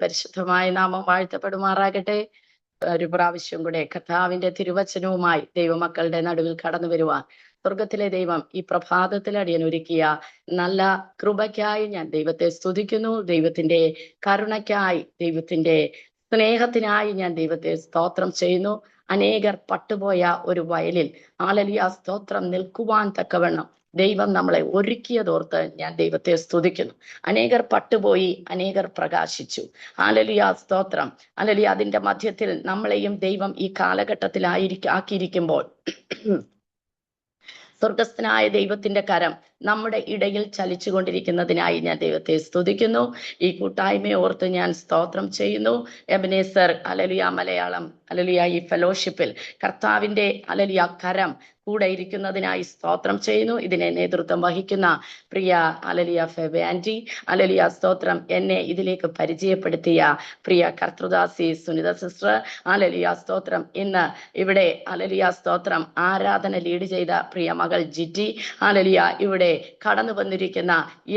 പരിശുദ്ധമായ നാമം വാഴ്ത്തപ്പെടുമാറാകട്ടെ. ഒരു പ്രാവശ്യം കൂടെ കർത്താവിന്റെ തിരുവചനവുമായി ദൈവമക്കളുടെ നടുവിൽ കടന്നു വരുവാൻ സ്വർഗത്തിലെ ദൈവം ഈ പ്രഭാതത്തിൽ അടിയൻ ഒരുക്കിയ നല്ല കൃപയ്ക്കായി ഞാൻ ദൈവത്തെ സ്തുതിക്കുന്നു. ദൈവത്തിന്റെ കരുണയ്ക്കായി, ദൈവത്തിന്റെ സ്നേഹത്തിനായി ഞാൻ ദൈവത്തെ സ്തോത്രം ചെയ്യുന്നു. അനേകർ പട്ടുപോയ ഒരു വയലിൽ ഹല്ലേലൂയ സ്തോത്രം നിൽക്കുവാൻ തക്കവണ്ണം ദൈവം നമ്മളെ ഒരുക്കിയതോർത്ത് ഞാൻ ദൈവത്തെ സ്തുതിക്കുന്നു. അനേകർ പട്ടുപോയി, അനേകർ പ്രകാശിച്ചു. ഹല്ലേലൂയ സ്തോത്രം. ഹല്ലേലൂയ. അതിന്റെ മധ്യത്തിൽ നമ്മളെയും ദൈവം ഈ കാലഘട്ടത്തിൽ ആക്കിയിരിക്കുമ്പോൾ സ്വർഗസ്ഥനായ ദൈവത്തിന്റെ കരം നമ്മുടെ ഇടയിൽ ചലിച്ചുകൊണ്ടിരിക്കുന്നതിനായി ഞാൻ ദൈവത്തെ സ്തുതിക്കുന്നു. ഈ കൂട്ടായ്മയെ ഓർത്ത് ഞാൻ സ്തോത്രം ചെയ്യുന്നു. എബനേസർ ഹല്ലേലൂയ മലയാളം ഹല്ലേലൂയ ഈ ഫെലോഷിപ്പിൽ കർത്താവിന്റെ ഹല്ലേലൂയ കരം കൂടെ ഇരിക്കുന്നതിനായി സ്തോത്രം ചെയ്യുന്നു. ഇതിനെ നേതൃത്വം വഹിക്കുന്ന പ്രിയ ഹല്ലേലൂയ ഫെബെ ആന്റി, ഹല്ലേലൂയ സ്തോത്രം, എന്നെ ഇതിലേക്ക് പരിചയപ്പെടുത്തിയ പ്രിയ കർത്തൃദാസി സുനിത സിസ്റ്റർ, ഹല്ലേലൂയ സ്തോത്രം, ഇന്ന് ഇവിടെ ഹല്ലേലൂയ സ്തോത്രം ആരാധന ലീഡ് ചെയ്ത പ്രിയ മകൾ ജിറ്റി, ഹല്ലേലൂയ ഇവിടെ കടന്നു വന്നിരിക്കുന്ന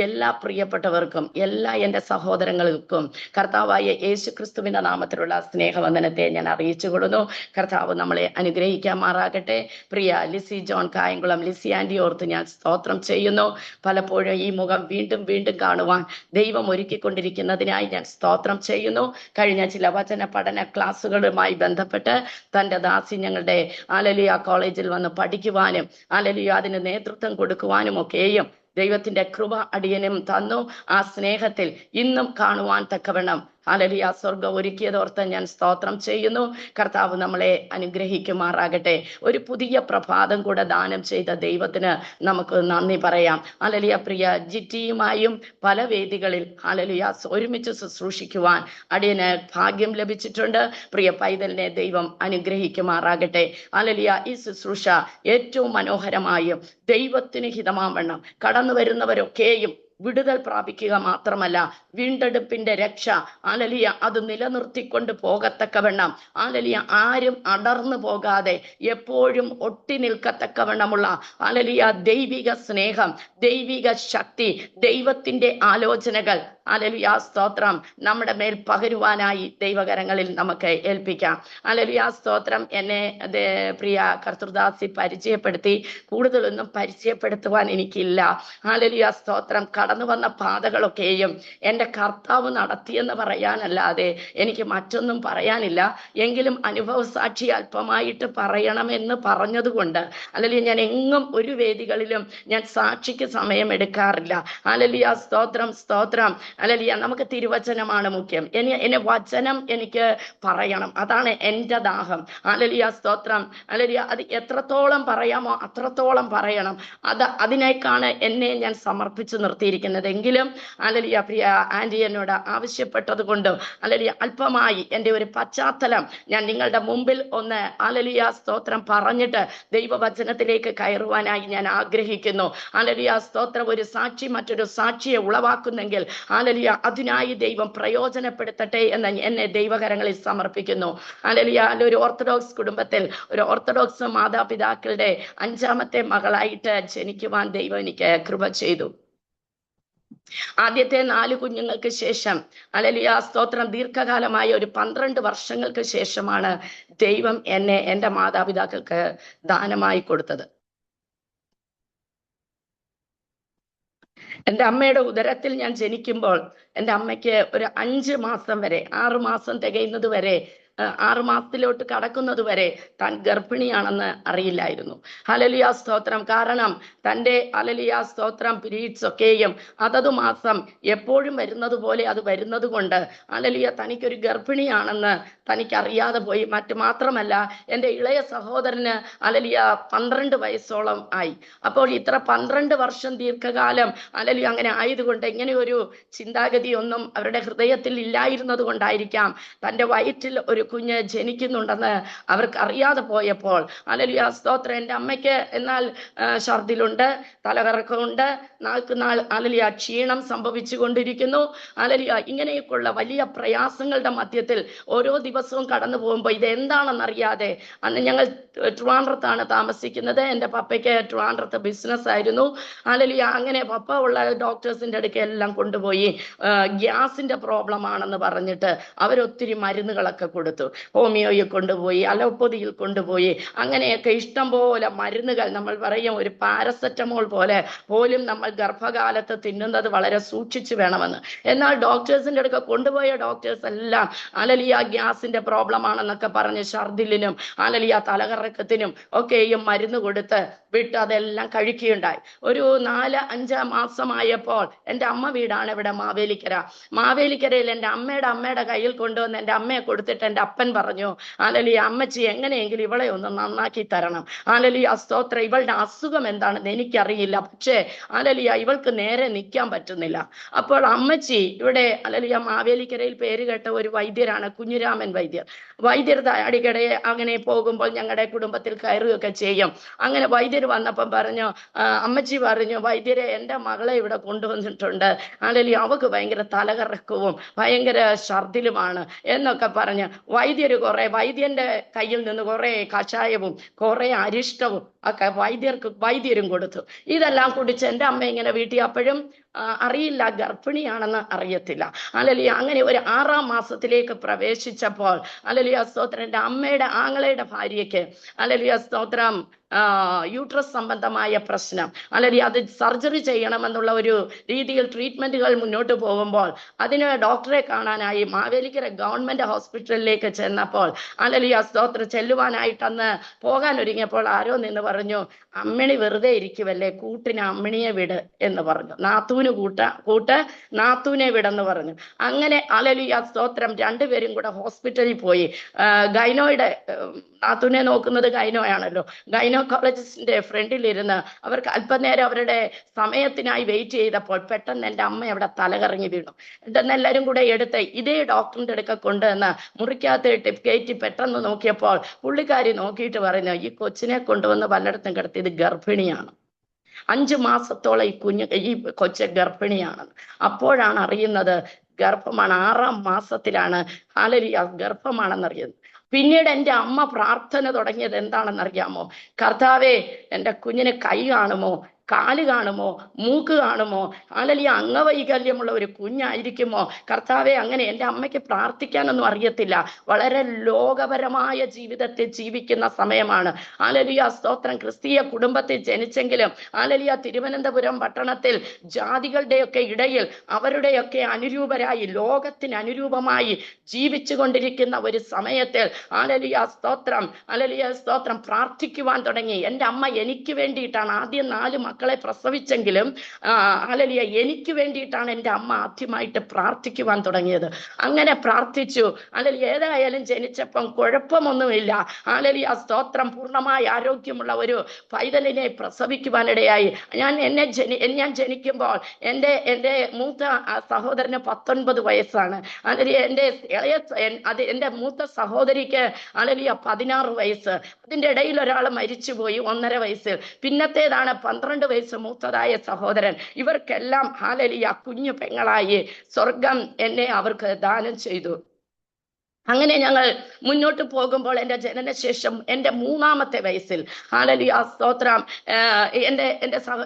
എല്ലാ പ്രിയപ്പെട്ടവർക്കും, എല്ലാ എൻ്റെ സഹോദരങ്ങൾക്കും കർത്താവായ യേശു ക്രിസ്തുവിന്റെ നാമത്തിലുള്ള സ്നേഹവന്ദനത്തെ ഞാൻ അറിയിച്ചു കൊള്ളുന്നു. കർത്താവ് നമ്മളെ അനുഗ്രഹിക്കാമാറാകട്ടെ. പ്രിയ ലിസി ജോൺ കായംകുളം, ലിസി ആന്റി ഓർത്ത് ഞാൻ സ്തോത്രം ചെയ്യുന്നു. പലപ്പോഴും ഈ മുഖം വീണ്ടും വീണ്ടും കാണുവാൻ ദൈവം ഒരുക്കിക്കൊണ്ടിരിക്കുന്നതിനായി ഞാൻ സ്തോത്രം ചെയ്യുന്നു. കഴിഞ്ഞ ചില വചന പഠന ക്ലാസ്സുകളുമായി ബന്ധപ്പെട്ട് തൻ്റെ ദാസി ഞങ്ങളുടെ ഹല്ലേലൂയ കോളേജിൽ വന്ന് പഠിക്കുവാനും ഹല്ലേലൂയ അതിന് നേതൃത്വം കൊടുക്കുവാനും ഒക്കെയും ദൈവത്തിന്റെ കൃപ അടിയനും തന്നു. ആ സ്നേഹത്തിൽ ഇന്നും കാണുവാൻ തക്കവണ്ണം ഹല്ലേലൂയ സ്വർഗ്ഗം ഒരുക്കിയതോർത്ത് ഞാൻ സ്തോത്രം ചെയ്യുന്നു. കർത്താവ് നമ്മളെ അനുഗ്രഹിക്കുമാറാകട്ടെ. ഒരു പുതിയ പ്രഭാതം കൂടെ ദാനം ചെയ്ത ദൈവത്തിന് നമുക്ക് നന്ദി പറയാം. ഹല്ലേലൂയ. പ്രിയ ജിറ്റിയുമായും പല വേദികളിൽ ഹല്ലേലൂയ ഒരുമിച്ച് ശുശ്രൂഷിക്കുവാൻ അടിയന് ഭാഗ്യം ലഭിച്ചിട്ടുണ്ട്. പ്രിയ പൈതലിനെ ദൈവം അനുഗ്രഹിക്കുമാറാകട്ടെ. ഹല്ലേലൂയ. ഈ ശുശ്രൂഷ ഏറ്റവും മനോഹരമായും ദൈവത്തിന് ഹിതമാവണ്ണം കടന്നു വരുന്നവരൊക്കെയും വിടുതൽ പ്രാപിക്കുക മാത്രമല്ല, വീണ്ടെടുപ്പിന്റെ രക്ഷ ഹല്ലേലൂയ അത് നിലനിർത്തിക്കൊണ്ട് പോകത്തക്കവണ്ണം ഹല്ലേലൂയ ആരും അടർന്നു പോകാതെ എപ്പോഴും ഒട്ടി നിൽക്കത്തക്കവണ്ണമുള്ള ഹല്ലേലൂയ ദൈവിക സ്നേഹം, ദൈവിക ശക്തി, ദൈവത്തിന്റെ ആലോചനകൾ ഹല്ലേലൂയ സ്തോത്രം നമ്മുടെ മേൽ പകരുവാനായി ദൈവകരങ്ങളിൽ നമുക്ക് ഏൽപ്പിക്കാം. ഹല്ലേലൂയ സ്തോത്രം. എന്നെ പ്രിയ കർത്തൃദാസി പരിചയപ്പെടുത്തി. കൂടുതലൊന്നും പരിചയപ്പെടുത്തുവാൻ എനിക്കില്ല. ഹല്ലേലൂയ സ്തോത്രം. കടന്നു വന്ന പാതകളൊക്കെയും എൻ്റെ കർത്താവ് നടത്തിയെന്ന് പറയാനല്ലാതെ എനിക്ക് മറ്റൊന്നും പറയാനില്ല. എങ്കിലും അനുഭവ സാക്ഷി അല്പമായിട്ട് പറയണമെന്ന് പറഞ്ഞതുകൊണ്ട് ഹല്ലേലൂയ ഞാൻ എങ്ങും ഒരു വേദികളിലും ഞാൻ സാക്ഷിക്ക് സമയം എടുക്കാറില്ല. ഹല്ലേലൂയ സ്തോത്രം സ്തോത്രം. ഹല്ലേലൂയ. നമുക്ക് തിരുവചനമാണ് മുഖ്യം. എന്നെ വചനം എനിക്ക് പറയണം, അതാണ് എൻ്റെ ദാഹം. ഹല്ലേലൂയ സ്തോത്രം. ഹല്ലേലൂയ. അത് എത്രത്തോളം പറയാമോ അത്രത്തോളം പറയണം. അതിനേക്കാണ് എന്നെ ഞാൻ സമർപ്പിച്ച് നിർത്തിയിരിക്കുന്നത്. എങ്കിലും ഹല്ലേലൂയ പ്രിയ ആന്റി എന്നോട് ആവശ്യപ്പെട്ടത് കൊണ്ട് ഹല്ലേലൂയ അല്പമായി എൻ്റെ ഒരു പശ്ചാത്തലം ഞാൻ നിങ്ങളുടെ മുമ്പിൽ ഒന്ന് ഹല്ലേലൂയ സ്തോത്രം പറഞ്ഞിട്ട് ദൈവവചനത്തിലേക്ക് കയറുവാനായി ഞാൻ ആഗ്രഹിക്കുന്നു. ഹല്ലേലൂയ സ്തോത്രം. ഒരു സാക്ഷി മറ്റൊരു സാക്ഷിയെ ഉളവാക്കുന്നെങ്കിൽ ഹല്ലേലൂയ അതിനായി ദൈവം പ്രയോജനപ്പെടുത്തട്ടെ എന്ന് എന്നെ ദൈവകരങ്ങളിൽ സമർപ്പിക്കുന്നു. ഹല്ലേലൂയ. ഒരു ഓർത്തഡോക്സ് കുടുംബത്തിൽ ഒരു ഓർത്തഡോക്സ് മാതാപിതാക്കളുടെ 5ാമത്തെ മകളായിട്ട് ജനിക്കുവാൻ ദൈവം എനിക്ക് കൃപ ചെയ്തു. ആദ്യത്തെ 4 കുഞ്ഞുങ്ങൾക്ക് ശേഷം ഹല്ലേലൂയ സ്തോത്രം ദീർഘകാലമായ ഒരു 12 വർഷങ്ങൾക്ക് ശേഷമാണ് ദൈവം എന്നെ എൻ്റെ മാതാപിതാക്കൾക്ക് ദാനമായി കൊടുത്തത്. എൻ്റെ അമ്മയുടെ ഉദരത്തിൽ ഞാൻ ജനിക്കുമ്പോൾ എൻ്റെ അമ്മയ്ക്ക് ഒരു 5 മാസം വരെ, 6 മാസം തികയുന്നത് വരെ, 6 മാസത്തിലോട്ട് കടക്കുന്നത് വരെ താൻ ഗർഭിണിയാണെന്ന് അറിയില്ലായിരുന്നു. ഹല്ലേലൂയ സ്തോത്രം. കാരണം തൻ്റെ ഹല്ലേലൂയ സ്തോത്രം പീരീഡ്സ് ഒക്കെയും അതത് മാസം എപ്പോഴും വരുന്നത് പോലെ അത് വരുന്നത് കൊണ്ട് ഹല്ലേലൂയ തനിക്കൊരു ഗർഭിണിയാണെന്ന് തനിക്കറിയാതെ പോയി. മാത്രമല്ല എൻ്റെ ഇളയ സഹോദരന് ഹല്ലേലൂയ 12 വയസ്സോളം ആയി. അപ്പോൾ ഇത്ര 12 വർഷം ദീർഘകാലം ഹല്ലേലൂയ അങ്ങനെ ആയതുകൊണ്ട് ഇങ്ങനെ ഒരു ചിന്താഗതി ഒന്നും അവരുടെ ഹൃദയത്തിൽ ഇല്ലായിരുന്നത് കൊണ്ടായിരിക്കാം തൻ്റെ വയറ്റിൽ ഒരു കുഞ്ഞ് ജനിക്കുന്നുണ്ടെന്ന് അവർക്ക് അറിയാതെ പോയപ്പോൾ ഹല്ലേലൂയ സ്തോത്രം, എൻ്റെ അമ്മയ്ക്ക് എന്നാൽ ഛർദിലുണ്ട്, തലകറക്കമുണ്ട്, നാൾക്ക് നാൾ ഹല്ലേലൂയ ക്ഷീണം സംഭവിച്ചു കൊണ്ടിരിക്കുന്നു. ഹല്ലേലൂയ ഇങ്ങനെയൊക്കെയുള്ള വലിയ പ്രയാസങ്ങളുടെ മധ്യത്തിൽ ഓരോ ദിവസവും കടന്നു പോകുമ്പോൾ ഇതെന്താണെന്നറിയാതെ, അന്ന് ഞങ്ങൾ ട്രിവാൻഡ്രത്താണ് താമസിക്കുന്നത്. എൻ്റെ പപ്പയ്ക്ക് ട്രിവാൻഡ്രത്ത് ബിസിനസ് ആയിരുന്നു. ഹല്ലേലൂയ അങ്ങനെ പപ്പ ഉള്ള ഡോക്ടേഴ്സിൻ്റെ അടുക്ക എല്ലാം കൊണ്ടുപോയി ഗ്യാസിന്റെ പ്രോബ്ലം ആണെന്ന് പറഞ്ഞിട്ട് അവരൊത്തിരി മരുന്നുകളൊക്കെ കൊടുത്തു. ഹോമിയോയിൽ കൊണ്ടുപോയി, അലോപ്പതിയിൽ കൊണ്ടുപോയി, അങ്ങനെയൊക്കെ ഇഷ്ടം പോലെ മരുന്നുകൾ, നമ്മൾ പറയും ഒരു പാരസെറ്റമോൾ പോലെ പോലും നമ്മൾ ഗർഭകാലത്ത് തിന്നുന്നത് വളരെ സൂക്ഷിച്ചു വേണമെന്ന്. എന്നാൽ ഡോക്ടേഴ്സിന്റെ അടുക്ക കൊണ്ടുപോയ ഡോക്ടേഴ്സ് എല്ലാം ഹല്ലേലൂയ ഗ്യാസിന്റെ പ്രോബ്ലം ആണെന്നൊക്കെ പറഞ്ഞ് ഛർദിലിനും ഹല്ലേലൂയ തലകറക്കത്തിനും ഒക്കെയും മരുന്ന് കൊടുത്ത് വിട്ട് അതെല്ലാം കഴിക്കുകയുണ്ടായി. ഒരു 4-5 മാസമായപ്പോൾ എൻ്റെ അമ്മ വീടാണ് ഇവിടെ മാവേലിക്കരയിൽ എൻ്റെ അമ്മയുടെ കയ്യിൽ കൊണ്ടുവന്ന് എൻ്റെ അമ്മയെ കൊടുത്തിട്ട് എൻ്റെ അപ്പൻ പറഞ്ഞു, ഹല്ലേലൂയ അമ്മച്ചി എങ്ങനെയെങ്കിലും ഇവളെ ഒന്ന് നന്നാക്കി തരണം. ഹല്ലേലൂയ സ്തോത്രം, ഇവളുടെ അസുഖം എന്താണെന്ന് എനിക്കറിയില്ല, പക്ഷേ ഹല്ലേലൂയ ഇവൾക്ക് നേരെ നിൽക്കാൻ പറ്റുന്നില്ല. അപ്പോൾ അമ്മച്ചി ഇവിടെ ഹല്ലേലൂയ മാവേലിക്കരയിൽ പേര് കേട്ട ഒരു വൈദ്യരാണ് കുഞ്ഞിരാമൻ വൈദ്യർ അടിക്കടെ അങ്ങനെ പോകുമ്പോൾ ഞങ്ങളുടെ കുടുംബത്തിൽ കയറുകയൊക്കെ ചെയ്യും. അങ്ങനെ വൈദ്യർ വന്നപ്പം പറഞ്ഞു, അമ്മച്ചി പറഞ്ഞു, വൈദ്യരെ എൻ്റെ മകളെ ഇവിടെ കൊണ്ടുവന്നിട്ടുണ്ട്, ഹല്ലേലൂയ അവക്ക് ഭയങ്കര തലകറക്കവും ഭയങ്കര ഛർദിലുമാണ് എന്നൊക്കെ പറഞ്ഞ് വൈദ്യന്റെ കയ്യിൽ നിന്ന് കുറെ കഷായവും കുറെ അരിഷ്ടവും ഒക്കെ വൈദ്യരും കൊടുത്തു. ഇതെല്ലാം കുടിച്ച് എൻ്റെ അമ്മ ഇങ്ങനെ വീട്ടിൽ, അപ്പോഴും അറിയില്ല ഗർഭിണിയാണെന്ന് അറിയത്തില്ല. ഹല്ലേലൂയ അങ്ങനെ ഒരു 6-ാം മാസത്തിലേക്ക് പ്രവേശിച്ചപ്പോൾ ഹല്ലേലൂയ സ്തോത്രം, എൻ്റെ അമ്മയുടെ ആങ്ങളയുടെ ഭാര്യയ്ക്ക് ഹല്ലേലൂയ സ്തോത്രം യൂട്രസ് സംബന്ധമായ പ്രശ്നം, അല്ലെങ്കിൽ അത് സർജറി ചെയ്യണമെന്നുള്ള ഒരു രീതിയിൽ ട്രീറ്റ്മെന്റുകൾ മുന്നോട്ട് പോകുമ്പോൾ അതിന് ഡോക്ടറെ കാണാനായി മാവേലിക്കര ഗവൺമെന്റ് ഹോസ്പിറ്റലിലേക്ക് ചെന്നപ്പോൾ ഹല്ലേലൂയ സ്തോത്രം ചെല്ലുവാനായിട്ട് അന്ന് പോകാൻ ഒരുങ്ങിയപ്പോൾ ആരോ നിന്ന് പറഞ്ഞു, അമ്മിണി വെറുതെ ഇരിക്കുവല്ലേ, കൂട്ടിന് അമ്മിണിയെ വിട് എന്ന് പറഞ്ഞു. നാത്തൂനെ വിടെന്ന് പറഞ്ഞു. അങ്ങനെ ഹല്ലേലൂയ സ്തോത്രം രണ്ടുപേരും കൂടെ ഹോസ്പിറ്റലിൽ പോയി. ഗൈനോയുടെ നാത്തൂനെ നോക്കുന്നത് ഗൈനോയാണല്ലോ. ഗൈനോക്കോളജിസ്റ്റിന്റെ ഫ്രണ്ടിലിരുന്ന് അവർക്ക് അല്പനേരം അവരുടെ സമയത്തിനായി വെയിറ്റ് ചെയ്തപ്പോൾ പെട്ടെന്ന് എൻ്റെ അമ്മ അവിടെ തലകറങ്ങി വീണു. എന്തെന്ന് എല്ലാവരും കൂടെ എടുത്ത് ഇതേ ഡോക്ടറിന്റെ അടുക്ക കൊണ്ടുവന്ന് മുറിക്കകത്ത് കയറ്റി പെട്ടെന്ന് നോക്കിയപ്പോൾ പുള്ളിക്കാരി നോക്കിയിട്ട് പറഞ്ഞു, ഈ കൊച്ചിനെ കൊണ്ടുവന്ന് വല്ലയിടത്തും കിടത്തി, ഇത് ഗർഭിണിയാണ്, 5 മാസത്തോളം ഈ കൊച്ച് ഗർഭിണിയാണെന്ന്. അപ്പോഴാണ് അറിയുന്നത് ഗർഭമാണ്, 6-ാം മാസത്തിലാണ് ഹല്ലേലൂയ ഗർഭമാണെന്നറിയുന്നത്. പിന്നീട് എൻ്റെ അമ്മ പ്രാർത്ഥന തുടങ്ങിയത് എന്താണെന്നറിയാമോ? കർത്താവേ, എൻ്റെ കുഞ്ഞിന് കൈ കാണുമോ, കാല് കാണുമോ, മൂക്ക് കാണുമോ, ഹല്ലേലൂയ അംഗവൈകല്യമുള്ള ഒരു കുഞ്ഞായിരിക്കുമോ കർത്താവെ? അങ്ങനെ എൻ്റെ അമ്മയ്ക്ക് പ്രാർത്ഥിക്കാനൊന്നും അറിയത്തില്ല, വളരെ ലോകപരമായ ജീവിതത്തിൽ ജീവിക്കുന്ന സമയമാണ്. ഹല്ലേലൂയ സ്തോത്രം, ക്രിസ്തീയ കുടുംബത്തിൽ ജനിച്ചെങ്കിലും ഹല്ലേലൂയ തിരുവനന്തപുരം പട്ടണത്തിൽ ജാതികളുടെയൊക്കെ ഇടയിൽ അവരുടെയൊക്കെ അനുരൂപരായി, ലോകത്തിന് അനുരൂപമായി ജീവിച്ചു കൊണ്ടിരിക്കുന്ന ഒരു സമയത്തിൽ ഹല്ലേലൂയ സ്തോത്രം പ്രാർത്ഥിക്കുവാൻ തുടങ്ങി. എൻ്റെ അമ്മ എനിക്ക് വേണ്ടിയിട്ടാണ് ആദ്യം 4 മക്കളെ പ്രസവിച്ചെങ്കിലും ഹല്ലേലൂയ എനിക്ക് വേണ്ടിയിട്ടാണ് എൻ്റെ അമ്മ ആദ്യമായിട്ട് പ്രാർത്ഥിക്കുവാൻ തുടങ്ങിയത്. അങ്ങനെ പ്രാർത്ഥിച്ചു. ഹല്ലേലൂയ ഏതായാലും ജനിച്ചപ്പം കുഴപ്പമൊന്നുമില്ല. ഹല്ലേലൂയ സ്തോത്രം, പൂർണ്ണമായ ആരോഗ്യമുള്ള ഒരു പൈതലിനെ പ്രസവിക്കുവാനിടയായി. ഞാൻ ജനിക്കുമ്പോൾ എൻ്റെ മൂത്ത സഹോദരന് 19 വയസ്സാണ്. ഹല്ലേലൂയ എൻ്റെ മൂത്ത സഹോദരിക്ക് ഹല്ലേലൂയ 16 വയസ്സ്. അതിൻ്റെ ഇടയിൽ ഒരാൾ മരിച്ചുപോയി 1.5 വയസ്സിൽ. പിന്നത്തേതാണ് 12 വയസ്സ് മൂത്തതായ സഹോദരൻ. ഇവർക്കെല്ലാം ഹല്ലേലൂയ കുഞ്ഞു പെങ്ങളായി സ്വർഗം എന്നെ അവർക്ക് ദാനം ചെയ്തു. അങ്ങനെ ഞങ്ങൾ മുന്നോട്ട് പോകുമ്പോൾ എൻ്റെ ജനനശേഷം എൻ്റെ 3-ാമത്തെ വയസ്സിൽ ഹല്ലേലൂയ സ്തോത്രം,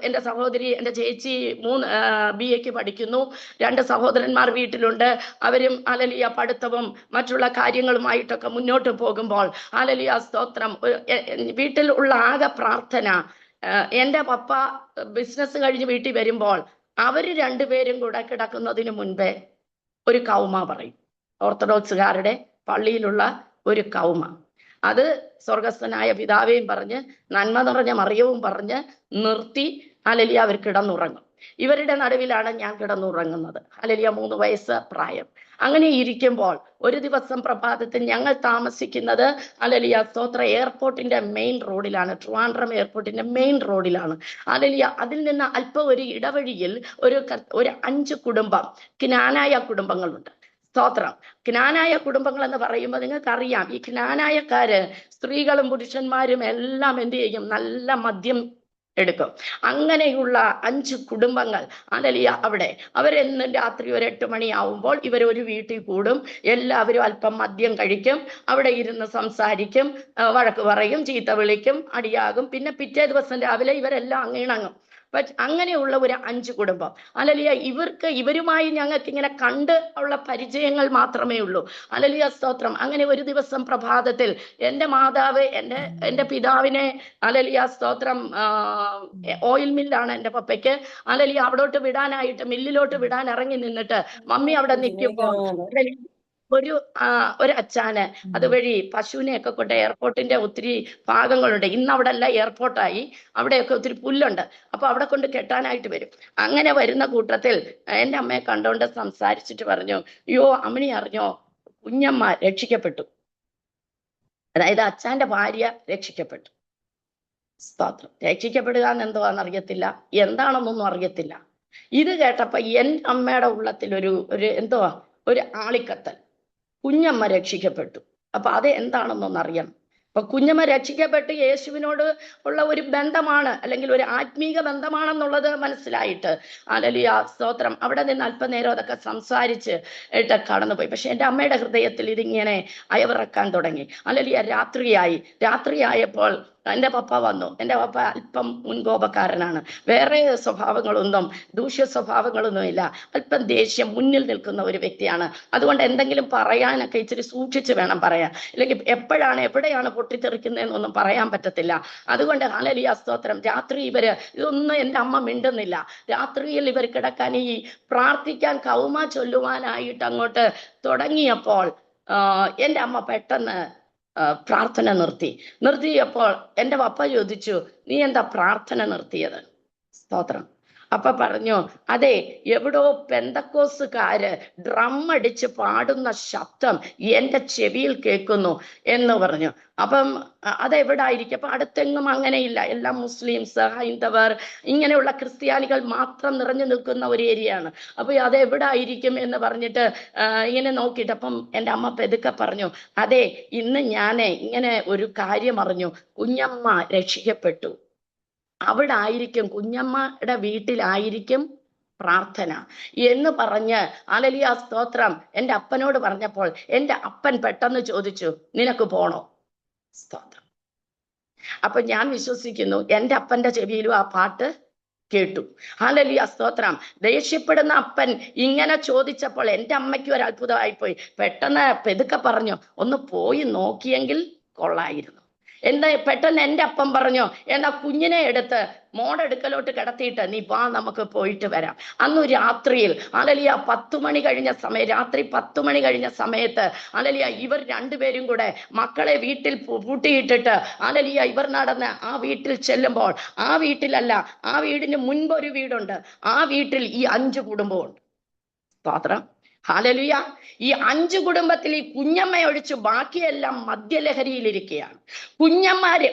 എൻ്റെ സഹോദരി, എൻ്റെ ചേച്ചി BA പഠിക്കുന്നു. 2 സഹോദരന്മാർ വീട്ടിലുണ്ട്. അവരും ഹല്ലേലൂയ പഠിത്തവും മറ്റുള്ള കാര്യങ്ങളുമായിട്ടൊക്കെ മുന്നോട്ട് പോകുമ്പോൾ ഹല്ലേലൂയ സ്തോത്രം, വീട്ടിൽ ഉള്ള ആകെ പ്രാർത്ഥന, എൻ്റെ പപ്പ ബിസിനസ് കഴിഞ്ഞ് വീട്ടിൽ വരുമ്പോൾ അവര് 2 പേരും കൂടെ കിടക്കുന്നതിന് മുൻപേ ഒരു കൗമ പറയും. ഓർത്തഡോക്സുകാരുടെ പള്ളിയിലുള്ള ഒരു കൗമ. അത് സ്വർഗസ്ഥനായ പിതാവേയും പറഞ്ഞ് നന്മ നിറഞ്ഞ മറിയവും പറഞ്ഞ് നിർത്തി ഹല്ലേലൂയ അവർ കിടന്നുറങ്ങും. ഇവരുടെ നടുവിലാണ് ഞാൻ കിടന്നുറങ്ങുന്നത്. ഹല്ലേലൂയ 3 വയസ്സ് പ്രായം. അങ്ങനെ ഇരിക്കുമ്പോൾ ഒരു ദിവസം പ്രഭാതത്തിൽ ഞങ്ങൾ താമസിക്കുന്നത് ഹല്ലേലൂയ സ്തോത്ര എയർപോർട്ടിന്റെ മെയിൻ റോഡിലാണ്, ട്രിവാൻഡ്രം എയർപോർട്ടിന്റെ മെയിൻ റോഡിലാണ്. ഹല്ലേലൂയ അതിൽ നിന്ന് അല്പം ഒരു ഇടവഴിയിൽ ഒരു 5 കുടുംബം, ക്നാനായ കുടുംബങ്ങളുണ്ട്. സ്തോത്രം. ജ്ഞാനായ കുടുംബങ്ങൾ എന്ന് പറയുമ്പോൾ നിങ്ങൾക്കറിയാം, ഈ ജ്ഞാനായക്കാര് സ്ത്രീകളും പുരുഷന്മാരും എല്ലാം എന്ത് ചെയ്യും? നല്ല മദ്യം എടുക്കും. അങ്ങനെയുള്ള 5 കുടുംബങ്ങൾ അലലിയ അവിടെ അവരെന്നും രാത്രി ഒരു 8 മണിയാവുമ്പോൾ ഇവരൊരു വീട്ടിൽ കൂടും. എല്ലാവരും അല്പം മദ്യം കഴിക്കും, അവിടെ ഇരുന്ന് സംസാരിക്കും, വഴക്ക് പറയും, ചീത്ത വിളിക്കും, അടിയാകും. പിന്നെ പിറ്റേ ദിവസം രാവിലെ ഇവരെല്ലാം അങ്ങീണങ്ങും. അങ്ങനെയുള്ള ഒരു 5 കുടുംബം അലലിയ ഇവരുമായി ഞങ്ങൾക്ക് ഇങ്ങനെ കണ്ട് ഉള്ള പരിചയങ്ങൾ മാത്രമേ ഉള്ളൂ. അലലിയ സ്തോത്രം. അങ്ങനെ ഒരു ദിവസം പ്രഭാതത്തിൽ എൻ്റെ മാതാവ് എൻ്റെ പിതാവിനെ അലലിയ സ്തോത്രം ഓയിൽ മില്ലാണ് എൻ്റെ പപ്പയ്ക്ക്. അലലിയ അവിടോട്ട് വിടാനായിട്ട് മില്ലിലോട്ട് വിടാൻ ഇറങ്ങി നിന്നിട്ട് മമ്മി അവിടെ നിൽക്കുമ്പോൾ ഒരു അച്ചാന് അതുവഴി പശുവിനെയൊക്കെ കൊണ്ട് എയർപോർട്ടിന്റെ ഒത്തിരി ഭാഗങ്ങളുണ്ട്. ഇന്ന് അവിടെ എല്ലാം എയർപോർട്ടായി, അവിടെയൊക്കെ ഒത്തിരി പുല്ലുണ്ട്. അപ്പൊ അവിടെ കൊണ്ട് കെട്ടാനായിട്ട് വരും. അങ്ങനെ വരുന്ന കൂട്ടത്തിൽ എൻ്റെ അമ്മയെ കണ്ടോണ്ട് സംസാരിച്ചിട്ട് പറഞ്ഞു, അയ്യോ അമ്മണി അറിഞ്ഞോ, കുഞ്ഞമ്മ രക്ഷിക്കപ്പെട്ടു. അതായത് അച്ഛന്റെ ഭാര്യ രക്ഷിക്കപ്പെട്ടു. സ്തോത്രം. രക്ഷിക്കപ്പെടുക എന്നെന്തോന്ന് അറിയത്തില്ല, എന്താണെന്നൊന്നും അറിയത്തില്ല. ഇത് കേട്ടപ്പോ എൻ്റെ അമ്മയുടെ ഉള്ളത്തിൽ ഒരു ആളിക്കത്തൽ. കുഞ്ഞമ്മ രക്ഷിക്കപ്പെട്ടു. അപ്പൊ അത് എന്താണെന്നൊന്ന് അറിയണം. അപ്പൊ കുഞ്ഞമ്മ രക്ഷിക്കപ്പെട്ട് യേശുവിനോട് ഉള്ള ഒരു ബന്ധമാണ്, അല്ലെങ്കിൽ ഒരു ആത്മീക ബന്ധമാണെന്നുള്ളത് മനസ്സിലായിട്ട് അലലിയ സ്തോത്രം അവിടെ നിന്ന് അല്പനേരം അതൊക്കെ സംസാരിച്ച് ഇട്ട് കടന്നുപോയി. പക്ഷെ എൻ്റെ അമ്മയുടെ ഹൃദയത്തിൽ ഇതിങ്ങനെ അയവിറക്കാൻ തുടങ്ങി. അലലിയ രാത്രിയായപ്പോൾ എൻ്റെ പപ്പ വന്നു. എൻ്റെ പപ്പ അല്പം മുൻകോപക്കാരനാണ്. വേറെ സ്വഭാവങ്ങളൊന്നും, ദൂഷ്യ സ്വഭാവങ്ങളൊന്നും ഇല്ല. അല്പം ദേഷ്യം മുന്നിൽ നിൽക്കുന്ന ഒരു വ്യക്തിയാണ്. അതുകൊണ്ട് എന്തെങ്കിലും പറയാനൊക്കെ ഇച്ചിരി സൂക്ഷിച്ച് വേണം പറയാൻ, അല്ലെങ്കിൽ എവിടെയാണ് പൊട്ടിത്തെറിക്കുന്നതെന്നൊന്നും പറയാൻ പറ്റത്തില്ല. അതുകൊണ്ട് ഹല്ലേലൂയ സ്തോത്രം. രാത്രി ഇതൊന്നും എൻ്റെ അമ്മ മിണ്ടുന്നില്ല. രാത്രിയിൽ ഇവർ കിടക്കാൻ ഈ പ്രാർത്ഥിക്കാൻ കൗമ ചൊല്ലുവാനായിട്ട് അങ്ങോട്ട് തുടങ്ങിയപ്പോൾ എൻ്റെ അമ്മ പെട്ടെന്ന് പ്രാർത്ഥന നിർത്തിയപ്പോൾ എൻ്റെ പപ്പ ചോദിച്ചു, നീ എന്താ പ്രാർത്ഥന നിർത്തിയത്? സ്തോത്രം. അപ്പൊ പറഞ്ഞു, അതെ, എവിടോ പെന്തക്കോസുകാര് ഡ്രം അടിച്ച് പാടുന്ന ശബ്ദം എൻ്റെ ചെവിയിൽ കേൾക്കുന്നു എന്ന് പറഞ്ഞു. അപ്പം അതെവിടായിരിക്കും? അപ്പൊ അടുത്തെങ്ങും അങ്ങനെയില്ല, എല്ലാം മുസ്ലിംസ്, ഹൈന്ദവർ, ഇങ്ങനെയുള്ള ക്രിസ്ത്യാനികൾ മാത്രം നിറഞ്ഞു നിൽക്കുന്ന ഒരു ഏരിയയാണ്. അപ്പൊ അതെവിടായിരിക്കും എന്ന് പറഞ്ഞിട്ട് ഇങ്ങനെ നോക്കിയിട്ട് അപ്പം എൻ്റെ അമ്മ പെതുക്കെ പറഞ്ഞു, അതെ, ഇന്ന് ഞാനേ ഇങ്ങനെ ഒരു കാര്യം അറിഞ്ഞു, കുഞ്ഞമ്മ രക്ഷിക്കപ്പെട്ടു. അവിടെ ആയിരിക്കും, കുഞ്ഞമ്മയുടെ വീട്ടിലായിരിക്കും പ്രാർത്ഥന എന്ന് പറഞ്ഞ് ഹല്ലേലൂയ സ്തോത്രം എൻ്റെ അപ്പനോട് പറഞ്ഞപ്പോൾ എൻ്റെ അപ്പൻ പെട്ടെന്ന് ചോദിച്ചു, നിനക്ക് പോണോ? സ്തോത്രം. അപ്പൊ ഞാൻ വിശ്വസിക്കുന്നു എൻ്റെ അപ്പന്റെ ചെവിയിലും ആ പാട്ട് കേട്ടു. ഹല്ലേലൂയ സ്തോത്രം. ദേഷ്യപ്പെടുന്ന അപ്പൻ ഇങ്ങനെ ചോദിച്ചപ്പോൾ എൻ്റെ അമ്മയ്ക്ക് ഒരു അത്ഭുതമായിപ്പോയി. പെട്ടെന്ന് പെതുക്കെ പറഞ്ഞു, ഒന്ന് പോയി നോക്കിയെങ്കിൽ കൊള്ളായിരുന്നു. പെട്ടെന്ന് എൻ്റെ അപ്പം പറഞ്ഞു, എന്നാ കുഞ്ഞിനെ എടുത്ത് മോടെടുക്കലോട്ട് കിടത്തിയിട്ട് നീ വാ, നമുക്ക് പോയിട്ട് വരാം. അന്ന് രാത്രിയിൽ ഹല്ലേലൂയ 10 മണി കഴിഞ്ഞ സമയം, രാത്രി 10 മണി കഴിഞ്ഞ സമയത്ത് ഹല്ലേലൂയ ഇവർ രണ്ടുപേരും കൂടെ മക്കളെ വീട്ടിൽ പൂട്ടിയിട്ടിട്ട് ഹല്ലേലൂയ ഇവർ നടന്ന് ആ വീട്ടിൽ ചെല്ലുമ്പോൾ, ആ വീട്ടിലല്ല, ആ വീടിന് മുൻപ് ഒരു വീടുണ്ട്. ആ വീട്ടിൽ ഈ 5 കുടുംബമുണ്ട്. സ്തോത്രം. ഹല്ലേലൂയ. ഈ 5 കുടുംബത്തിൽ ഈ കുഞ്ഞമ്മ ഒഴിച്ച് ബാക്കിയെല്ലാം മദ്യലഹരിയിലിരിക്കുകയാണ്. കുഞ്ഞമ്മ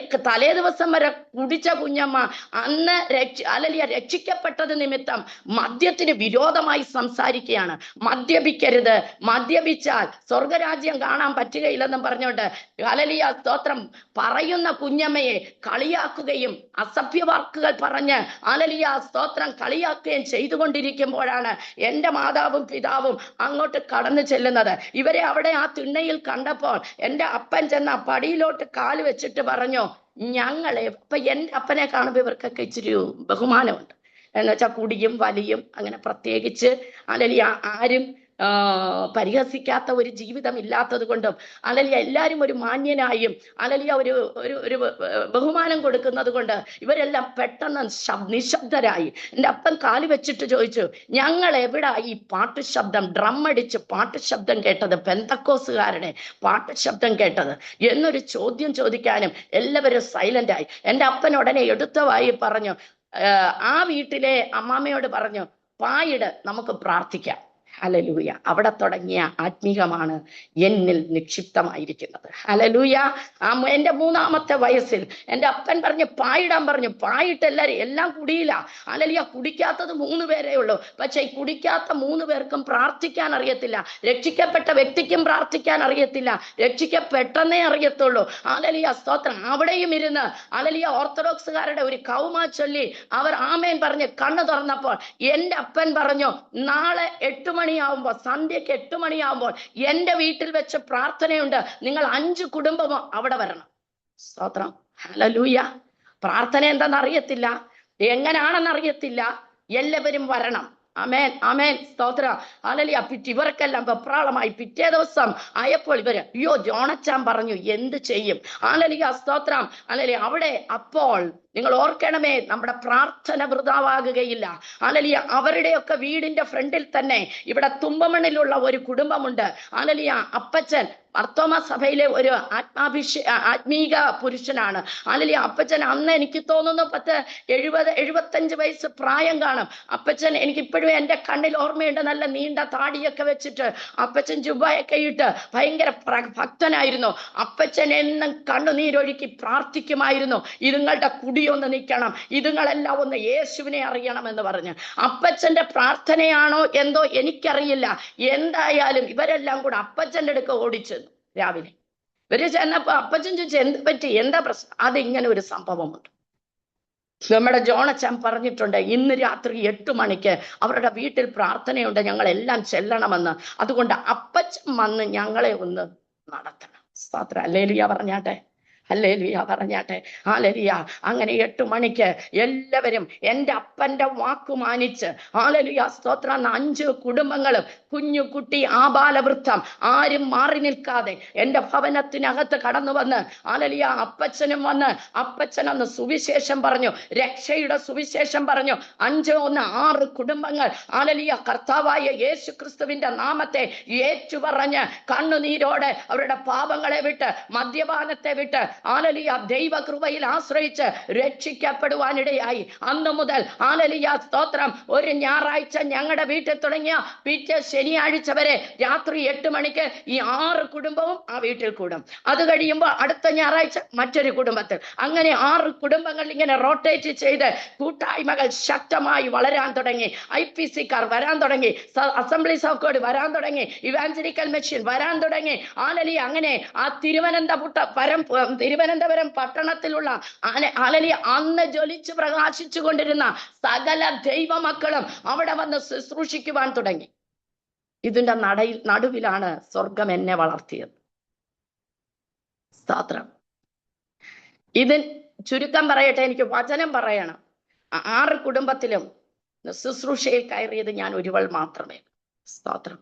തലേ ദിവസം വരെ കുടിച്ച കുഞ്ഞമ്മ അന്ന് ഹല്ലേലൂയ രക്ഷിക്കപ്പെട്ടത് നിമിത്തം മദ്യത്തിന് വിരോധമായി സംസാരിക്കുകയാണ്. മദ്യപിക്കരുത്, മദ്യപിച്ചാൽ സ്വർഗരാജ്യം കാണാൻ പറ്റുകയില്ലെന്നും പറഞ്ഞുകൊണ്ട് ഹല്ലേലൂയ സ്തോത്രം പറയുന്ന കുഞ്ഞമ്മയെ കളിയാക്കുകയും അസഭ്യവാക്കുകൾ പറഞ്ഞ് ഹല്ലേലൂയ സ്തോത്രം കളിയാക്കുകയും ചെയ്തുകൊണ്ടിരിക്കുമ്പോഴാണ് എൻ്റെ മാതാവും പിതാവും അങ്ങോട്ട് കടന്നു ചെല്ലുന്നത്. ഇവരെ അവിടെ ആ തിണ്ണയിൽ കണ്ടപ്പോൾ എൻ്റെ അപ്പൻ ചെന്ന പടിയിലോട്ട് കാല് വെച്ചിട്ട് പറഞ്ഞു, അപ്പൊ എൻ്റെ അപ്പനെ കാണുമ്പോൾ ഇവർക്കൊക്കെ ഇച്ചിരി ബഹുമാനമുണ്ട്. എന്നുവെച്ചാൽ കുടിയും വലിയും അങ്ങനെ പ്രത്യേകിച്ച് ഹല്ലേലൂയ ആരും പരിഹസിക്കാത്ത ഒരു ജീവിതം ഇല്ലാത്തത് കൊണ്ടും ഹല്ലേലൂയ എല്ലാവരും ഒരു മാന്യനായും ഹല്ലേലൂയ ഒരു ബഹുമാനം കൊടുക്കുന്നത് കൊണ്ട് ഇവരെല്ലാം പെട്ടെന്ന് നിശബ്ദരായി. എൻ്റെ അപ്പൻ കാല് വെച്ചിട്ട് ചോദിച്ചു, ഞങ്ങൾ എവിടാ ഈ പാട്ട് ശബ്ദം, ഡ്രം അടിച്ച് പാട്ട് ശബ്ദം കേട്ടത്, പെന്തക്കോസുകാരുടെ പാട്ട് ശബ്ദം കേട്ടത് എന്നൊരു ചോദ്യം ചോദിക്കാനും എല്ലാവരും സൈലന്റ് ആയി. എൻ്റെ അപ്പൻ ഉടനെ എടുത്തവായി പറഞ്ഞു, ആ വീട്ടിലെ അമ്മാമ്മയോട് പറഞ്ഞു, പായിട്, നമുക്ക് പ്രാർത്ഥിക്കാം. ഹല്ലേലൂയ. അവിടെ തുടങ്ങിയ ആത്മീകമാണ് എന്നിൽ നിക്ഷിപ്തമായിരിക്കുന്നത്. ഹല്ലേലൂയ. എന്റെ 3-ാമത്തെ വയസ്സിൽ എന്റെ അപ്പൻ പറഞ്ഞു പായിടാൻ പറഞ്ഞു. പായിട്ട് എല്ലാം കുടിയില്ല. ഹല്ലേലൂയ. കുടിക്കാത്തത് 3 പേരേ ഉള്ളൂ. പക്ഷെ ഈ കുടിക്കാത്ത 3 പേർക്കും പ്രാർത്ഥിക്കാൻ അറിയത്തില്ല. രക്ഷിക്കപ്പെട്ട വ്യക്തിക്കും പ്രാർത്ഥിക്കാൻ അറിയത്തില്ല. രക്ഷിക്കപ്പെട്ടെന്നേ അറിയത്തുള്ളൂ. ഹല്ലേലൂയ. സ്തോത്രം. അവിടെയും ഇരുന്ന് ഹല്ലേലൂയ ഓർത്തഡോക്സുകാരുടെ ഒരു കൗമ ചൊല്ലി അവർ ആമേൻ പറഞ്ഞ് കണ്ണു തുറന്നപ്പോൾ എന്റെ അപ്പൻ പറഞ്ഞു, നാളെ 8 മണിയാവുമ്പോൾ, സന്ധ്യക്ക് 8 മണിയാവുമ്പോൾ എന്റെ വീട്ടിൽ വെച്ച് പ്രാർത്ഥനയുണ്ട്, നിങ്ങൾ 5 കുടുംബമോ അവിടെ വരണം. സ്തോത്രം. ഹല്ലേലൂയ. പ്രാർത്ഥന എന്താണെന്ന് അറിയത്തില്ല, എങ്ങനാണെന്ന് അറിയത്തില്ല, എല്ലാവരും വരണം. ആമേൻ, ആമേൻ. സ്തോത്രം. ഹല്ലേലൂയ. ഇവർക്കെല്ലാം വെപ്രാളമായി. പിറ്റേ ദിവസം ആയപ്പോൾ ഇവര് അയ്യോ ജോണച്ചാൻ പറഞ്ഞു എന്ത് ചെയ്യും? ഹല്ലേലൂയ. സ്തോത്രം. ഹല്ലേലൂയ. അവിടെ അപ്പോൾ നിങ്ങൾ ഓർക്കണമേ, നമ്മുടെ പ്രാർത്ഥന വൃഥാവാകുകയില്ല. ഹല്ലേലൂയ. അവരുടെയൊക്കെ വീടിന്റെ ഫ്രണ്ടിൽ തന്നെ ഇവിടെ തുമ്പമണ്ണിലുള്ള ഒരു കുടുംബമുണ്ട്. ഹല്ലേലൂയ. അപ്പച്ചൻ മർത്തോമ സഭയിലെ ഒരു ആത്മീക പുരുഷനാണ്. ഹല്ലേലൂയ. അപ്പച്ചൻ അന്ന് എനിക്ക് തോന്നുന്നു 70-75 വയസ്സ് പ്രായം കാണും. അപ്പച്ചൻ എനിക്കിപ്പോഴും എന്റെ കണ്ണിൽ ഓർമ്മയുണ്ട്. നല്ല നീണ്ട താടിയൊക്കെ വെച്ചിട്ട് അപ്പച്ചൻ ജുബയൊക്കെ ഇട്ട് ഭയങ്കര ഭക്തനായിരുന്നു. അപ്പച്ചൻ എന്നും കണ്ണുനീരൊഴുക്കി പ്രാർത്ഥിക്കുമായിരുന്നു, ഇതുങ്ങളുടെ കുടിയൊന്ന് നിൽക്കണം, ഇതുങ്ങളെല്ലാം ഒന്ന് യേശുവിനെ അറിയണമെന്ന് പറഞ്ഞ്. അപ്പച്ചന്റെ പ്രാർത്ഥനയാണോ എന്തോ എനിക്കറിയില്ല. എന്തായാലും ഇവരെല്ലാം കൂടെ അപ്പച്ചന്റെ അടുക്ക് ഓടിച്ചെന്നു. രാവിലെ ഇവര് ചെന്നപ്പോ അപ്പച്ചൻ ചോദിച്ചു എന്ത് പറ്റി, എന്താ പ്രശ്നം? അതിങ്ങനെ ഒരു സംഭവമുണ്ട്. നമ്മുടെ ജോണച്ചൻ പറഞ്ഞിട്ടുണ്ട് ഇന്ന് രാത്രി 8 മണിക്ക് അവരുടെ വീട്ടിൽ പ്രാർത്ഥനയുണ്ട്, ഞങ്ങൾ എല്ലാം ചെല്ലണമെന്ന്. അതുകൊണ്ട് അപ്പച്ചൻ വന്ന് ഞങ്ങളെ ഒന്ന് നടത്തണം. സ്തോത്രം. ഹല്ലേലൂയ പറഞ്ഞാട്ടെ. ഹല്ലേലൂയ പറഞ്ഞാട്ടെ. ഹല്ലേലൂയ. അങ്ങനെ 8 മണിക്ക് എല്ലാവരും എൻ്റെ അപ്പന്റെ വാക്കു മാനിച്ച് ഹല്ലേലൂയ സ്തോത്രം 5 കുടുംബങ്ങളും കുഞ്ഞു കുട്ടി ആബാലവൃദ്ധം ആരും മാറി നിൽക്കാതെ എൻ്റെ ഭവനത്തിനകത്ത് കടന്നു വന്ന് ഹല്ലേലൂയ അപ്പച്ചനും വന്ന് അപ്പച്ചനൊന്ന് സുവിശേഷം പറഞ്ഞു, രക്ഷയുടെ സുവിശേഷം പറഞ്ഞു. 5-1-6 കുടുംബങ്ങൾ ഹല്ലേലൂയ കർത്താവായ യേശു ക്രിസ്തുവിന്റെ നാമത്തെ ഏറ്റുപറഞ്ഞ് കണ്ണുനീരോടെ അവരുടെ പാപങ്ങളെ വിട്ട് മദ്യപാനത്തെ വിട്ട് ഹല്ലേലൂയ ദൈവകൃപയിൽ ആശ്രയിച്ച് രക്ഷിക്കപ്പെടുവാനിടയായി. അന്നു മുതൽ ഹല്ലേലൂയ സ്തോത്രം ഒരു ഞായറാഴ്ച ഞങ്ങളുടെ വീട്ടിൽ തുടങ്ങിയ പിറ്റേ ശനിയാഴ്ച വരെ രാത്രി 8 മണിക്ക് ഈ 6 കുടുംബവും ആ വീട്ടിൽ കൂടും. അത് കഴിയുമ്പോൾ അടുത്ത ഞായറാഴ്ച മറ്റൊരു കുടുംബത്തിൽ, അങ്ങനെ 6 കുടുംബങ്ങൾ ഇങ്ങനെ റൊട്ടേറ്റ് ചെയ്ത് കൂട്ടായ്മകൾ ശക്തമായി വളരാൻ തുടങ്ങി. IPC-കാർ വരാൻ തുടങ്ങി, അസംബ്ലീസ് ഓഫ് ഗോഡ് വരാൻ തുടങ്ങി, ഇവാഞ്ചലിക്കൽ മെഷീൻ വരാൻ തുടങ്ങി. ഹല്ലേലൂയ. അങ്ങനെ ആ തിരുവനന്തപുരം പട്ടണത്തിലുള്ള ഹല്ലേലൂയ അന്ന് ജ്വലിച്ച് പ്രകാശിച്ചു കൊണ്ടിരുന്ന സകല ദൈവമക്കളും അവിടെ വന്ന് ശുശ്രൂഷിക്കുവാൻ തുടങ്ങി. ഇതിന്റെ നടുവിലാണ് സ്വർഗം എന്നെ വളർത്തിയത്. സ്തോത്രം. ഇതിൻ ചുരുക്കം പറയട്ടെ, എനിക്ക് വചനം പറയണം. 6 കുടുംബത്തിലും ശുശ്രൂഷയിൽ കയറിയത് ഞാൻ ഒരുവൾ മാത്രമേ. സ്തോത്രം.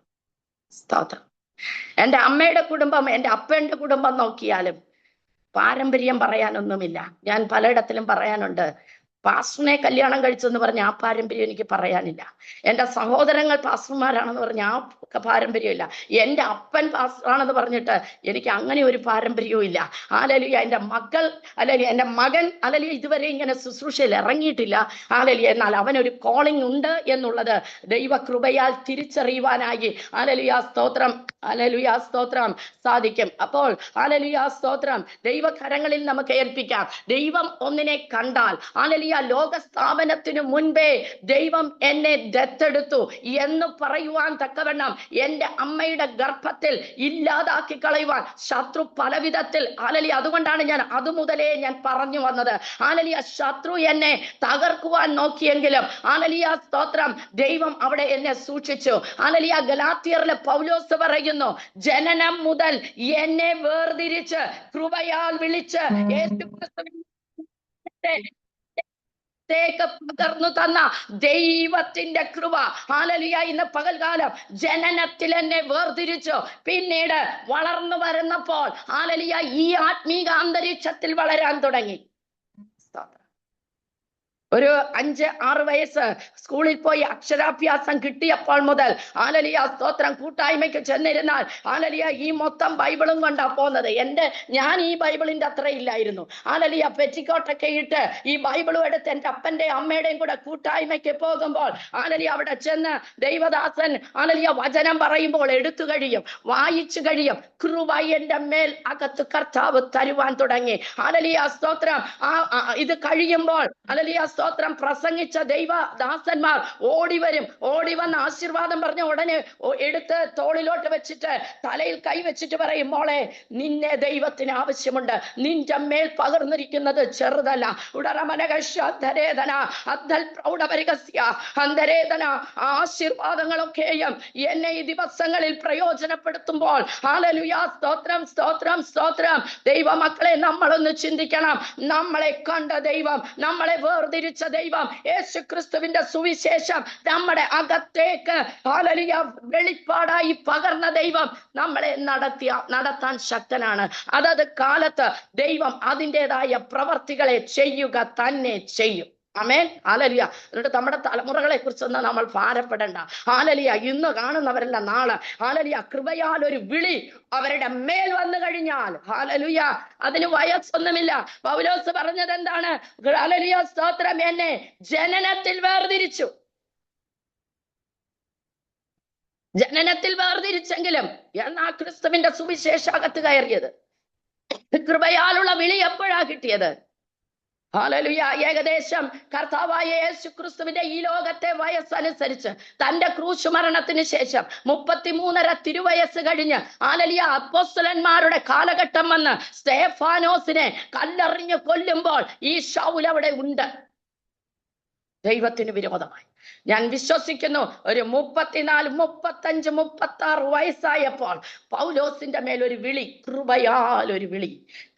സ്തോത്രം. എൻ്റെ അമ്മയുടെ കുടുംബം, എൻ്റെ അപ്പൻ്റെ കുടുംബം നോക്കിയാലും പാരമ്പര്യം പറയാനൊന്നുമില്ല. ഞാൻ പലയിടത്തിലും പറയാനുണ്ട്, പാസ്റ്ററിനെ കല്യാണം കഴിച്ചെന്ന് പറഞ്ഞ ആ പാരമ്പര്യം എനിക്ക് പറയാനില്ല. എൻ്റെ സഹോദരങ്ങൾ പാസ്റ്റർമാരാണെന്ന് പറഞ്ഞ ആ പാരമ്പര്യമില്ല. എൻ്റെ അപ്പൻ പാസ്റ്ററാണെന്ന് പറഞ്ഞിട്ട് എനിക്ക് അങ്ങനെ ഒരു പാരമ്പര്യവും ഇല്ല. ഹല്ലേലൂയ. എൻ്റെ മക്കൾ അല്ലെങ്കിൽ എൻ്റെ മകൻ ഹല്ലേലൂയ ഇതുവരെ ഇങ്ങനെ ശുശ്രൂഷയിൽ ഇറങ്ങിയിട്ടില്ല. ഹല്ലേലൂയ. എന്നാൽ അവനൊരു കോളിംഗ് ഉണ്ട് എന്നുള്ളത് ദൈവകൃപയാൽ തിരിച്ചറിയുവാനായി ഹല്ലേലൂയ സ്തോത്രം, ഹല്ലേലൂയ സ്തോത്രം സാധിക്കും. അപ്പോൾ ഹല്ലേലൂയ സ്തോത്രം ദൈവകരങ്ങളിൽ നമുക്ക് ഏൽപ്പിക്കാം. ദൈവം ഒന്നിനെ കണ്ടാൽ ഹല്ലേലൂയ ലോക സ്ഥാപനത്തിനു മുൻപേ ദൈവം എന്നെ ദത്തെടുത്തു എന്ന് പറയുവാൻ തക്കവണ്ണം എൻ്റെ അമ്മയുടെ ഗർഭത്തിൽ ഇല്ലാതാക്കി കളയുവാൻ ശത്രു പലവിധത്തിൽ ഹല്ലേലൂയ. അതുകൊണ്ടാണ് ഞാൻ അതുമുതലേ ഞാൻ പറഞ്ഞു വന്നത്. ഹല്ലേലൂയ ശത്രു എന്നെ തകർക്കുവാൻ നോക്കിയെങ്കിലും ഹല്ലേലൂയ സ്തോത്രം ദൈവം അവിടെ എന്നെ സൂക്ഷിച്ചു. ഹല്ലേലൂയ. ഗലാത്യരിലെ പൗലോസ് പറയുന്നു, ജനനം മുതൽ എന്നെ വേർതിരിച്ച് കൃപയാൽ വിളിച്ച് പകർന്നു തന്ന ദൈവത്തിന്റെ കൃപ ഹല്ലേലൂയ. ഇന്ന് പകൽകാലം ജനനത്തിൽ എന്നെ വേർതിരിച്ചു. പിന്നീട് വളർന്നു വരുന്നപ്പോൾ ഹല്ലേലൂയ ഈ ആത്മീക അന്തരീക്ഷത്തിൽ വളരാൻ തുടങ്ങി. ഒരു 5-6 വയസ്സ് സ്കൂളിൽ പോയി അക്ഷരാഭ്യാസം കിട്ടിയപ്പോൾ മുതൽ ഹല്ലേലൂയ സ്തോത്രം കൂട്ടായ്മയ്ക്ക് ചെന്നിരുന്നാൽ ഹല്ലേലൂയ ഈ മൊത്തം ബൈബിളും കൊണ്ടാ പോകുന്നത്. ഞാൻ ഈ ബൈബിളിന്റെ അത്ര ഇല്ലായിരുന്നു. ഹല്ലേലൂയ പെറ്റിക്കോട്ടൊക്കെ ഇട്ട് ഈ ബൈബിളും എടുത്ത് എൻ്റെ അപ്പന്റെയും അമ്മയുടെയും കൂടെ കൂട്ടായ്മയ്ക്ക് പോകുമ്പോൾ ഹല്ലേലൂയ അവിടെ ചെന്ന് ദൈവദാസൻ ഹല്ലേലൂയ വചനം പറയുമ്പോൾ എടുത്തു കഴിയും, വായിച്ചു കഴിയും. കൃപ എൻ്റെ മേൽ അകത്ത് കർത്താവ് തരുവാൻ തുടങ്ങി. ഹല്ലേലൂയ സ്തോത്രം. ഇത് കഴിയുമ്പോൾ ഹല്ലേലൂയ സ്തോത്രം പ്രസംഗിച്ച ദൈവദാസന്മാർ ഓടി വരും. ഓടി വന്ന് ആശീർവാദം പറഞ്ഞ ഉടനെ എടുത്ത് തോളിലോട്ട് വെച്ചിട്ട് തലയിൽ കൈ വെച്ചിട്ട് പറയും, മോളെ നിന്നെ ദൈവത്തിന് ആവശ്യമുണ്ട്, നിന്റെ മേൽ പകർന്നിരിക്കുന്നത് ചെറുതല്ല. ആശീർവാദങ്ങളൊക്കെയും എന്നെ ഈ ദിവസങ്ങളിൽ പ്രയോജനപ്പെടുത്തുമ്പോൾ ഹല്ലേലൂയ സ്തോത്രം സ്തോത്രം സ്തോത്രം. ദൈവമക്കളെ, നമ്മളൊന്ന് ചിന്തിക്കണം. നമ്മളെ കണ്ട ദൈവം, നമ്മളെ വേർതിരിച്ച ദൈവം, യേശു ക്രിസ്തുവിന്റെ സുവിശേഷം നമ്മുടെ അകത്തേക്ക് ഹല്ലേലൂയ വെളിപ്പാടായി പകർന്ന ദൈവം നമ്മളെ നടത്താൻ ശക്തനാണ്. അതത് കാലത്ത് ദൈവം അതിൻ്റെതായ പ്രവർത്തികളെ ചെയ്യുക തന്നെ ചെയ്യും. ആമേൻ. ഹല്ലേലൂയ. എന്നിട്ട് നമ്മുടെ തലമുറകളെ കുറിച്ചൊന്നും നമ്മൾ ഭാരപ്പെടണ്ട. ഹല്ലേലൂയ. ഇന്ന് കാണുന്നവരല്ല നാളെ ഹല്ലേലൂയ കൃപയാൽ ഒരു വിളി അവരുടെ മേൽ വന്നു കഴിഞ്ഞാൽ ഹല്ലേലൂയ അതിന് വയസ്സൊന്നുമില്ല. പൗലോസ് പറഞ്ഞത് എന്താണ്? ഹല്ലേലൂയ സ്തോത്രം, എന്നെ ജനനത്തിൽ വേർതിരിച്ചു. ജനനത്തിൽ വേർതിരിച്ചെങ്കിലും എന്നാ ക്രിസ്തുവിന്റെ സുവിശേഷകത്ത് കയറിയത്. കൃപയാലുള്ള വിളി എപ്പോഴാ കിട്ടിയത്? ഹല്ലേലൂയ. ഏകദേശം കർത്താവായ യേശു ക്രിസ്തുവിന്റെ ഈ ലോകത്തെ വയസ്സനുസരിച്ച് തന്റെ ക്രൂശ് മരണത്തിന് ശേഷം 33.5 തിരുവയസ്സ് കഴിഞ്ഞ് ഹല്ലേലൂയ അപ്പോസ്തലന്മാരുടെ കാലഘട്ടം വന്ന് സ്തെഫാനോസിനെ കല്ലെറിഞ്ഞ് കൊല്ലുമ്പോൾ ഈ ശൗൽ അവിടെ ഉണ്ട്. ദൈവത്തിന് വിരോധമായി. ഞാൻ വിശ്വസിക്കുന്നു ഒരു 34, 35, 36 വയസ്സായപ്പോൾ പൗലോസിന്റെ മേലൊരു വിളി, കൃപയാൽ ഒരു വിളി,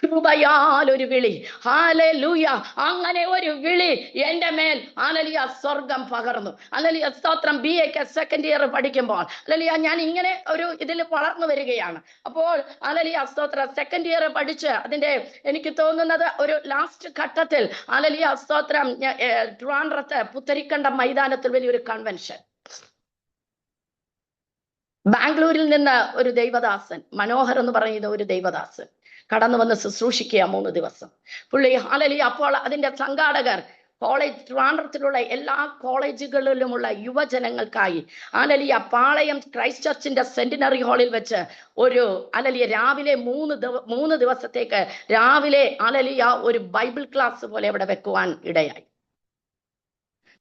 കൃപയാൽ ഒരു വിളി. ഹല്ലേലൂയ. അങ്ങനെ ഒരു വിളി എന്റെ മേൽ ഹല്ലേലൂയ സ്വർഗം പകർന്നു. ഹല്ലേലൂയ സ്തോത്രം. BA സെക്കൻഡ് ഇയർ പഠിക്കുമ്പോൾ ഹല്ലേലൂയ ഞാൻ ഇങ്ങനെ ഒരു ഇതിൽ വളർന്നു വരികയാണ്. അപ്പോൾ ഹല്ലേലൂയ സ്തോത്രം സെക്കൻഡ് ഇയർ പഠിച്ച് അതിന്റെ എനിക്ക് തോന്നുന്നത് ഒരു ലാസ്റ്റ് ഘട്ടത്തിൽ ഹല്ലേലൂയ സ്തോത്രം ട്രിവാൻഡ്രത്ത് പുത്തരിക്കണ്ടം മൈതാനത്തിൽ വലിയൊരു കൺവെൻഷൻ. ബാംഗ്ലൂരിൽ നിന്ന് ഒരു ദൈവദാസൻ, മനോഹർ എന്ന് പറയുന്ന ഒരു ദൈവദാസൻ കടന്നു വന്ന് ശുശ്രൂഷിക്കുക 3 ദിവസം. പുള്ളി ഹല്ലേലൂയ. അപ്പോൾ അതിന്റെ സംഘാടകർ ട്രിവാൻഡ്രത്തിലുള്ള എല്ലാ കോളേജുകളിലുമുള്ള യുവജനങ്ങൾക്കായി ഹല്ലേലൂയ പാളയം ക്രൈസ്റ്റ് ചർച്ചിന്റെ സെന്റിനറി ഹാളിൽ വെച്ച് ഒരു ഹല്ലേലൂയ രാവിലെ 3 ദിവസത്തേക്ക് രാവിലെ ഹല്ലേലൂയ ഒരു ബൈബിൾ ക്ലാസ് പോലെ അവിടെ വെക്കുവാൻ ഇടയായി.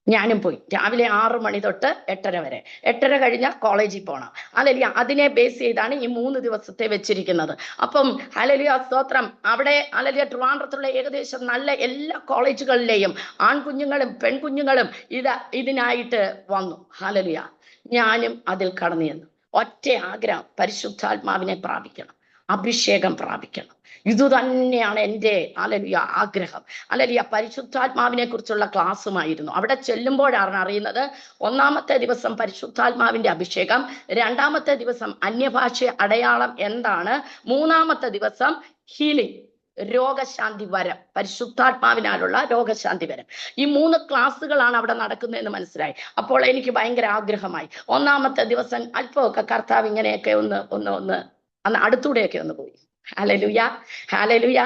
ഞാനും പോയി. രാവിലെ 6 മണി തൊട്ട് 8:30 വരെ. 8:30 കഴിഞ്ഞാൽ കോളേജിൽ പോകണം. ഹല്ലേലൂയ. അതിനെ ബേസ് ചെയ്താണ് ഈ 3 ദിവസത്തെ വെച്ചിരിക്കുന്നത്. അപ്പം ഹല്ലേലൂയ സ്തോത്രം അവിടെ ഹല്ലേലൂയ ട്രിവാൻഡ്രത്തുള്ള ഏകദേശം നല്ല എല്ലാ കോളേജുകളിലെയും ആൺകുഞ്ഞുങ്ങളും പെൺകുഞ്ഞുങ്ങളും ഇതിനായിട്ട് വന്നു. ഹല്ലേലൂയ. ഞാനും അതിൽ കടന്നു ചെന്നു. ഒറ്റ ആഗ്രഹം, പരിശുദ്ധാത്മാവിനെ പ്രാപിക്കണം, അഭിഷേകം പ്രാപിക്കണം. ഇതുതന്നെയാണ് എൻ്റെ ഹല്ലേലൂയ ആഗ്രഹം. ഹല്ലേലൂയ. പരിശുദ്ധാത്മാവിനെ കുറിച്ചുള്ള ക്ലാസ്സുമായിരുന്നു. അവിടെ ചെല്ലുമ്പോഴാണ് അറിയുന്നത് 1-ാമത്തെ ദിവസം പരിശുദ്ധാത്മാവിന്റെ അഭിഷേകം, 2-ാമത്തെ ദിവസം അന്യഭാഷ അടയാളം എന്താണ്, 3-ാമത്തെ ദിവസം ഹീലിംഗ്, രോഗശാന്തി വരം, പരിശുദ്ധാത്മാവിനാലുള്ള രോഗശാന്തി വരം. ഈ 3 ക്ലാസ്സുകളാണ് അവിടെ നടക്കുന്നതെന്ന് മനസ്സിലായി. അപ്പോൾ എനിക്ക് ഭയങ്കര ആഗ്രഹമായി. 1-ാമത്തെ ദിവസം അല്പമൊക്കെ കർത്താവ് ഇങ്ങനെയൊക്കെ ഒന്ന് അന്ന് അടുത്തൂടെയൊക്കെ ഒന്ന് പോയി. ഹല്ലേലൂയ. ഹല്ലേലൂയ.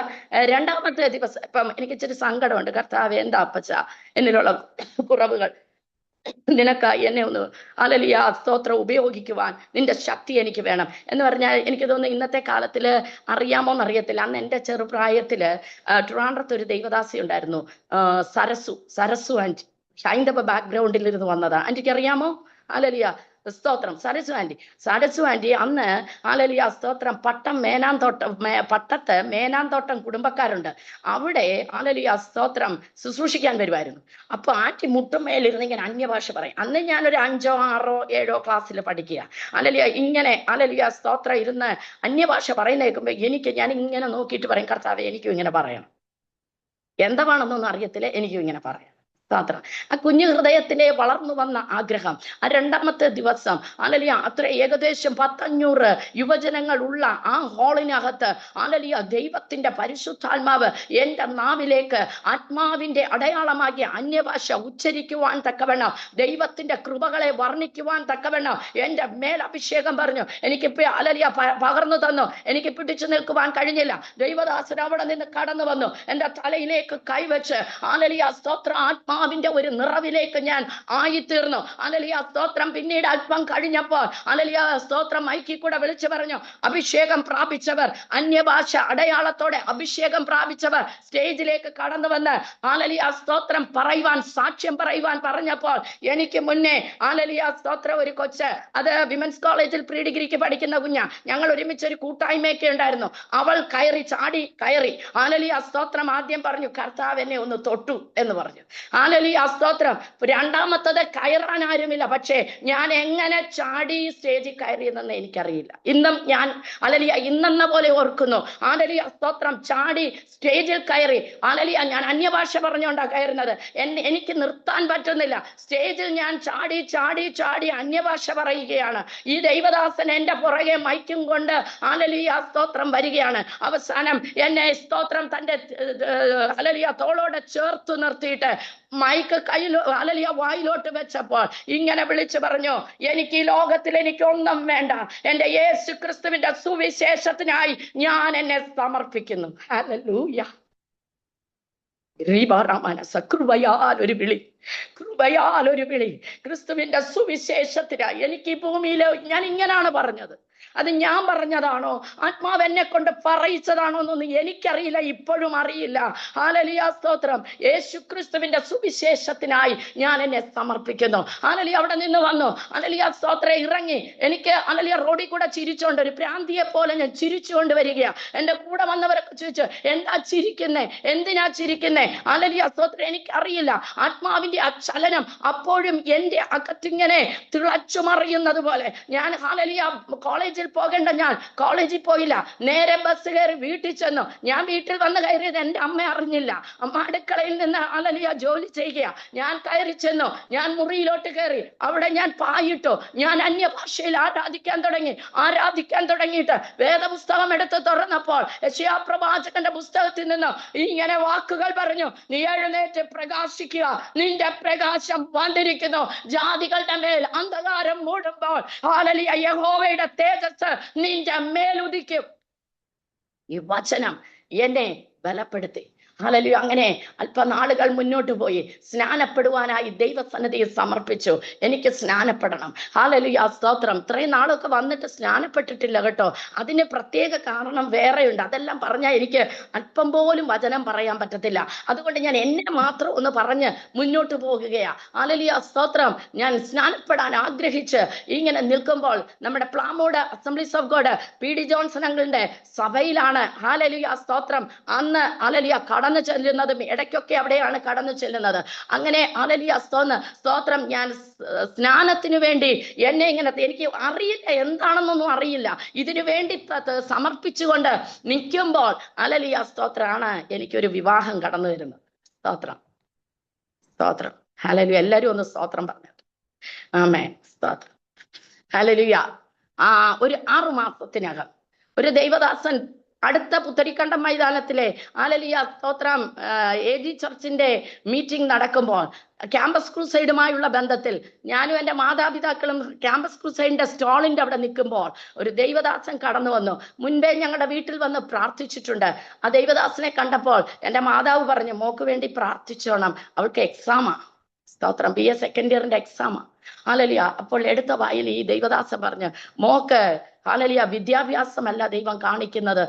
2-ാമത്തെ ദിവസം ഇപ്പം എനിക്ക് ഇച്ചിരി സങ്കടമുണ്ട്. കർത്താവ് എന്താ അപ്പച്ച എന്നിലുള്ള കുറവുകൾ, നിനക്കായി എന്നെ ഒന്ന് ഹല്ലേലൂയ സ്തോത്രം ഉപയോഗിക്കുവാൻ നിന്റെ ശക്തി എനിക്ക് വേണം എന്ന് പറഞ്ഞാൽ എനിക്ക് തോന്നുന്നു ഇന്നത്തെ കാലത്തില് അറിയാമോന്ന് അറിയത്തില്ല. അന്ന് എൻ്റെ ചെറുപ്രായത്തില് ട്രിവാൻഡ്രത്ത് ഒരു ദൈവദാസി ഉണ്ടായിരുന്നു, സരസു ആൻറ്റി. ഹൈന്ദവ ബാക്ക്ഗ്രൗണ്ടിൽ ഇരുന്ന് വന്നതാ. ആന്റിക്ക് അറിയാമോ? ഹല്ലേലൂയ സ്തോത്രം. സരസു ആന്റി അന്ന് ഹല്ലേലൂയ സ്തോത്രം പട്ടത്ത് മേനാന്തോട്ടം കുടുംബക്കാരുണ്ട്. അവിടെ ഹല്ലേലൂയ സ്തോത്രം ശുശ്രൂഷിക്കാൻ വരുമായിരുന്നു. അപ്പൊ ആന്റി മുട്ടുമേലിരുന്ന് ഇങ്ങനെ അന്യഭാഷ പറയും. അന്ന് ഞാനൊരു 5-ഓ 6-ഓ 7-ഓ ക്ലാസ്സിൽ പഠിക്കുക. ഹല്ലേലൂയ ഇങ്ങനെ ഹല്ലേലൂയ സ്തോത്രം ഇരുന്ന് അന്യഭാഷ പറയുന്ന കേൾക്കുമ്പോ ഞാൻ ഇങ്ങനെ നോക്കിയിട്ട് പറയും, കർത്താവേ എനിക്കും ഇങ്ങനെ പറയണം. എന്താണെന്നൊന്നും അറിയത്തില്ല, എനിക്കും ഇങ്ങനെ പറയാം. സ്തോത്രം. ആ കുഞ്ഞു ഹൃദയത്തിലെ വളർന്നു വന്ന ആഗ്രഹം ആ രണ്ടാമത്തെ ദിവസം ഹല്ലേലൂയ അത്ര ഏകദേശം 500 യുവജനങ്ങൾ ഉള്ള ആ ഹാളിനകത്ത് ഹല്ലേലൂയ ദൈവത്തിന്റെ പരിശുദ്ധാത്മാവ് എന്റെ നാവിലേക്ക് ആത്മാവിന്റെ അടയാളമാകിയ അന്യഭാഷ ഉച്ചരിക്കുവാൻ തക്കവണ്ണം, ദൈവത്തിന്റെ കൃപകളെ വർണ്ണിക്കുവാൻ തക്കവണ്ണം എന്റെ മേൽ അഭിഷേകം പറഞ്ഞു. എനിക്കിപ്പോ ഹല്ലേലൂയ പകർന്നു തന്നു. എനിക്ക് പിടിച്ചു നിൽക്കുവാൻ കഴിഞ്ഞില്ല. ദൈവദാസൻ അവിടെ നിന്ന് കടന്നു വന്നു. എന്റെ തലയിലേക്ക് കൈവച്ച് ഹല്ലേലൂയ സ്തോത്രം ആത്മാവിന്റെ ഒരു നിറവിലേക്ക് ഞാൻ ആയിത്തീർന്നു. ഹല്ലേലൂയ സ്തോത്രം. പിന്നീട് അല്പം കഴിഞ്ഞപ്പോൾ ഹല്ലേലൂയ സ്തോത്രം മൈക്കിൽ കൂടെ വിളിച്ചു പറഞ്ഞു, അഭിഷേകം പ്രാപിച്ചവർ, അന്യഭാഷ അടയാളത്തോടെ അഭിഷേകം പ്രാപിച്ചവർ സ്റ്റേജിലേക്ക് കടന്നു വന്ന് ഹല്ലേലൂയ സ്തോത്രം പറയുവാൻ, സാക്ഷ്യം പറയുവാൻ പറഞ്ഞപ്പോൾ എനിക്ക് മുന്നേ ഹല്ലേലൂയ സ്തോത്രം ഒരു കൊച്ച്, അത് വിമൻസ് കോളേജിൽ പ്രീ ഡിഗ്രിക്ക് പഠിക്കുന്ന കുഞ്ഞാ, ഞങ്ങൾ ഒരുമിച്ച് ഒരു കൂട്ടായ്മയൊക്കെ ഉണ്ടായിരുന്നു. അവൾ ചാടി കയറി ഹല്ലേലൂയ സ്തോത്രം ആദ്യം പറഞ്ഞു, കർത്താവ് എന്നെ ഒന്ന് തൊട്ടു എന്ന് പറഞ്ഞു. ഹല്ലേലൂയ സ്തോത്രം. രണ്ടാമത്തത് കയറാൻ ആരുമില്ല. പക്ഷേ ഞാൻ എങ്ങനെ ചാടി സ്റ്റേജിൽ കയറിയെന്ന് എനിക്കറിയില്ല. ഇന്നും ഞാൻ ഹല്ലേലൂയ ഇന്നെന്ന പോലെ ഓർക്കുന്നു. ഹല്ലേലൂയ സ്തോത്രം. ചാടി സ്റ്റേജിൽ കയറി ഹല്ലേലൂയ. ഞാൻ അന്യഭാഷ പറഞ്ഞുകൊണ്ടാ കയറുന്നത്. എനിക്ക് നിർത്താൻ പറ്റുന്നില്ല. സ്റ്റേജിൽ ഞാൻ ചാടി ചാടി ചാടി അന്യഭാഷ പറയുകയാണ്. ഈ ദൈവദാസൻ എന്റെ പുറകെ മൈക്കും കൊണ്ട് ഹല്ലേലൂയ സ്തോത്രം വരികയാണ്. അവസാനം എന്നെ സ്തോത്രം തന്റെ ഹല്ലേലൂയ തോളോടെ ചേർത്ത് നിർത്തിയിട്ട് മൈക്ക് കയ്യിൽ ഹല്ലേലൂയ വായിലോട്ട് വെച്ചപ്പോൾ ഇങ്ങനെ വിളിച്ചു പറഞ്ഞു, എനിക്ക് ഈ ലോകത്തിൽ എനിക്കൊന്നും വേണ്ട, എന്റെ യേശു ക്രിസ്തുവിന്റെ സുവിശേഷത്തിനായി ഞാൻ എന്നെ സമർപ്പിക്കുന്നു. ഹല്ലേലൂയ. കൃപയാൽ ഒരു വിളി, കൃപയാൽ ഒരു വിളി, ക്രിസ്തുവിന്റെ സുവിശേഷത്തിനായി. എനിക്ക് ഈ ഭൂമിയിൽ ഞാൻ ഇങ്ങനാണ് പറഞ്ഞത്. അത് ഞാൻ പറഞ്ഞതാണോ, ആത്മാവ് എന്നെ കൊണ്ട് പറയിച്ചതാണോ എന്നൊന്നും എനിക്കറിയില്ല, ഇപ്പോഴും അറിയില്ല. ഹല്ലേലൂയ സ്തോത്രം. യേശു ക്രിസ്തുവിന്റെ സുവിശേഷത്തിനായി ഞാൻ എന്നെ സമർപ്പിക്കുന്നു. ഹല്ലേലൂയ. അവിടെ നിന്ന് വന്നു ഹല്ലേലൂയ സ്തോത്രം ഇറങ്ങി. എനിക്ക് ഹല്ലേലൂയ റോഡിൽ കൂടെ ചിരിച്ചോണ്ട് ഒരു പ്രാന്തിയെ പോലെ ഞാൻ ചിരിച്ചുകൊണ്ട് വരികയാ. എന്റെ കൂടെ വന്നവരൊക്കെ ചോദിച്ചു, എന്താ ചിരിക്കുന്നേ, എന്തിനാ ചിരിക്കുന്നേ? ഹല്ലേലൂയ സ്തോത്രം. എനിക്കറിയില്ല. ആത്മാവിന്റെ ആ ചലനം അപ്പോഴും എന്റെ അകത്തിങ്ങനെ തിളച്ചു മറിയുന്നത് പോലെ. ഞാൻ ഹല്ലേലൂയ കോളേജിൽ പോകേണ്ട ഞാൻ കോളേജിൽ പോയില്ല. നേരെ ബസ് കയറി വീട്ടിൽ ചെന്നു. ഞാൻ വീട്ടിൽ വന്ന് കയറിയത് എന്റെ അമ്മ അറിഞ്ഞില്ല. അമ്മ അടുക്കളയിൽ നിന്ന് ഹല്ലേലൂയ ജോലി ചെയ്യുക. ഞാൻ കയറി ചെന്നു. ഞാൻ മുറിയിലോട്ട് കയറി. അവിടെ ഞാൻ പായിട്ടു. ഞാൻ അന്യഭാഷയിൽ ആരാധിക്കാൻ തുടങ്ങിയിട്ട് വേദപുസ്തകം എടുത്ത് തുറന്നപ്പോൾ യെശയ്യാ പ്രവാചകന്റെ പുസ്തകത്തിൽ നിന്ന് ഇങ്ങനെ വാക്കുകൾ പറഞ്ഞു, നീ എഴുന്നേറ്റ് പ്രകാശിക്കുക, നിന്റെ പ്രകാശം വന്നിരിക്കുന്നു. ജാതികളുടെ മേൽ അന്ധകാരം മൂടുമ്പോൾ ഹല്ലേലൂയ യഹോവയുടെ തേജസ് നിന്റെ മേലുദിക്കും. ഈ വചനം എന്നെ ബലപ്പെടുത്തി. ഹല്ലേലൂയ. അങ്ങനെ അല്പനാളുകൾ മുന്നോട്ട് പോയി സ്നാനപ്പെടുവാനായി ദൈവസന്നിധിയിൽ സമർപ്പിച്ചു. എനിക്ക് സ്നാനപ്പെടണം. ഹല്ലേലൂയ സ്തോത്രം. ഇത്രയും നാളൊക്കെ വന്നിട്ട് സ്നാനപ്പെട്ടിട്ടില്ല കേട്ടോ. അതിന് പ്രത്യേക കാരണം വേറെയുണ്ട്. അതെല്ലാം പറഞ്ഞാൽ എനിക്ക് അല്പം പോലും വചനം പറയാൻ പറ്റത്തില്ല. അതുകൊണ്ട് ഞാൻ എന്നെ മാത്രം ഒന്ന് പറഞ്ഞ് മുന്നോട്ട് പോകുകയാ. ഹല്ലേലൂയ സ്തോത്രം. ഞാൻ സ്നാനപ്പെടാൻ ആഗ്രഹിച്ച് ഇങ്ങനെ നിൽക്കുമ്പോൾ നമ്മുടെ Plamood assemblies of God PD Johnson അങ്കിളിന്റെ സഭയിലാണ് ഹല്ലേലൂയ സ്തോത്രം അന്ന് ഹല്ലേലൂയ കടന്നു ചെല്ലുന്നതും ഇടയ്ക്കൊക്കെ അവിടെയാണ് കടന്നു ചെല്ലുന്നത്. അങ്ങനെ ഹല്ലേലൂയ സ്തോത്രം. ഞാൻ സ്നാനത്തിന് വേണ്ടി എന്നെ ഇങ്ങനെ, എനിക്ക് അറിയില്ല എന്താണെന്നൊന്നും അറിയില്ല, ഇതിനു വേണ്ടി സമർപ്പിച്ചുകൊണ്ട് നിൽക്കുമ്പോൾ ഹല്ലേലൂയ സ്തോത്രമാണ് എനിക്കൊരു വിവാഹം കടന്നു വരുന്നത്. സ്തോത്രം. ഹല്ലേലൂയ. എല്ലാവരും ഒന്ന് സ്തോത്രം പറഞ്ഞു. ആമേൻ. സ്തോത്രം. ഹല്ലേലൂയ. ഒരു 6 മാസത്തിനകം ഒരു ദൈവദാസൻ അടുത്ത പുത്തരിക്കണ്ടം മൈതാനത്തിലെ ഹല്ലേലൂയ സ്തോത്രം AG ചർച്ചിന്റെ മീറ്റിംഗ് നടക്കുമ്പോൾ ക്യാമ്പസ് ക്രൂസൈഡുമായുള്ള ബന്ധത്തിൽ ഞാനും എൻ്റെ മാതാപിതാക്കളും ക്യാമ്പസ് ക്രൂസൈഡിന്റെ സ്റ്റാളിന്റെ അവിടെ നിൽക്കുമ്പോൾ ഒരു ദൈവദാസൻ കടന്നു വന്നു. മുൻപേ ഞങ്ങളുടെ വീട്ടിൽ വന്ന് പ്രാർത്ഥിച്ചിട്ടുണ്ട്. ആ ദൈവദാസനെ കണ്ടപ്പോൾ എൻ്റെ മാതാവ് പറഞ്ഞു, മോക്ക് വേണ്ടി പ്രാർത്ഥിച്ചോണം, അവൾക്ക് എക്സാമാ. സ്തോത്രം. BA സെക്കൻഡ് ഇയറിന്റെ എക്സാമാ. ഹല്ലേലൂയ. അപ്പോൾ എടുത്ത വായിൽ ഈ ദൈവദാസൻ പറഞ്ഞു, മോക്ക് ഹല്ലേലൂയ വിദ്യാഭ്യാസമല്ല ദൈവം കാണിക്കുന്നത്,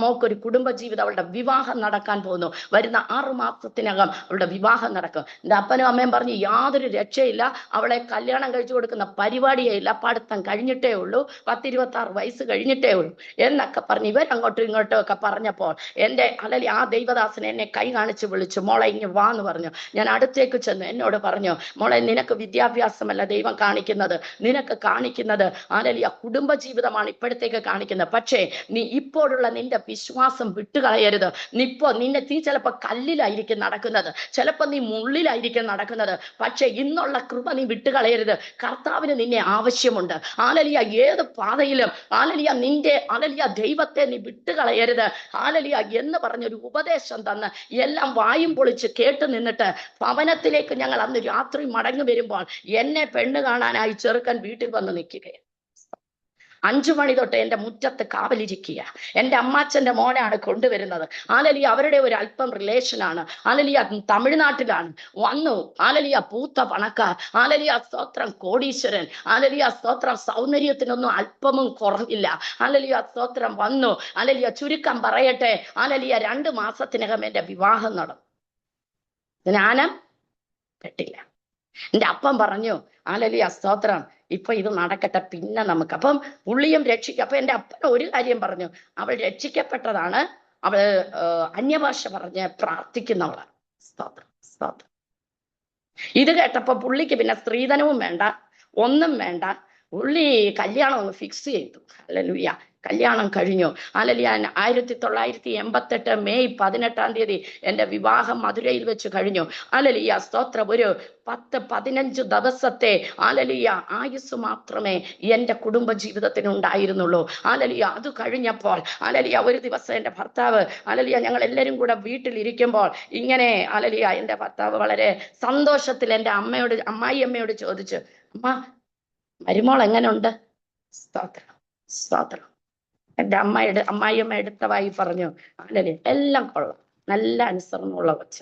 മോക്കൊരു കുടുംബജീവിതം, അവളുടെ വിവാഹം നടക്കാൻ പോകുന്നു. വരുന്ന 6 മാസത്തിനകം അവളുടെ വിവാഹം നടക്കും. എൻ്റെ അപ്പനും അമ്മയും പറഞ്ഞു, യാതൊരു രക്ഷയില്ല, അവളെ കല്യാണം കഴിച്ചു കൊടുക്കുന്ന പരിപാടിയേ ഇല്ല, പഠിത്തം കഴിഞ്ഞിട്ടേ ഉള്ളൂ, 10-26 വയസ്സ് കഴിഞ്ഞിട്ടേ ഉള്ളൂ എന്നൊക്കെ പറഞ്ഞ് ഇവരങ്ങോട്ടും ഇങ്ങോട്ടും ഒക്കെ പറഞ്ഞപ്പോൾ എൻ്റെ ഹല്ലേലൂയ ആ ദൈവദാസൻ എന്നെ കൈ കാണിച്ച് വിളിച്ചു, മോളെ ഇങ്ങ് വാന്ന് പറഞ്ഞു. ഞാൻ അടുത്തേക്ക് ചെന്നു. എന്നോട് പറഞ്ഞു, മോളെ നിനക്ക് വിദ്യാഭ്യാസമല്ല ജീവിതമല്ല ദൈവം കാണിക്കുന്നത്, നിനക്ക് കാണിക്കുന്നത് ഹല്ലേലൂയ കുടുംബജീവിതമാണ് ഇപ്പോഴത്തേക്ക് കാണിക്കുന്നത്. പക്ഷേ നീ ഇപ്പോഴുള്ള നിന്റെ വിശ്വാസം വിട്ടുകളയരുത്. നീ ചിലപ്പോൾ കല്ലിലായിരിക്കും നടക്കുന്നത്, ചിലപ്പോൾ നീ മുള്ളിലായിരിക്കും നടക്കുന്നത്. പക്ഷെ ഇന്നുള്ള കൃപ നീ വിട്ടുകളയരുത്. കർത്താവിന് നിന്നെ ആവശ്യമുണ്ട്. ഹല്ലേലൂയ ഏത് പാതയിലും ഹല്ലേലൂയ ദൈവത്തെ നീ വിട്ടുകളയരുത്. ഹല്ലേലൂയ എന്ന് പറഞ്ഞൊരു ഉപദേശം തന്ന് എല്ലാം വായും പൊളിച്ച് കേട്ടു നിന്നിട്ട് ഭവനത്തിലേക്ക് ഞങ്ങൾ അന്ന് രാത്രി മടങ്ങി വരുമ്പോൾ എന്നെ പെണ്ണ് കാണാനായി ചെറുക്കൻ വീട്ടിൽ വന്ന് നിൽക്കുകയാണ്. 5 മണി തൊട്ട് എൻ്റെ മുറ്റത്ത് കാവലിരിക്കുക. എൻ്റെ അമ്മാച്ചൻ്റെ മോനാണ് കൊണ്ടുവരുന്നത്. ഹല്ലേലൂയ അവരുടെ ഒരു അല്പം റിലേഷനാണ്. ഹല്ലേലൂയ തമിഴ്നാട്ടിലാണ്. വന്നു ഹല്ലേലൂയ പൂത്ത പണക്കാർ, ഹല്ലേലൂയ സ്തോത്രം കോടീശ്വരൻ, ഹല്ലേലൂയ സ്തോത്രം സൗന്ദര്യത്തിനൊന്നും അല്പമും കുറവില്ല. ഹല്ലേലൂയ സ്തോത്രം വന്നു. ഹല്ലേലൂയ ചുരുക്കം പറയട്ടെ, ഹല്ലേലൂയ 2 മാസത്തിനകം എൻ്റെ വിവാഹം നടന്നു. ജ്ഞാനം പെട്ടില്ല. എൻ്റെ അപ്പം പറഞ്ഞു ഹല്ലേലൂയ സ്തോത്രം ഇപ്പൊ ഇത് നടക്കട്ടെ, പിന്നെ നമുക്ക്. അപ്പം പുള്ളിയും രക്ഷിക്കും. അപ്പൊ എൻ്റെ അപ്പൻ ഒരു കാര്യം പറഞ്ഞു, അവൾ രക്ഷിക്കപ്പെട്ടതാണ്, അവൾ അന്യഭാഷ പറഞ്ഞ് പ്രാർത്ഥിക്കുന്നവളാണ്. സ്തോത്രം സ്തോത്രം. ഇത് കേട്ടപ്പോ പുള്ളിക്ക് പിന്നെ സ്ത്രീധനവും വേണ്ട, ഒന്നും വേണ്ട. പുള്ളി കല്യാണം ഒന്ന് ഫിക്സ് ചെയ്തു. ഹല്ലേലൂയ കല്യാണം കഴിഞ്ഞു. ഹല്ലേലൂയ 1988 മെയ് 18 എൻ്റെ വിവാഹം മധുരയിൽ വെച്ച് കഴിഞ്ഞു. ഹല്ലേലൂയ സ്തോത്രം. ഒരു 10-15 ദിവസത്തെ ഹല്ലേലൂയ ആയുസ് മാത്രമേ എൻ്റെ കുടുംബ ജീവിതത്തിന് ഉണ്ടായിരുന്നുള്ളൂ. ഹല്ലേലൂയ അത് കഴിഞ്ഞപ്പോൾ ഹല്ലേലൂയ ഒരു ദിവസം എൻ്റെ ഭർത്താവ് ഹല്ലേലൂയ ഞങ്ങൾ എല്ലാവരും കൂടെ വീട്ടിലിരിക്കുമ്പോൾ ഇങ്ങനെ ഹല്ലേലൂയ എൻ്റെ ഭർത്താവ് വളരെ സന്തോഷത്തിൽ എൻ്റെ അമ്മായിയമ്മയോട് ചോദിച്ചു, അമ്മ മരുമോൾ എങ്ങനെയുണ്ട്? സ്തോത്രം സ്തോത്രം. എൻ്റെ അമ്മായിയമ്മ എടുത്തവായി പറഞ്ഞു, ഹല്ലേലൂയ എല്ലാം കൊള്ളാം, നല്ല അനുസരണമുള്ള കൊച്ച,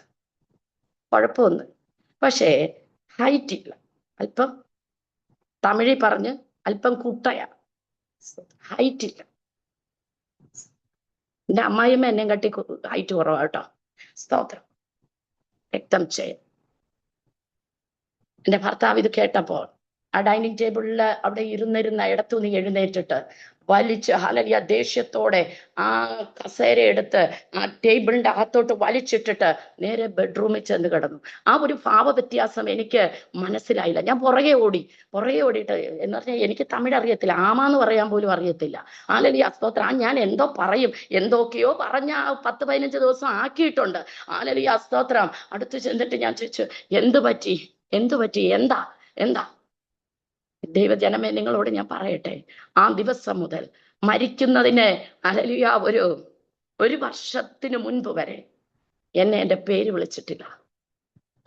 കുഴപ്പമൊന്നും. പക്ഷേ ഹൈറ്റ് ഇല്ല, അല്പം തമിഴിൽ പറഞ്ഞ് അല്പം കുട്ടയാ, ഹൈറ്റ് ഇല്ല. എൻ്റെ അമ്മായിയമ്മ എന്നെ കട്ടി ഹൈറ്റ് കുറവാ കേട്ടോ. സ്തോത്രം. രക്തം ചെയ്യും. എൻ്റെ ഭർത്താവ് ഇത് കേട്ടപ്പോൾ ആ ഡൈനിങ് ടേബിളിൽ അവിടെ ഇരുന്നിരുന്ന ഇടത്തുനിന്ന് എഴുന്നേറ്റിട്ട് വലിച്ച് ഹല്ലേലൂയ ദേഷ്യത്തോടെ ആ കസേര എടുത്ത് ആ ടേബിളിന്റെ അകത്തോട്ട് വലിച്ചിട്ടിട്ട് നേരെ ബെഡ്റൂമിൽ ചെന്ന് കിടന്നു. ആ ഒരു ഭാവ വ്യത്യാസം എനിക്ക് മനസ്സിലായില്ല. ഞാൻ പുറകെ ഓടിയിട്ട് എന്ന് പറഞ്ഞാൽ എനിക്ക് തമിഴ് അറിയത്തില്ല, ആമാന്ന് പറയാൻ പോലും അറിയത്തില്ല. ഹല്ലേലൂയ സ്തോത്രം. ഞാൻ എന്തോ പറയും, എന്തൊക്കെയോ പറഞ്ഞ 10-15 ദിവസം ആക്കിയിട്ടുണ്ട്. ഹല്ലേലൂയ സ്തോത്രം. അടുത്ത് ചെന്നിട്ട് ഞാൻ ചോദിച്ചു, എന്തു പറ്റി എന്താ? ദൈവജനമേ, നിങ്ങളോട് ഞാൻ പറയട്ടെ, ആ ദിവസം മുതൽ മരിക്കുന്നതിന് ഹല്ലേലൂയ ഒരു വർഷത്തിന് മുൻപ് വരെ എൻ്റെ പേര് വിളിച്ചിട്ടില്ല.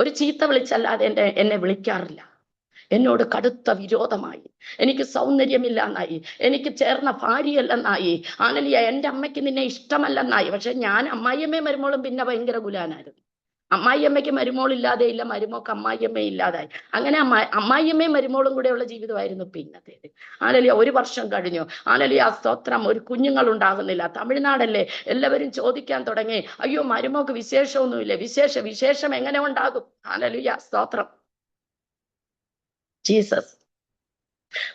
ഒരു ചീത്ത വിളിച്ചല്ലാതെ എന്നെ വിളിക്കാറില്ല. എന്നോട് കടുത്ത വിരോധമായി, എനിക്ക് സൗന്ദര്യമില്ലെന്നായി, എനിക്ക് ചേർന്ന ഭാര്യയല്ലെന്നായി, ഹല്ലേലൂയ എൻ്റെ അമ്മയ്ക്ക് നിന്നെ ഇഷ്ടമല്ലെന്നായി. പക്ഷെ ഞാൻ അമ്മായിയമ്മയും മരുമോളും പിന്നെ ഭയങ്കര ഗുലാനായിരുന്നു. അമ്മായിയമ്മയ്ക്ക് മരുമോളില്ലാതെ ഇല്ല, മരുമോക്ക് അമ്മായിയമ്മ ഇല്ലാതായി. അങ്ങനെ അമ്മായിയമ്മയും മരുമോളും കൂടെയുള്ള ജീവിതമായിരുന്നു പിന്നത്തേത്. ഹല്ലേലൂയ 1 വർഷം കഴിഞ്ഞു. ഹല്ലേലൂയ സ്തോത്രം. ഒരു കുഞ്ഞുങ്ങൾ ഉണ്ടാകുന്നില്ല. തമിഴ്നാടല്ലേ, എല്ലാവരും ചോദിക്കാൻ തുടങ്ങി, അയ്യോ മരുമോക്ക് വിശേഷമൊന്നുമില്ലേ? വിശേഷം എങ്ങനെ ഉണ്ടാകും? ഹല്ലേലൂയ സ്തോത്രം. ജീസസ്.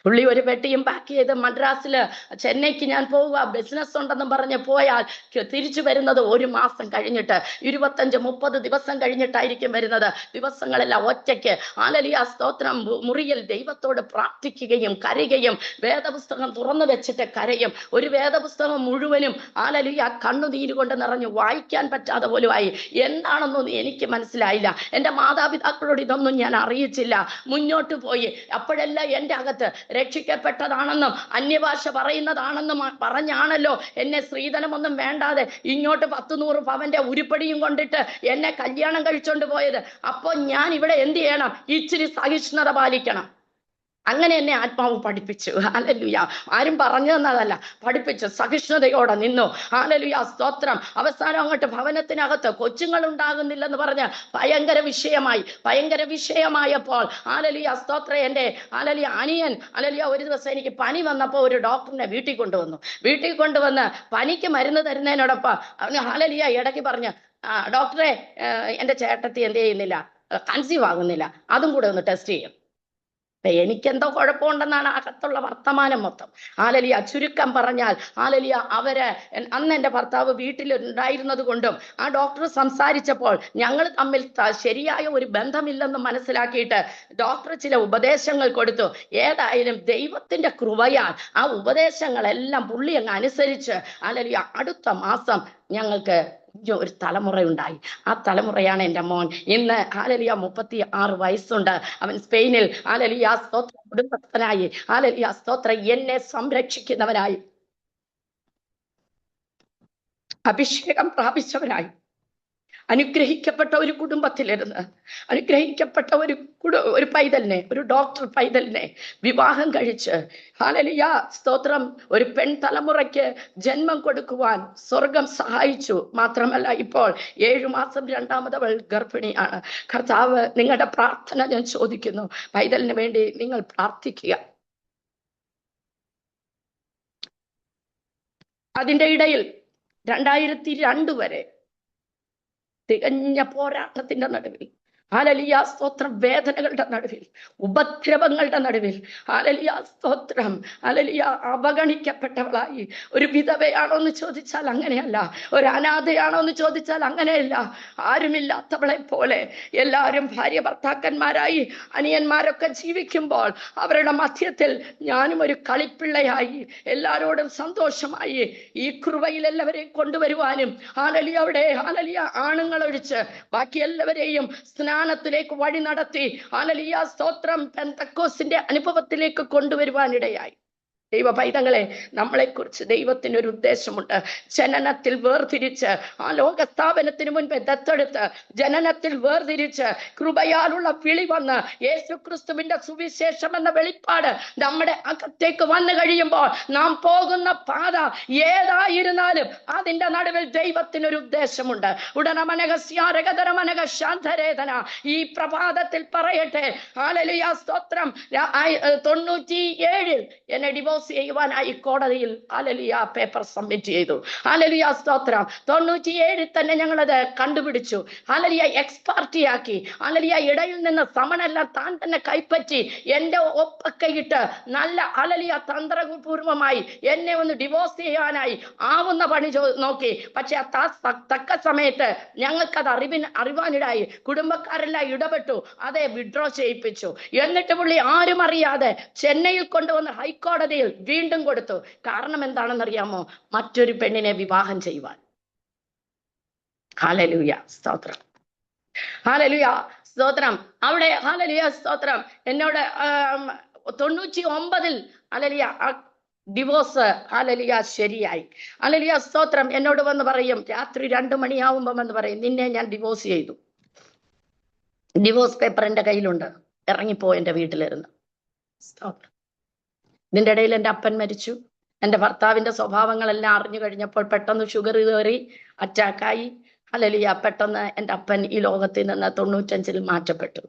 പുള്ളി ഒരു പെട്ടിയും പാക്ക് ചെയ്ത് മദ്രാസില് ചെന്നൈക്ക് ഞാൻ പോവുക, ബിസിനസ് ഉണ്ടെന്നും പറഞ്ഞ് പോയാൽ തിരിച്ചു വരുന്നത് 1 മാസം കഴിഞ്ഞിട്ട്, 25-30 ദിവസം കഴിഞ്ഞിട്ടായിരിക്കും വരുന്നത്. ദിവസങ്ങളെല്ലാം ഒറ്റയ്ക്ക് ഹല്ലേലൂയ സ്തോത്രം മുറിയിൽ ദൈവത്തോട് പ്രാർത്ഥിക്കുകയും കരയുകയും വേദപുസ്തകം തുറന്നു വെച്ചിട്ട് കരയും. ഒരു വേദപുസ്തകം മുഴുവനും ഹല്ലേലൂയ കണ്ണുനീര് കൊണ്ട് നിറഞ്ഞു, വായിക്കാൻ പറ്റാതെ പോലും ആയി. എന്താണെന്നൊന്നും എനിക്ക് മനസ്സിലായില്ല. എൻ്റെ മാതാപിതാക്കളോട് ഇതൊന്നും ഞാൻ അറിയിച്ചില്ല. മുന്നോട്ട് പോയി. അപ്പോഴെല്ലാം എൻ്റെ അകത്ത് രക്ഷിക്കപ്പെട്ടതാണെന്നും അന്യഭാഷ പറയുന്നതാണെന്നും പറഞ്ഞാണല്ലോ എന്നെ സ്ത്രീധനമൊന്നും വേണ്ടാതെ ഇങ്ങോട്ട് 10-100 പവന്റെ ഉരുപ്പടിയും കൊണ്ടിട്ട് എന്നെ കല്യാണം കഴിച്ചോണ്ട് പോയത്. അപ്പൊ ഞാൻ ഇവിടെ എന്ത് ചെയ്യണം? ഇച്ചിരി സഹിഷ്ണുത പാലിക്കണം. അങ്ങനെ എന്നെ ആത്മാവ് പഠിപ്പിച്ചു. ഹല്ലേലൂയ. ആരും പറഞ്ഞു തന്നതല്ല, പഠിപ്പിച്ചു. സഹിഷ്ണുതയോടെ നിന്നു. ഹല്ലേലൂയ സ്തോത്രം. അവസാനം അങ്ങോട്ട് ഭവനത്തിനകത്ത് കൊച്ചുങ്ങൾ ഉണ്ടാകുന്നില്ലെന്ന് പറഞ്ഞ് ഭയങ്കര വിഷയമായപ്പോൾ ഹല്ലേലൂയ സ്തോത്രം എൻ്റെ ഹല്ലേലൂയ അനിയൻ ഹല്ലേലൂയ ഒരു ദിവസം എനിക്ക് പനി വന്നപ്പോൾ ഒരു ഡോക്ടറിനെ വീട്ടിൽ കൊണ്ടുവന്ന് പനിക്ക് മരുന്ന് തരുന്നതിനോടൊപ്പം അവന് ഹല്ലേലൂയ ഇടയ്ക്ക് പറഞ്ഞു, ഡോക്ടറെ എൻ്റെ ചേട്ടത്തി എന്ത് ചെയ്യുന്നില്ല, കൺസീവ് ആകുന്നില്ല, അതും കൂടെ ഒന്ന് ടെസ്റ്റ് ചെയ്യും. എനിക്കെന്തോ കുഴപ്പമുണ്ടെന്നാണ് അകത്തുള്ള വർത്തമാനം മൊത്തം. ആലലിയ ചുരുക്കം പറഞ്ഞാൽ ആലലിയ അവര് അന്ന് എൻ്റെ ഭർത്താവ് വീട്ടിൽ ഉണ്ടായിരുന്നത് കൊണ്ടും ആ ഡോക്ടർ സംസാരിച്ചപ്പോൾ ഞങ്ങൾ തമ്മിൽ ശരിയായ ഒരു ബന്ധമില്ലെന്ന് മനസ്സിലാക്കിയിട്ട് ഡോക്ടർ ചില ഉപദേശങ്ങൾ കൊടുത്തു. ഏതായാലും ദൈവത്തിന്റെ കൃപയാൽ ആ ഉപദേശങ്ങളെല്ലാം പുള്ളി അങ്ങ് അനുസരിച്ച് ആലലിയ അടുത്ത മാസം ഞങ്ങൾക്ക് ഒരു തലമുറ ഉണ്ടായി. ആ തലമുറയാണ് എൻ്റെ മോൻ. ഇന്ന് ആലലിയ 36 വയസ്സുണ്ട്. അവൻ സ്പെയിനിൽ ആലലിയ സ്തോത്ര കുടുംബസ്ഥനായി, ആലലിയ സ്തോത്ര എന്നെ സംരക്ഷിക്കുന്നവനായി, അഭിഷേകം പ്രാപിച്ചവനായി, അനുഗ്രഹിക്കപ്പെട്ട ഒരു കുടുംബത്തിലിരുന്ന് അനുഗ്രഹിക്കപ്പെട്ട ഒരു പൈതലിനെ, ഒരു ഡോക്ടർ പൈതലിനെ വിവാഹം കഴിച്ച് ഹല്ലേലൂയ സ്തോത്രം ഒരു പെൺ തലമുറയ്ക്ക് ജന്മം കൊടുക്കുവാൻ സ്വർഗം സഹായിച്ചു. മാത്രമല്ല ഇപ്പോൾ 7 മാസം രണ്ടാമതവൾ ഗർഭിണിയാണ്. കർത്താവ്, നിങ്ങളുടെ പ്രാർത്ഥന ഞാൻ ചോദിക്കുന്നു. പൈതലിന് വേണ്ടി നിങ്ങൾ പ്രാർത്ഥിക്കുക. അതിന്റെ ഇടയിൽ 2002 വരെ തികഞ്ഞ പോരാട്ടത്തിന്റെ നടുവിൽ, ഹല്ലേലൂയ സ്തോത്രം, വേദനകളുടെ നടുവിൽ, ഉപദ്രവങ്ങളുടെ നടുവിൽ, ഹല്ലേലൂയ സ്തോത്രം, ഹല്ലേലൂയ അവഗണിക്കപ്പെട്ടവളായി. ഒരു വിധവയാണോ എന്ന് ചോദിച്ചാൽ അങ്ങനെയല്ല, ഒരു അനാഥയാണോ എന്ന് ചോദിച്ചാൽ അങ്ങനെയല്ല. ആരുമില്ലാത്തവളെ പോലെ എല്ലാവരും ഭാര്യ ഭർത്താക്കന്മാരായി അനിയന്മാരൊക്കെ ജീവിക്കുമ്പോൾ അവരുടെ മധ്യത്തിൽ ഞാനും ഒരു കളിപ്പിള്ളയായി എല്ലാരോടും സന്തോഷമായി ഈ കൃപയിൽ എല്ലാവരെയും കൊണ്ടുവരുവാനും, ഹല്ലേലൂയ അവിടെ ഹല്ലേലൂയ ആണുങ്ങൾ ഒഴിച്ച് ബാക്കി എല്ലാവരെയും ജ്ഞാനത്തിലേക്ക് വഴി നടത്തി ഹല്ലേലൂയ സ്തോത്രം പെന്തക്കോസ്തിന്റെ അനുഭവത്തിലേക്ക് കൊണ്ടുവരുവാനിടയായി. ദൈവ പൈതങ്ങളെ, നമ്മളെക്കുറിച്ച് ദൈവത്തിന് ഒരു ഉദ്ദേശമുണ്ട്. ജനനത്തിൽ വേർതിരിച്ച്, ആ ലോകസ്ഥാപനത്തിന് മുൻപേ ദത്തെടുത്ത് ജനനത്തിൽ വേർതിരിച്ച് കൃപയാലുള്ള വിളി വന്ന് യേശുക്രിസ്തുവിന്റെ സുവിശേഷം എന്ന വെളിപ്പാട് നമ്മുടെ അകത്തേക്ക് വന്നു കഴിയുമ്പോൾ നാം പോകുന്ന പാത ഏതായിരുന്നാലും അതിന്റെ നടുവിൽ ദൈവത്തിനൊരു ഉദ്ദേശമുണ്ട്. ഉടനമനകസ്യാരകതരമനകശാന്തരേതന ഈ പ്രഭാതത്തിൽ പറയട്ടെ, ഹല്ലേലൂയ സ്തോത്രം, 97 എന്നെ ഡിവോഴ്സ് ചെയ്യുവാനായി കോടതിയിൽ ഹല്ലേലൂയ പേപ്പർ സബ്മിറ്റ് ചെയ്തു. ഹല്ലേലൂയ സ്തോത്രം. 97 തന്നെ ഞങ്ങളത് കണ്ടുപിടിച്ചു. ഹല്ലേലൂയ എക്സ്പാർട്ടിയാക്കി. ഹല്ലേലൂയ ഇടയിൽ നിന്ന് സമനെല്ലാം താൻ തന്നെ കൈപ്പറ്റി എന്റെ ഒപ്പക്കയിട്ട് നല്ല ഹല്ലേലൂയ തന്ത്രപൂർവമായി എന്നെ ഒന്ന് ഡിവോഴ്സ് ചെയ്യാനായി ആവുന്ന പണി നോക്കി. പക്ഷെ തക്ക സമയത്ത് ഞങ്ങൾക്കത് അറിവാനിടായി. കുടുംബക്കാരെല്ലാം ഇടപെട്ടു, അതെ വിഡ്രോ ചെയ്യിപ്പിച്ചു. എന്നിട്ട് പുള്ളി ആരും അറിയാതെ ചെന്നൈയിൽ കൊണ്ടുവന്ന് ഹൈക്കോടതിയിൽ വീണ്ടും കൊടുത്തു. കാരണം എന്താണെന്നറിയാമോ? മറ്റൊരു പെണ്ണിനെ വിവാഹം ചെയ്യുവാൻ. ഹല്ലേലൂയ സ്തോത്രം, ഹല്ലേലൂയ സ്തോത്രം. അവിടെ ഹല്ലേലൂയ സ്തോത്രം എന്നോട് 99 ഹല്ലേലൂയ ഡിവോഴ്സ് ഹല്ലേലൂയ ശരിയായി. ഹല്ലേലൂയ സ്തോത്രം. എന്നോട് വന്ന് പറയും, രാത്രി 2 മണിയാവുമ്പോ വന്ന് പറയും, നിന്നെ ഞാൻ ഡിവോഴ്സ് ചെയ്തു. ഡിവോഴ്സ് പേപ്പർ എന്റെ കയ്യിലുണ്ട്, ഇറങ്ങിപ്പോ എന്റെ വീട്ടിലിരുന്ന്. സ്തോത്രം. ഇതിന്റെ ഇടയിൽ എൻ്റെ അപ്പൻ മരിച്ചു. എൻ്റെ ഭർത്താവിന്റെ സ്വഭാവങ്ങളെല്ലാം അറിഞ്ഞു കഴിഞ്ഞപ്പോൾ പെട്ടെന്ന് ഷുഗർ കയറി, അറ്റാക്കായി. ഹല്ലേലൂയ പെട്ടെന്ന് എൻ്റെ അപ്പൻ ഈ ലോകത്തിൽ നിന്ന് 95 മാറ്റപ്പെട്ടു.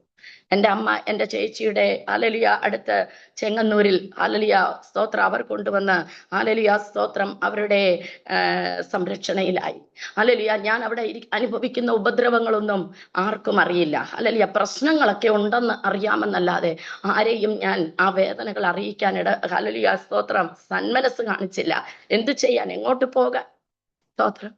എൻ്റെ അമ്മ എൻ്റെ ചേച്ചിയുടെ ഹല്ലേലൂയ അടുത്ത് ചെങ്ങന്നൂരിൽ ഹല്ലേലൂയ സ്തോത്രം അവർ കൊണ്ടുവന്ന് ഹല്ലേലൂയ സ്തോത്രം അവരുടെ സംരക്ഷണയിലായി. ഹല്ലേലൂയ ഞാൻ അവിടെ അനുഭവിക്കുന്ന ഉപദ്രവങ്ങളൊന്നും ആർക്കും അറിയില്ല. ഹല്ലേലൂയ പ്രശ്നങ്ങളൊക്കെ ഉണ്ടെന്ന് അറിയാമെന്നല്ലാതെ ആരെയും ഞാൻ ആ വേദനകൾ അറിയിക്കാനിട ഹല്ലേലൂയ സ്തോത്രം സന്മനസ് കാണിച്ചില്ല. എന്തു ചെയ്യാൻ, എങ്ങോട്ട് പോകാൻ? സ്തോത്രം.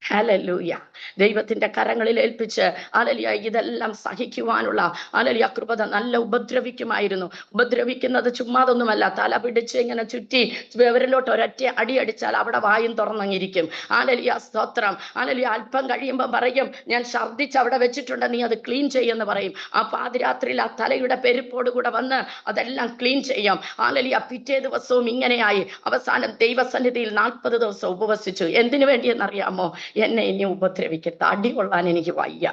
ഹല്ലേലൂയ. ദൈവത്തിന്റെ കരങ്ങളിൽ ഏൽപ്പിച്ച് ഹല്ലേലൂയ ഇതെല്ലാം സഹിക്കുവാനുള്ള ഹല്ലേലൂയ കൃപ നല്ല ഉപദ്രവിക്കുമായിരുന്നു. ഉപദ്രവിക്കുന്നത് ചുമ്മാതൊന്നുമല്ല, തല പിടിച്ച് ഇങ്ങനെ ചുറ്റി വിവരിലോട്ട് ഒരൊറ്റ അടി അടിച്ചാൽ അവിടെ വായും തുറന്നങ്ങിരിക്കും. ഹല്ലേലൂയ സ്തോത്രം. ഹല്ലേലൂയ അല്പം കഴിയുമ്പോൾ പറയും, ഞാൻ ഛർദ്ദിച്ച് അവിടെ വെച്ചിട്ടുണ്ട്, നീ അത് ക്ലീൻ ചെയ്യുമെന്ന് പറയും. ആ പാതിരാത്രിയിൽ ആ തലയുടെ പെരുപ്പോട് കൂടെ വന്ന് അതെല്ലാം ക്ലീൻ ചെയ്യും. ഹല്ലേലൂയ പിറ്റേ ദിവസവും ഇങ്ങനെയായി. അവസാനം ദൈവസന്നിധിയിൽ 40 ദിവസം ഉപവസിച്ചു. എന്തിനു വേണ്ടിയെന്നറിയാമോ? എന്നെ ഇനി ഉപദ്രവിക്കരുത്, അടി കൊള്ളാൻ എനിക്ക് വയ്യ.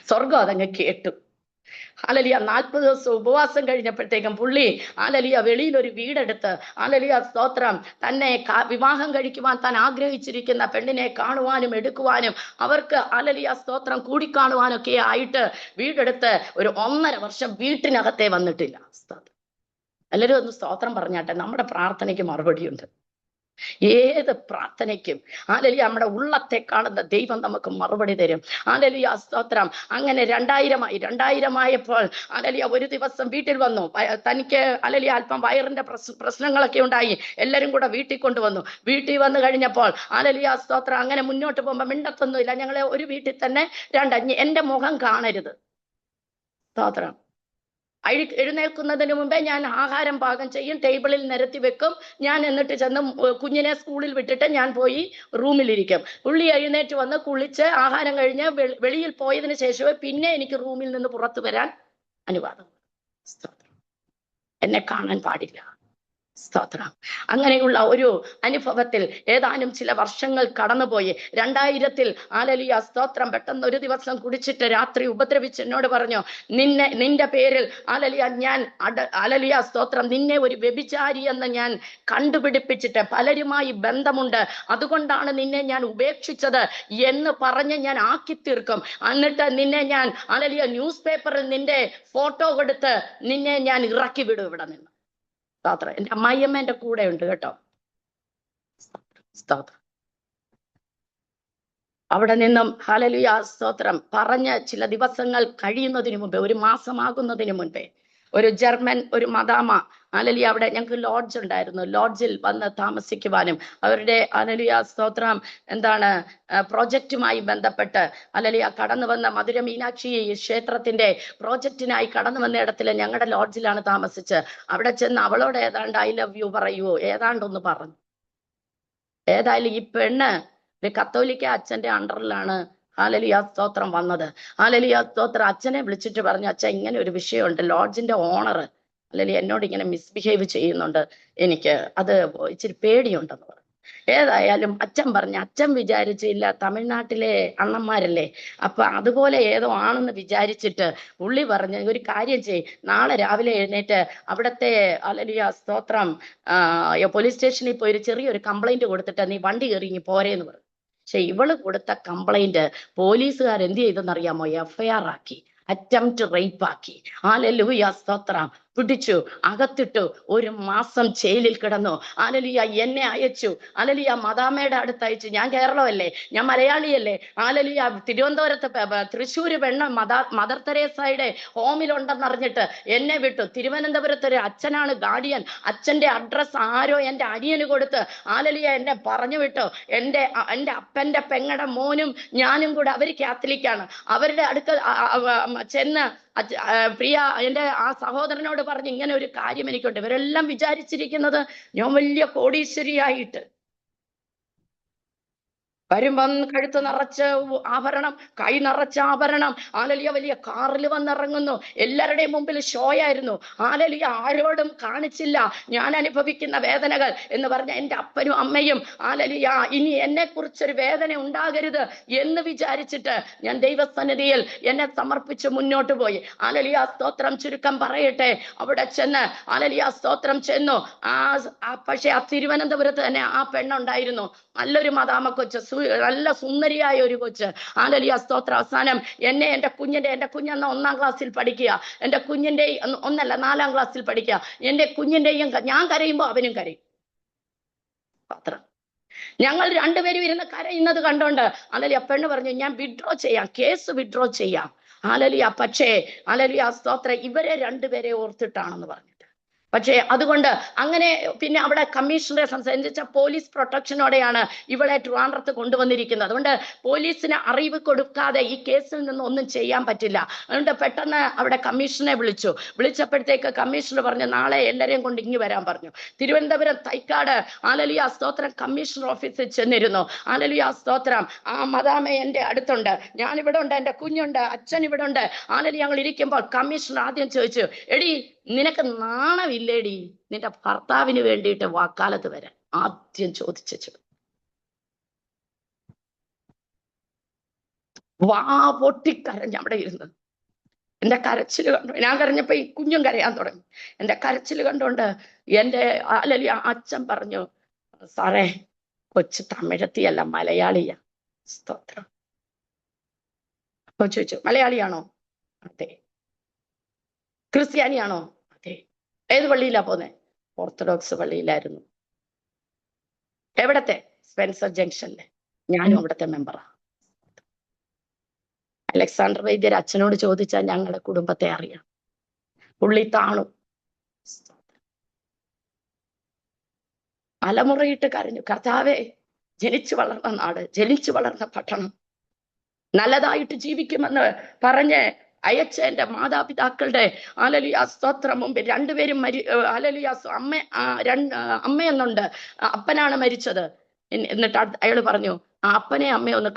സ്വർഗം അതങ്ങ് കേട്ടു. ഹല്ലേലൂയ 40 ദിവസം ഉപവാസം കഴിഞ്ഞപ്പോഴത്തേക്കും പുള്ളി ഹല്ലേലൂയ വെളിയിൽ ഒരു വീടെടുത്ത് ഹല്ലേലൂയ സ്തോത്രം തന്നെ വിവാഹം കഴിക്കുവാൻ താൻ ആഗ്രഹിച്ചിരിക്കുന്ന പെണ്ണിനെ കാണുവാനും എടുക്കുവാനും അവർക്ക് ഹല്ലേലൂയ സ്തോത്രം കൂടിക്കാണുവാനൊക്കെ ആയിട്ട് വീടെടുത്ത് ഒരു 1.5 വർഷം വീട്ടിനകത്തെ വന്നിട്ടില്ല. എല്ലാവരും ഒന്ന് സ്തോത്രം പറഞ്ഞാട്ടെ. നമ്മുടെ പ്രാർത്ഥനയ്ക്ക് മറുപടിയുണ്ട്. ഏത് പ്രാർത്ഥനയ്ക്കും ഹല്ലേലൂയ നമ്മുടെ ഉള്ളത്തെ കാണുന്ന ദൈവം നമുക്ക് മറുപടി തരും. ഹല്ലേലൂയ സ്തോത്രം. അങ്ങനെ 2000ആയപ്പോൾ ഹല്ലേലൂയ ഒരു ദിവസം വീട്ടിൽ വന്നു. തനിക്ക് ഹല്ലേലൂയ അല്പം വയറിന്റെ പ്രശ്നങ്ങളൊക്കെ ഉണ്ടായി. എല്ലാരും കൂടെ വീട്ടിൽ കൊണ്ടുവന്നു. വീട്ടിൽ വന്നു കഴിഞ്ഞപ്പോൾ ഹല്ലേലൂയ സ്തോത്രം അങ്ങനെ മുന്നോട്ട് പോകുമ്പോൾ മിണ്ടത്തൊന്നുമില്ല. ഞങ്ങളെ ഒരു വീട്ടിൽ തന്നെ എന്റെ മുഖം കാണരുത്. സ്തോത്രം. എഴുന്നേൽക്കുന്നതിന് മുമ്പേ ഞാൻ ആഹാരം പാകം ചെയ്യും, ടേബിളിൽ നിരത്തി വെക്കും. ഞാൻ എന്നിട്ട് ചെന്ന് കുഞ്ഞിനെ സ്കൂളിൽ വിട്ടിട്ട് ഞാൻ പോയി റൂമിലിരിക്കും. പുള്ളി എഴുന്നേറ്റ് വന്ന് കുളിച്ച് ആഹാരം കഴിഞ്ഞ് വെളിയിൽ പോയതിനു ശേഷമേ പിന്നെ എനിക്ക് റൂമിൽ നിന്ന് പുറത്തു വരാൻ അനുവാദം. എന്നെ കാണാൻ പാടില്ല. സ്തോത്രം. അങ്ങനെയുള്ള ഒരു അനുഭവത്തിൽ ഏതാനും ചില വർഷങ്ങൾ കടന്നുപോയി. 2000-ൽ ഹല്ലേലൂയ സ്തോത്രം പെട്ടെന്ന് ഒരു ദിവസം കുടിച്ചിട്ട് രാത്രി ഉപദ്രവിച്ച് എന്നോട് പറഞ്ഞു, നിന്റെ പേരിൽ ഹല്ലേലൂയ ഞാൻ ഹല്ലേലൂയ സ്തോത്രം നിന്നെ ഒരു വ്യഭിചാരി എന്ന് ഞാൻ കണ്ടുപിടിപ്പിച്ചിട്ട് പലരുമായി ബന്ധമുണ്ട്, അതുകൊണ്ടാണ് നിന്നെ ഞാൻ ഉപേക്ഷിച്ചത് എന്ന് പറഞ്ഞ് ഞാൻ ആക്കി തീർക്കും. എന്നിട്ട് നിന്നെ ഞാൻ ഹല്ലേലൂയ ന്യൂസ് പേപ്പറിൽ നിന്റെ ഫോട്ടോ കൊടുത്ത് നിന്നെ ഞാൻ ഇറക്കി വിടും ഇവിടെ നിന്ന്. സ്തോത്രം. എന്റെ അമ്മായിയമ്മ എന്റെ കൂടെ ഉണ്ട് കേട്ടോ. സ്തോത്രം. അവിടെ നിന്നും ഹല്ലേലൂയ സ്തോത്രം പറഞ്ഞ് ചില ദിവസങ്ങൾ കഴിയുന്നതിന് മുമ്പേ, ഒരു മാസമാകുന്നതിന് മുൻപേ ഒരു ജർമ്മൻ ഒരു മദാമ ഹല്ലേലൂയ അവിടെ ഞങ്ങൾക്ക് ലോഡ്ജ് ഉണ്ടായിരുന്നു. ലോഡ്ജിൽ വന്ന് താമസിക്കുവാനും അവരുടെ ഹല്ലേലൂയ സ്തോത്രം എന്താണ് പ്രോജക്റ്റുമായി ബന്ധപ്പെട്ട് ഹല്ലേലൂയ കടന്നു വന്ന മധുര മീനാക്ഷി ക്ഷേത്രത്തിന്റെ പ്രോജക്റ്റിനായി കടന്നു വന്ന ഇടത്തിൽ ഞങ്ങളുടെ ലോഡ്ജിലാണ് താമസിച്ച്. അവിടെ ചെന്ന് അവളോട് ഏതാണ്ട് ഐ ലവ് യു പറയുവോ ഏതാണ്ടൊന്ന് പറഞ്ഞു. ഏതായാലും ഈ പെണ്ണ് ഒരു കത്തോലിക്ക അച്ഛന്റെ അണ്ടറിലാണ് ഹല്ലേലൂയ സ്തോത്രം വന്നത്. ഹല്ലേലൂയ സ്തോത്രം. അച്ഛനെ വിളിച്ചിട്ട് പറഞ്ഞു, അച്ഛൻ ഇങ്ങനെ ഒരു വിഷയമുണ്ട്, ലോഡ്ജിന്റെ ഓണർ ഹല്ലേലൂയ എന്നോട് ഇങ്ങനെ മിസ്ബിഹേവ് ചെയ്യുന്നുണ്ട്, എനിക്ക് അത് ഇച്ചിരി പേടിയുണ്ടെന്ന് പറഞ്ഞു. ഏതായാലും അച്ഛൻ പറഞ്ഞു, അച്ഛൻ വിചാരിച്ചില്ല, തമിഴ്നാട്ടിലെ അണ്ണന്മാരല്ലേ, അപ്പൊ അതുപോലെ ഏതോ ആണെന്ന് വിചാരിച്ചിട്ട് പുള്ളി പറഞ്ഞു, ഒരു കാര്യം ചെയ്, നാളെ രാവിലെ എഴുന്നേറ്റ് അവിടത്തെ ഹല്ലേലൂയ സ്തോത്രം പോലീസ് സ്റ്റേഷനിൽ പോയി ഒരു ചെറിയൊരു കംപ്ലൈന്റ് കൊടുത്തിട്ട് നീ വണ്ടി കയറി ഇങ്ങ് പോരേന്ന് പറഞ്ഞു. പക്ഷെ ഇവള് കൊടുത്ത കംപ്ലൈന്റ് പോലീസുകാർ എന്ത് ചെയ്തെന്നറിയാമോ? FIR ആക്കി, അറ്റംപ്റ്റ് റേപ്പ് ആക്കി. ഹല്ലേലൂയ സ്തോത്രം. പിടിച്ചു, അകത്തിട്ടു, 1 മാസം ജയിലിൽ കിടന്നു. ഹല്ലേലൂയ എന്നെ അയച്ചു. ഹല്ലേലൂയ മദാമയുടെ അടുത്ത് അയച്ചു. ഞാൻ കേരളമല്ലേ, ഞാൻ മലയാളിയല്ലേ. ഹല്ലേലൂയ തിരുവനന്തപുരത്ത് തൃശ്ശൂര് മദർ തെരേസയുടെ ഹോമിലുണ്ടെന്നറിഞ്ഞിട്ട് എന്നെ വിട്ടു. തിരുവനന്തപുരത്ത് ഒരു അച്ഛനാണ് ഗാർഡിയൻ, അച്ഛന്റെ അഡ്രസ് ആരോ എന്റെ അനിയന് കൊടുത്ത് ഹല്ലേലൂയ എന്നെ പറഞ്ഞു വിട്ടു. എന്റെ അപ്പന്റെ പെങ്ങടെ മോനും ഞാനും കൂടെ, അവര് കാത്തലിക്കാണ്, അവരുടെ അടുക്കൽ ചെന്ന് പ്രിയ എന്റെ ആ സഹോദരനോട് പറഞ്ഞ് ഇങ്ങനെ ഒരു കാര്യം എനിക്കുണ്ട്. ഇവരെല്ലാം വിചാരിച്ചിരിക്കുന്നത് ഞാൻ വലിയ കോടീശ്വരിയായിട്ട് വരുമ്പം കഴുത്ത് നിറച്ച് ആഭരണം, കൈ നിറച്ച ആഭരണം, ഹല്ലേലൂയ വലിയ കാറിൽ വന്നിറങ്ങുന്നു. എല്ലാവരുടെയും മുമ്പിൽ ഷോ ആയിരുന്നു. ഹല്ലേലൂയ ആരോടും കാണിച്ചില്ല ഞാൻ അനുഭവിക്കുന്ന വേദനകൾ എന്ന് പറഞ്ഞ എൻ്റെ അപ്പനും അമ്മയും ഹല്ലേലൂയ ഇനി എന്നെ കുറിച്ചൊരു വേദന ഉണ്ടാകരുത് എന്ന് വിചാരിച്ചിട്ട് ഞാൻ ദൈവസന്നിധിയിൽ എന്നെ സമർപ്പിച്ച് മുന്നോട്ട് പോയി. ഹല്ലേലൂയ സ്തോത്രം. ചുരുക്കം പറയട്ടെ, അവിടെ ചെന്ന് ഹല്ലേലൂയ സ്തോത്രം ചെന്നു. പക്ഷെ ആ തിരുവനന്തപുരത്ത് തന്നെ ആ പെണ്ണുണ്ടായിരുന്നു, നല്ലൊരു മദാമ കൊച്ച്, നല്ല സുന്ദരിയായ ഒരു കൊച്ച്. ഹല്ലേലൂയ സ്തോത്രം. അവസാനം എൻ്റെ കുഞ്ഞിന്റെ 1-ാം ക്ലാസ്സിൽ പഠിക്കുക, എൻ്റെ കുഞ്ഞിന്റെ 4-ാം ക്ലാസ്സിൽ പഠിക്കുക. എൻ്റെ കുഞ്ഞിന്റെയും ഞാൻ കരയുമ്പോ അവനും കരയും. പത്രം ഞങ്ങൾ രണ്ടുപേരും ഇരുന്ന് കരയുന്നത് കണ്ടോണ്ട് ഹല്ലേലൂയ പെണ്ണ് പറഞ്ഞു, ഞാൻ വിഡ്രോ ചെയ്യാം, കേസ് വിഡ്രോ ചെയ്യാം. ഹല്ലേലൂയ. പക്ഷേ ഹല്ലേലൂയ സ്തോത്രം ഇവരെ രണ്ടുപേരെ ഓർത്തിട്ടാണെന്ന് പറഞ്ഞിട്ട്. പക്ഷേ അതുകൊണ്ട് അങ്ങനെ പിന്നെ അവിടെ കമ്മീഷണറെ സംസാരിച്ച പോലീസ് പ്രൊട്ടക്ഷനോടെയാണ് ഇവളെ ട്രിവാൻഡ്രത്ത് കൊണ്ടുവന്നിരിക്കുന്നത്. അതുകൊണ്ട് പോലീസിന് അറിവ് കൊടുക്കാതെ ഈ കേസിൽ നിന്ന് ഒന്നും ചെയ്യാൻ പറ്റില്ല. അതുകൊണ്ട് പെട്ടെന്ന് അവിടെ കമ്മീഷണറെ വിളിച്ചപ്പോഴത്തേക്ക് കമ്മീഷണർ പറഞ്ഞു, നാളെ എല്ലാരെയും കൊണ്ട് ഇങ്ങ് വരാൻ പറഞ്ഞു. തിരുവനന്തപുരം തൈക്കാട് ഹല്ലേലൂയ സ്തോത്രം കമ്മീഷണർ ഓഫീസിൽ ചെന്നിരുന്നു. ഹല്ലേലൂയ സ്തോത്രം. ആ മദാമ എൻ്റെ അടുത്തുണ്ട്, ഞാൻ ഇവിടെ ഉണ്ട്, എൻ്റെ കുഞ്ഞുണ്ട്, അച്ഛൻ ഇവിടെ ഉണ്ട്. ഹല്ലേലൂയ ഞങ്ങൾ ഇരിക്കുമ്പോൾ കമ്മീഷണർ ആദ്യം ചോദിച്ചു, എടി നിനക്ക് നാണമില്ലേടി നിന്റെ ഭർത്താവിന് വേണ്ടിയിട്ട് വാക്കാലത്ത് വരാൻ? ആദ്യം ചോദിച്ചു. വാ പൊട്ടിക്കരഞ്ഞ് അവിടെ ഇരുന്ന് എന്റെ കരച്ചിൽ കണ്ടു. ഞാൻ കരഞ്ഞപ്പോ ഈ കുഞ്ഞും കരയാൻ തുടങ്ങി. എന്റെ കരച്ചിൽ കണ്ടോണ്ട് എൻ്റെ ഹല്ലേലൂയ അച്ഛൻ പറഞ്ഞു, സാറേ കൊച്ചു തമിഴത്തിയല്ല, മലയാളിയാ. സ്തോത്രം. അപ്പൊ ചോദിച്ചു, മലയാളിയാണോ? അതെ. ക്രിസ്ത്യാനിയാണോ? അതെ. ഏത് പള്ളിയിലാ പോന്നെ? ഓർത്തഡോക്സ് പള്ളിയിലായിരുന്നു. എവിടത്തെ? സ്പെൻസർ ജംഗ്ഷനിലെ. ഞാനും അവിടുത്തെ മെമ്പറാ. അലക്സാണ്ടർ വൈദ്യർ അച്ഛനോട് ചോദിച്ചാൽ ഞങ്ങളുടെ കുടുംബത്തെ അറിയാം. പുള്ളി താണു, അലമുറയിട്ട് കരഞ്ഞു, കർത്താവേ, ജനിച്ചു വളർന്ന നാട്, ജനിച്ചു വളർന്ന പട്ടണം, നല്ലതായിട്ട് ജീവിക്കുമെന്ന് പറഞ്ഞ് അയച്ച എന്റെ മാതാപിതാക്കളുടെ ഹല്ലേലൂയ സ്തോത്രം മുമ്പിൽ രണ്ടുപേരും ഹല്ലേലൂയ അമ്മയെന്നുണ്ട്, അപ്പനാണ് മരിച്ചത്. എന്നിട്ട് അയാൾ പറഞ്ഞു, ആ അപ്പനെ അമ്മയെ ഒന്ന്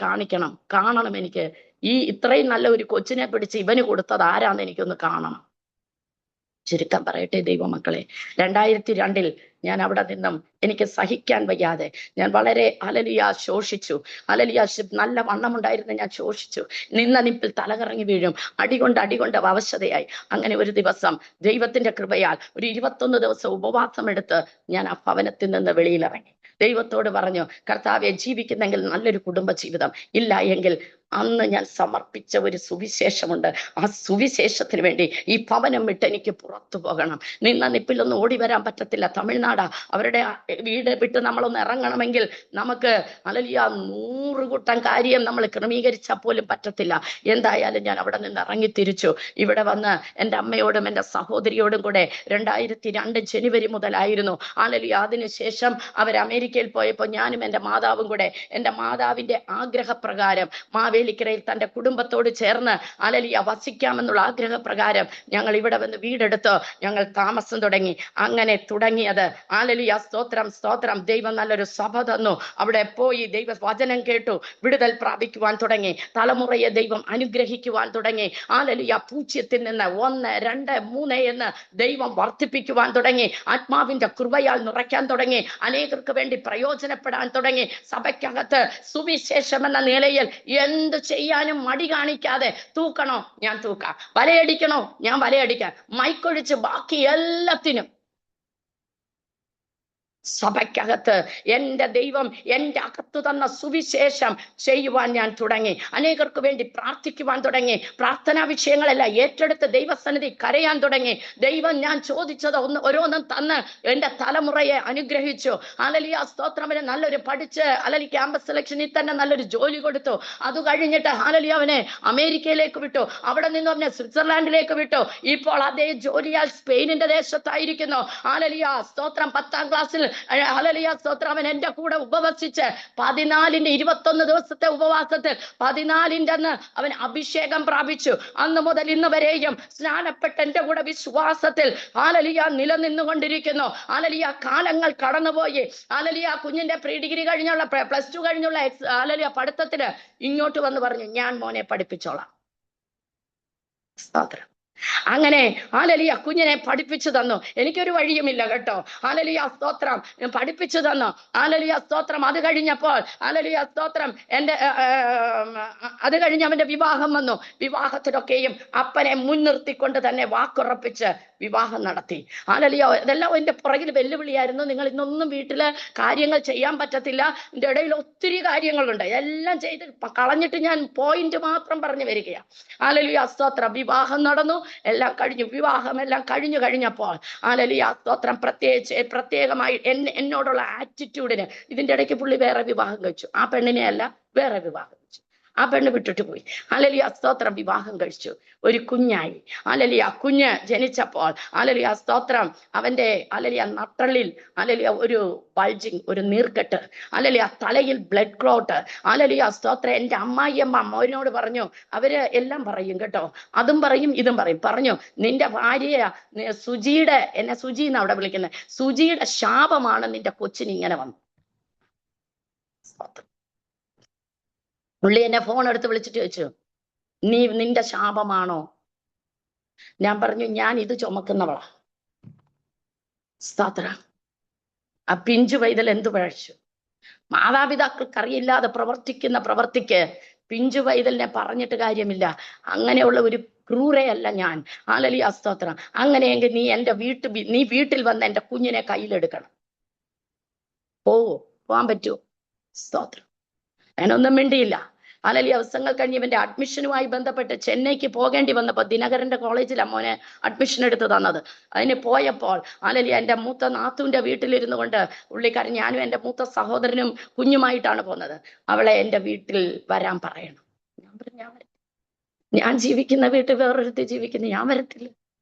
കാണണം എനിക്ക്. ഈ ഇത്രയും നല്ല ഒരു കൊച്ചിനെ പിടിച്ച് ഇവന് കൊടുത്തത് ആരാന്ന് എനിക്കൊന്ന് കാണണം. ചുരുക്കം പറയട്ടെ ദൈവമക്കളെ, 2002 ഞാൻ അവിടെ നിന്നും എനിക്ക് സഹിക്കാൻ വയ്യാതെ ഞാൻ വളരെ ഹല്ലേലൂയ ശോഷിച്ചു. ഹല്ലേലൂയ നല്ല വണ്ണമുണ്ടായിരുന്ന ഞാൻ ശോഷിച്ചു. നിന്ന നിപ്പിൽ തലകറങ്ങി വീഴും. അടികൊണ്ട് അവശതയായി. അങ്ങനെ ഒരു ദിവസം ദൈവത്തിന്റെ കൃപയാൽ ഒരു 21 ദിവസം ഉപവാസം എടുത്ത് ഞാൻ ആ ഭവനത്തിൽ നിന്ന് വെളിയിലിറങ്ങി. ദൈവത്തോട് പറഞ്ഞു, കർത്താവെ, ജീവിക്കുന്നെങ്കിൽ നല്ലൊരു കുടുംബ ജീവിതം, ഇല്ല എങ്കിൽ അന്ന് ഞാൻ സമർപ്പിച്ച ഒരു സുവിശേഷമുണ്ട്, ആ സുവിശേഷത്തിന് വേണ്ടി ഈ ഭവനം വിട്ട് എനിക്ക് പുറത്തു പോകണം. നിന്ന നിപ്പിലൊന്നും ഓടി വരാൻ പറ്റത്തില്ല. തമിഴ്നാട്, അവരുടെ വീട് വിട്ട് നമ്മളൊന്ന് ഇറങ്ങണമെങ്കിൽ നമുക്ക് ഹല്ലേലൂയ 100 കൂട്ടം കാര്യം നമ്മൾ ക്രമീകരിച്ചാൽ പോലും പറ്റത്തില്ല. എന്തായാലും ഞാൻ അവിടെ നിന്ന് ഇറങ്ങി തിരിച്ചു. ഇവിടെ വന്ന് എൻ്റെ അമ്മയോടും എൻ്റെ സഹോദരിയോടും കൂടെ 2002 ജനുവരി മുതലായിരുന്നു. ഹല്ലേലൂയ അതിനുശേഷം അവർ അമേരിക്കയിൽ പോയപ്പോൾ ഞാനും എൻ്റെ മാതാവും കൂടെ എൻ്റെ മാതാവിൻ്റെ ആഗ്രഹപ്രകാരം മാവേലിക്കരയിൽ തൻ്റെ കുടുംബത്തോട് ചേർന്ന് ഹല്ലേലൂയ വസിക്കാമെന്നുള്ള ആഗ്രഹപ്രകാരം ഞങ്ങൾ ഇവിടെ വന്ന് വീടെടുത്ത് ഞങ്ങൾ താമസം തുടങ്ങി. അങ്ങനെ തുടങ്ങിയത് ഹല്ലേലൂയ സ്തോത്രം. ദൈവം നല്ലൊരു സഭ തന്നു. അവിടെ പോയി ദൈവ വചനം കേട്ടു, വിടുതൽ പ്രാപിക്കുവാൻ തുടങ്ങി. തലമുറയെ ദൈവം അനുഗ്രഹിക്കുവാൻ തുടങ്ങി. ഹല്ലേലൂയ പൂജ്യത്തിൽ നിന്ന് 1, 2, 3 എന്ന് ദൈവം വർദ്ധിപ്പിക്കുവാൻ തുടങ്ങി. ആത്മാവിന്റെ കൃപയാൽ നിറയ്ക്കാൻ തുടങ്ങി. അനേകർക്ക് വേണ്ടി പ്രയോജനപ്പെടാൻ തുടങ്ങി. സഭയ്ക്കകത്ത് സുവിശേഷം എന്ന നിലയിൽ എന്ത് ചെയ്യാനും മടി കാണിക്കാതെ, തൂക്കണോ ഞാൻ തൂക്കാം, വലയടിക്കണോ ഞാൻ വലയടിക്കാം, മൈക്കൊഴിച്ച് ബാക്കി എല്ലാത്തിനും സഭയ്ക്കകത്ത് എൻ്റെ ദൈവം എൻ്റെ അകത്തു തന്ന സുവിശേഷം ചെയ്യുവാൻ ഞാൻ തുടങ്ങി. അനേകർക്ക് വേണ്ടി പ്രാർത്ഥിക്കുവാൻ തുടങ്ങി. പ്രാർത്ഥനാ വിഷയങ്ങളെല്ലാം ഏറ്റെടുത്ത് ദൈവസന്നിധി കരയാൻ തുടങ്ങി. ദൈവം ഞാൻ ചോദിച്ചത് ഓരോന്നും തന്ന് എൻ്റെ തലമുറയെ അനുഗ്രഹിച്ചു. ഹല്ലേലൂയ സ്തോത്രത്തിന് നല്ലൊരു പഠിച്ച് ഹല്ലേലൂയ ക്യാമ്പസ് സെലക്ഷനിൽ തന്നെ നല്ലൊരു ജോലി കൊടുത്തു. അത് കഴിഞ്ഞിട്ട് ഹല്ലേലൂയ അവനെ അമേരിക്കയിലേക്ക് വിട്ടു. അവിടെ നിന്ന് അവനെ സ്വിറ്റ്സർലാൻഡിലേക്ക് വിട്ടു. ഇപ്പോൾ അതേ ജോലിയാൽ സ്പെയിനിന്റെ ദേശത്തായിരിക്കുന്നു. ഹല്ലേലൂയ സ്തോത്രം. 10ാം ക്ലാസ്സിൽ ഹല്ലേലൂയ സ്തോത്രം അവൻ എൻ്റെ കൂടെ ഉപവസിച്ച് 14ന്റെ 21 ദിവസത്തെ ഉപവാസത്തിൽ 14ന്റെ അന്ന് അവൻ അഭിഷേകം പ്രാപിച്ചു. അന്ന് മുതൽ ഇന്ന് വരെയും സ്നാനപ്പെട്ട് എൻ്റെ കൂടെ വിശ്വാസത്തിൽ ഹല്ലേലൂയ നിലനിന്നുകൊണ്ടിരിക്കുന്നു. ഹല്ലേലൂയ കാലങ്ങൾ കടന്നുപോയി. ഹല്ലേലൂയ കുഞ്ഞിന്റെ പ്രീ ഡിഗ്രി കഴിഞ്ഞുള്ള +2 കഴിഞ്ഞുള്ള ഹല്ലേലൂയ പഠിത്തത്തിന് ഇങ്ങോട്ട് വന്ന് പറഞ്ഞു, ഞാൻ മോനെ പഠിപ്പിച്ചോളാം. സ്തോത്രം. അങ്ങനെ ഹല്ലേലൂയ കുഞ്ഞിനെ പഠിപ്പിച്ചു തന്നു. എനിക്കൊരു വഴിയുമില്ല കേട്ടോ. ഹല്ലേലൂയ സ്തോത്രം പഠിപ്പിച്ചു തന്നു. ഹല്ലേലൂയ സ്തോത്രം. അത് കഴിഞ്ഞപ്പോൾ ഹല്ലേലൂയ സ്തോത്രം അത് കഴിഞ്ഞ് അവന്റെ വിവാഹം വന്നു. വിവാഹത്തിലൊക്കെയും അപ്പനെ മുൻനിർത്തിക്കൊണ്ട് തന്നെ വാക്കുറപ്പിച്ച് വിവാഹം നടത്തി. ഹല്ലേലൂയ. ഇതെല്ലാം എന്റെ പുറകിൽ വെല്ലുവിളിയായിരുന്നു. നിങ്ങൾ ഇന്നൊന്നും വീട്ടില് കാര്യങ്ങൾ ചെയ്യാൻ പറ്റത്തില്ല, ഇതിന്റെ ഇടയിൽ ഒത്തിരി കാര്യങ്ങളുണ്ട്, എല്ലാം ചെയ്ത് കളഞ്ഞിട്ട് ഞാൻ പോയിന്റ് മാത്രം പറഞ്ഞു വരികയാണ്. ഹല്ലേലൂയ സ്തോത്രം. വിവാഹം നടന്നു, എല്ലാം കഴിഞ്ഞു. വിവാഹം എല്ലാം കഴിഞ്ഞപ്പോൾ ഹല്ലേലൂയ സ്തോത്രം പ്രത്യേകമായി എന്നോടുള്ള ആറ്റിറ്റ്യൂഡിന് ഇതിന്റെ ഇടയ്ക്ക് പുള്ളി വേറെ വിവാഹം കഴിച്ചു. ആ പെണ്ണിനെ അല്ല, വേറെ വിവാഹം കഴിച്ചു. ആ പെണ്ണ് വിട്ടിട്ട് പോയി. ഹല്ലേലൂയ സ്തോത്രം. വിവാഹം കഴിച്ചു, ഒരു കുഞ്ഞായി. ഹല്ലേലൂയ കുഞ്ഞ് ജനിച്ചപ്പോൾ ഹല്ലേലൂയ സ്തോത്രം അവന്റെ ഹല്ലേലൂയ നട്ടലിൽ ഹല്ലേലൂയ ഒരു ബൾജിങ്, ഒരു നീർക്കെട്ട്, ഹല്ലേലൂയ തലയിൽ ബ്ലഡ് ക്ലോട്ട്. ഹല്ലേലൂയ സ്തോത്രം. എൻ്റെ അമ്മായിയമ്മ മോനോട് പറഞ്ഞു, അവര് എല്ലാം പറയും കേട്ടോ, അതും പറയും ഇതും പറഞ്ഞു, നിന്റെ ഭാര്യ സുജിയുടെ, എന്നെ സുജി എന്ന് അവിടെ വിളിക്കുന്നത്, സുജിയുടെ ശാപമാണ് നിന്റെ കൊച്ചിന് ഇങ്ങനെ വന്നു. പുള്ളി എന്നെ ഫോൺ എടുത്ത് വിളിച്ചിട്ട് ചോദിച്ചു, നിന്റെ ശാപമാണോ? ഞാൻ പറഞ്ഞു, ഞാൻ ഇത് ചുമക്കുന്നവളാ. സ്തോത്രം. ആ പിഞ്ചു പൈതൽ എന്തു പഴച്ചു? മാതാപിതാക്കൾക്ക് അറിയില്ലാതെ പ്രവർത്തിക്കുന്ന പ്രവർത്തിക്ക് പിഞ്ചു പൈതലിനെ പറഞ്ഞിട്ട് കാര്യമില്ല. അങ്ങനെയുള്ള ഒരു ക്രൂരയല്ല ഞാൻ. ഹല്ലേലൂയ സ്തോത്രം. അങ്ങനെയെങ്കിൽ നീ വീട്ടിൽ വന്ന് എൻ്റെ കുഞ്ഞിനെ കയ്യിലെടുക്കണം. പോവാൻ പറ്റുമോ? സ്തോത്രം. ഞാനൊന്നും മിണ്ടിയില്ല. അല്ലെങ്കിൽ ദിവസങ്ങൾ കഴിഞ്ഞ് ഇവന്റെ അഡ്മിഷനുമായി ബന്ധപ്പെട്ട് ചെന്നൈക്ക് പോകേണ്ടി വന്നപ്പോൾ ദിനകരന്റെ കോളേജിലാണ് മോനെ അഡ്മിഷൻ എടുത്ത് തന്നത്. അതിന് പോയപ്പോൾ അല്ലെങ്കിൽ എൻ്റെ മൂത്ത നാത്തൂന്റെ വീട്ടിലിരുന്നു കൊണ്ട് പുള്ളിക്കാരൻ, ഞാനും എൻ്റെ മൂത്ത സഹോദരനും കുഞ്ഞുമായിട്ടാണ് പോകുന്നത്, അവളെ എൻ്റെ വീട്ടിൽ വരാൻ പറയണം. ഞാൻ പറഞ്ഞു ഞാൻ ജീവിക്കുന്ന വീട്ടിൽ വേറൊരുത്തി ജീവിക്കുന്നു, ഞാൻ വരത്തില്ല.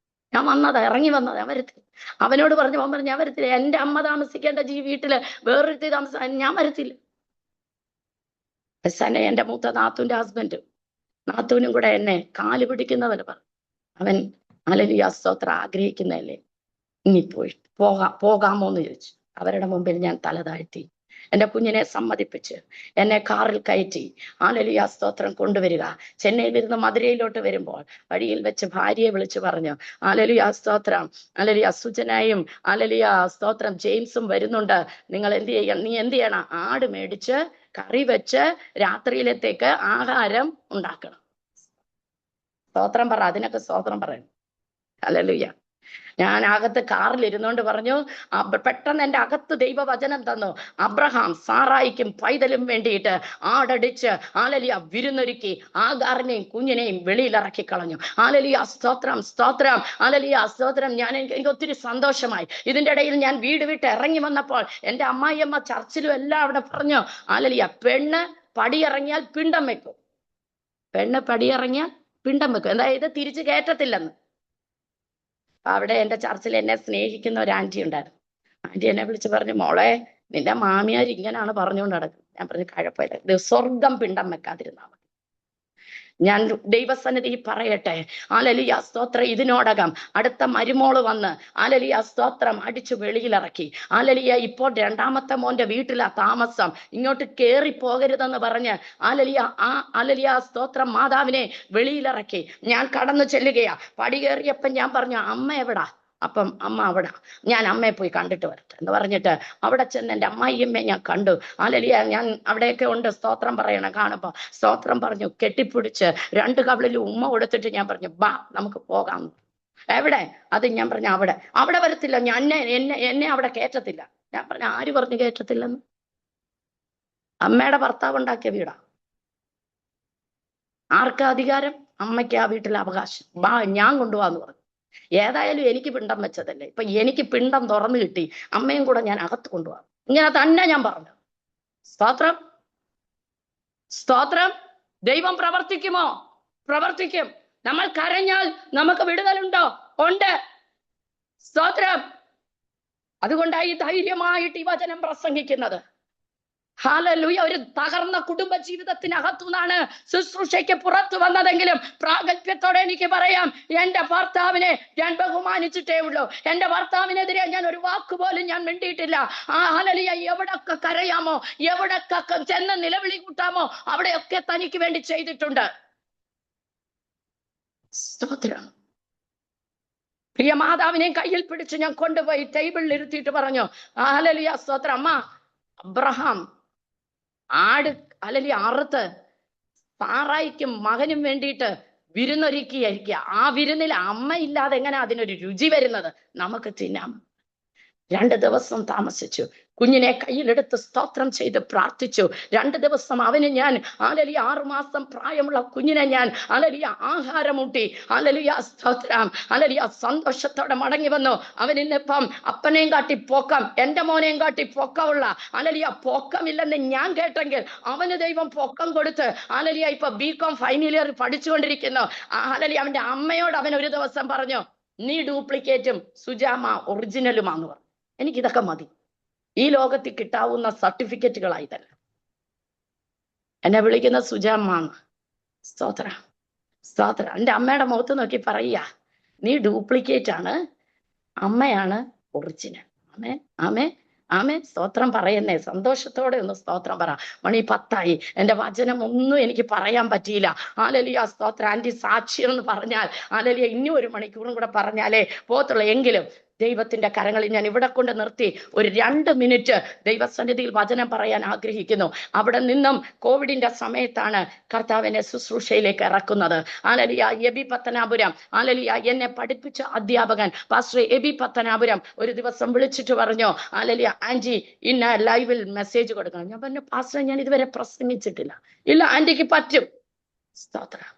ഞാൻ ഇറങ്ങി വന്നത്, ഞാൻ വരത്തില്ല. അവനോട് പറഞ്ഞു, അവൻ പറഞ്ഞു ഞാൻ വരത്തില്ല. എൻ്റെ അമ്മ താമസിക്കേണ്ട വീട്ടില് വേറൊരുത്തി ഞാൻ വരത്തില്ല. തന്നെ എൻ്റെ മൂത്ത നാത്തൂന്റെ ഹസ്ബൻഡും നാത്തൂനും കൂടെ എന്നെ കാല് പിടിക്കുന്നവന് പറഞ്ഞു, അവൻ ഹല്ലേലൂയ സ്തോത്രം ആഗ്രഹിക്കുന്നതല്ലേ, ഇനി പോകാമോ എന്ന് ചോദിച്ചു. അവരുടെ മുമ്പിൽ ഞാൻ തല താഴ്ത്തി എൻ്റെ കുഞ്ഞിനെ സമ്മതിപ്പിച്ച് എന്നെ കാറിൽ കയറ്റി ഹല്ലേലൂയ സ്തോത്രം കൊണ്ടുവരിക. ചെന്നൈയിൽ ഇരുന്ന് മധുരയിലോട്ട് വരുമ്പോൾ വഴിയിൽ വെച്ച് ഭാര്യയെ വിളിച്ചു പറഞ്ഞു, ഹല്ലേലൂയ സ്തോത്രം, ഹല്ലേലൂയ സുജനയും ഹല്ലേലൂയ സ്തോത്രം ജെയിംസും വരുന്നുണ്ട്, നിങ്ങൾ എന്ത് ചെയ്യണം, നീ എന്ത് ചെയ്യണം, ആട് മേടിച്ച് കറി വെച്ച് രാത്രിയിലത്തേക്ക് ആഹാരം ഉണ്ടാക്കണം. സ്തോത്രം പറ, അതിനൊക്കെ സ്തോത്രം പറയണം. ഹല്ലേലൂയ. ഞാൻ അകത്ത് കാറിൽ ഇരുന്നോണ്ട് പറഞ്ഞു, പെട്ടെന്ന് എൻ്റെ അകത്ത് ദൈവവചനം തന്നു. അബ്രഹാം സാറായിക്കും പൈതലും വേണ്ടിയിട്ട് ആടടിച്ച് ഹല്ലേലൂയ വിരുന്നൊരുക്കി ആഗാറിനെയും കുഞ്ഞിനെയും വെളിയിലിറക്കി കളഞ്ഞു. ഹല്ലേലൂയ സ്തോത്രം, സ്തോത്രം, ഹല്ലേലൂയ സ്തോത്രം. എനിക്ക് ഒത്തിരി സന്തോഷമായി. ഇതിൻ്റെ ഇടയിൽ ഞാൻ വീട് വിട്ട് ഇറങ്ങി വന്നപ്പോൾ എൻ്റെ അമ്മായിയമ്മ ചർച്ചിലും എല്ലാം അവിടെ പറഞ്ഞു, ഹല്ലേലൂയ പെണ്ണ് പടിയിറങ്ങിയാൽ പിണ്ടം വെക്കും, പെണ്ണ് പടിയിറങ്ങിയാൽ പിണ്ടം വെക്കും, അതായത് തിരിച്ചു കയറ്റത്തില്ലെന്ന്. അവിടെ എൻ്റെ ചർച്ചിൽ എന്നെ സ്നേഹിക്കുന്ന ഒരു ആന്റി ഉണ്ടായിരുന്നു. ആന്റി എന്നെ വിളിച്ച് പറഞ്ഞു, മോളെ നിന്റെ മാമിയാർ ഇങ്ങനെയാണ് പറഞ്ഞുകൊണ്ട് നടക്കും. ഞാൻ പറഞ്ഞു കുഴപ്പമില്ല, സ്വർഗം പിണ്ടം വെക്കാതിരുന്നാൽ മതി. ഞാൻ ദൈവസന്നിധി പറയട്ടെ, ഹല്ലേലൂയ സ്തോത്രം, ഇതിനോടകം അടുത്ത മരുമോള് വന്ന് ഹല്ലേലൂയ സ്തോത്രം അടിച്ചു വെളിയിലിറക്കി. ഹല്ലേലൂയ ഇപ്പോൾ രണ്ടാമത്തെ മോന്റെ വീട്ടിലാ താമസം, ഇങ്ങോട്ട് കേറി പോകരുതെന്ന് പറഞ്ഞ് ഹല്ലേലൂയ സ്തോത്രം മാതാവിനെ വെളിയിലിറക്കി. ഞാൻ കടന്നു ചെല്ലുകയാ. പടി കയറിയപ്പം ഞാൻ പറഞ്ഞു, അമ്മ എവിടാ? അപ്പം അമ്മ അവിടെ, ഞാൻ അമ്മയെ പോയി കണ്ടിട്ട് വരട്ടെ എന്ന് പറഞ്ഞിട്ട് അവിടെ ചെന്ന് എൻ്റെ അമ്മായിയമ്മയെ ഞാൻ കണ്ടു. ഹല്ലേലൂയ, ഞാൻ അവിടെയൊക്കെ ഉണ്ട്, സ്തോത്രം പറയണം. കാണുമ്പോൾ സ്തോത്രം പറഞ്ഞു കെട്ടിപ്പിടിച്ച് 2 കവിളിലും ഉമ്മ കൊടുത്തിട്ട് ഞാൻ പറഞ്ഞു, ബാ നമുക്ക് പോകാം. എവിടെ? അത് ഞാൻ പറഞ്ഞു അവിടെ വരത്തില്ല, എന്നെ അവിടെ കയറ്റത്തില്ല. ഞാൻ പറഞ്ഞു, ആര് പറഞ്ഞു കയറ്റത്തില്ലെന്ന്? അമ്മയുടെ ഭർത്താവ് ഉണ്ടാക്കിയ വീടാ. ആർക്കാ അധികാരം? അമ്മയ്ക്ക് ആ വീട്ടിലെ അവകാശം. ബാ ഞാൻ കൊണ്ടുപോകാന്ന് പറഞ്ഞു. ഏതായാലും എനിക്ക് പിണ്ടം വെച്ചതല്ലേ, ഇപ്പൊ എനിക്ക് പിണ്ടം തുറന്നു കിട്ടി, അമ്മയും കൂടെ ഞാൻ അകത്ത് കൊണ്ടുപോകാം. ഇങ്ങനെ തന്നെ ഞാൻ പറഞ്ഞു. സ്തോത്രം, സ്തോത്രം. ദൈവം പ്രവർത്തിക്കുമോ? പ്രവർത്തിക്കും. നമ്മൾ കരഞ്ഞാൽ നമുക്ക് വിടുതലുണ്ടോ? ഉണ്ട്. സ്തോത്രം. അതുകൊണ്ടായി ധൈര്യമായിട്ട് ഈ വചനം പ്രസംഗിക്കുന്നത്. ഹല്ലേലൂയ. ഒരു തകർന്ന കുടുംബ ജീവിതത്തിനകത്തുനിന്നാണ് ശുശ്രൂഷയ്ക്ക് പുറത്തു വന്നതെങ്കിലും പ്രാഗൽഭ്യത്തോടെ എനിക്ക് പറയാം, എൻ്റെ ഭർത്താവിനെ ഞാൻ ബഹുമാനിച്ചിട്ടേ ഉള്ളൂ. എൻ്റെ ഭർത്താവിനെതിരെ ഞാൻ ഒരു വാക്കുപോലും ഞാൻ മിണ്ടിയിട്ടില്ല. ഹല്ലേലൂയ. എവിടൊക്കെ കരയാമോ, എവിടൊക്കെ ചെന്ന് നിലവിളി കൂട്ടാമോ, അവിടെയൊക്കെ തനിക്ക് വേണ്ടി ചെയ്തിട്ടുണ്ട്. സ്തോത്രം. പ്രിയ മാതാവിനെ കയ്യിൽ പിടിച്ച് ഞാൻ കൊണ്ടുപോയി ടേബിളിൽ ഇരുത്തിയിട്ട് പറഞ്ഞു, ഹല്ലേലൂയ സ്തോത്രം, അമ്മ അബ്രഹാം ആട് അല്ലെങ്കിൽ അറുത്ത് സാറായിക്കും മകനും വേണ്ടിയിട്ട് വിരുന്നൊരുക്കിയിരിക്കുക. ആ വിരുന്നിൽ അമ്മ ഇല്ലാതെ എങ്ങനെ അതിനൊരു രുചി വരുന്നത്? നമുക്ക് തിന്നാം. 2 ദിവസം താമസിച്ചു. കുഞ്ഞിനെ കയ്യിലെടുത്ത് സ്തോത്രം ചെയ്ത് പ്രാർത്ഥിച്ചു. 2 ദിവസം അവന് ഞാൻ ഹല്ലേലൂയ 6 മാസം പ്രായമുള്ള കുഞ്ഞിനെ ഞാൻ ഹല്ലേലൂയ ആഹാരമൂട്ടി. ഹല്ലേലൂയ സ്തോത്രം. ഹല്ലേലൂയ സന്തോഷത്തോടെ മടങ്ങി വന്നു. അവനിന്നിപ്പം അപ്പനെയും കാട്ടി പൊക്കം, എൻ്റെ മോനെയും കാട്ടി പൊക്കമുള്ള, ഹല്ലേലൂയ പൊക്കമില്ലെന്ന് ഞാൻ കേട്ടെങ്കിൽ അവന് ദൈവം പൊക്കം കൊടുത്ത് ഹല്ലേലൂയ ഇപ്പൊ BCom ഫൈനൽ ഇയർ പഠിച്ചുകൊണ്ടിരിക്കുന്നു. ഹല്ലേലൂയ അവന്റെ അമ്മയോട് അവൻ ഒരു ദിവസം പറഞ്ഞു, നീ ഡ്യൂപ്ലിക്കേറ്റും സുജാമ ഒറിജിനലുമാന്ന് പറഞ്ഞു. എനിക്കിതൊക്കെ മതി. ഈ ലോകത്തിൽ കിട്ടാവുന്ന സർട്ടിഫിക്കറ്റുകളായി തന്നെ എന്നെ വിളിക്കുന്ന സുജാമ്മാന്ന്. സ്തോത്ര, സ്തോത്ര. എൻ്റെ അമ്മയുടെ മുഖത്ത് നോക്കി പറയുക, നീ ഡ്യൂപ്ലിക്കേറ്റ് ആണ്, അമ്മയാണ് ഒറിജിനൽ. ആമേ, ആമേ, ആമേ. സ്തോത്രം പറയുന്നേ, സന്തോഷത്തോടെ ഒന്ന് സ്തോത്രം പറ. മണി 10 എൻ്റെ വചനം ഒന്നും എനിക്ക് പറയാൻ പറ്റിയില്ല. ഹല്ലേലൂയ സ്തോത്രം. ആന്റി സാക്ഷി എന്ന് പറഞ്ഞാൽ ഹല്ലേലൂയ ഇനി 1 മണിക്കൂറും കൂടെ പറഞ്ഞാലേ പോത്തുള്ളൂ. എങ്കിലും ദൈവത്തിന്റെ കരങ്ങളിൽ ഞാൻ ഇവിടെ കൊണ്ട് നിർത്തി ഒരു 2 മിനിറ്റ് ദൈവസന്നിധിയിൽ വചനം പറയാൻ ആഗ്രഹിക്കുന്നു. അവിടെ നിന്നും കോവിഡിന്റെ സമയത്താണ് കർത്താവിനെ ശുശ്രൂഷയിലേക്ക് ഇറക്കുന്നത്. ഹല്ലേലൂയ. എബി പത്തനാപുരം, ഹല്ലേലൂയ, എന്നെ പഠിപ്പിച്ച അധ്യാപകൻ പാസ്റ്റർ എബി പത്തനാപുരം ഒരു ദിവസം വിളിച്ചിട്ട് പറഞ്ഞു, ഹല്ലേലൂയ, ആന്റി ഇന്ന ലൈവിൽ മെസ്സേജ് കൊടുക്കണം. ഞാൻ പറഞ്ഞു, പാസ്റ്റർ ഞാൻ ഇതുവരെ പ്രസംഗിച്ചിട്ടില്ല. ഇല്ല ആന്റിക്ക് പറ്റും. സ്തോത്രം.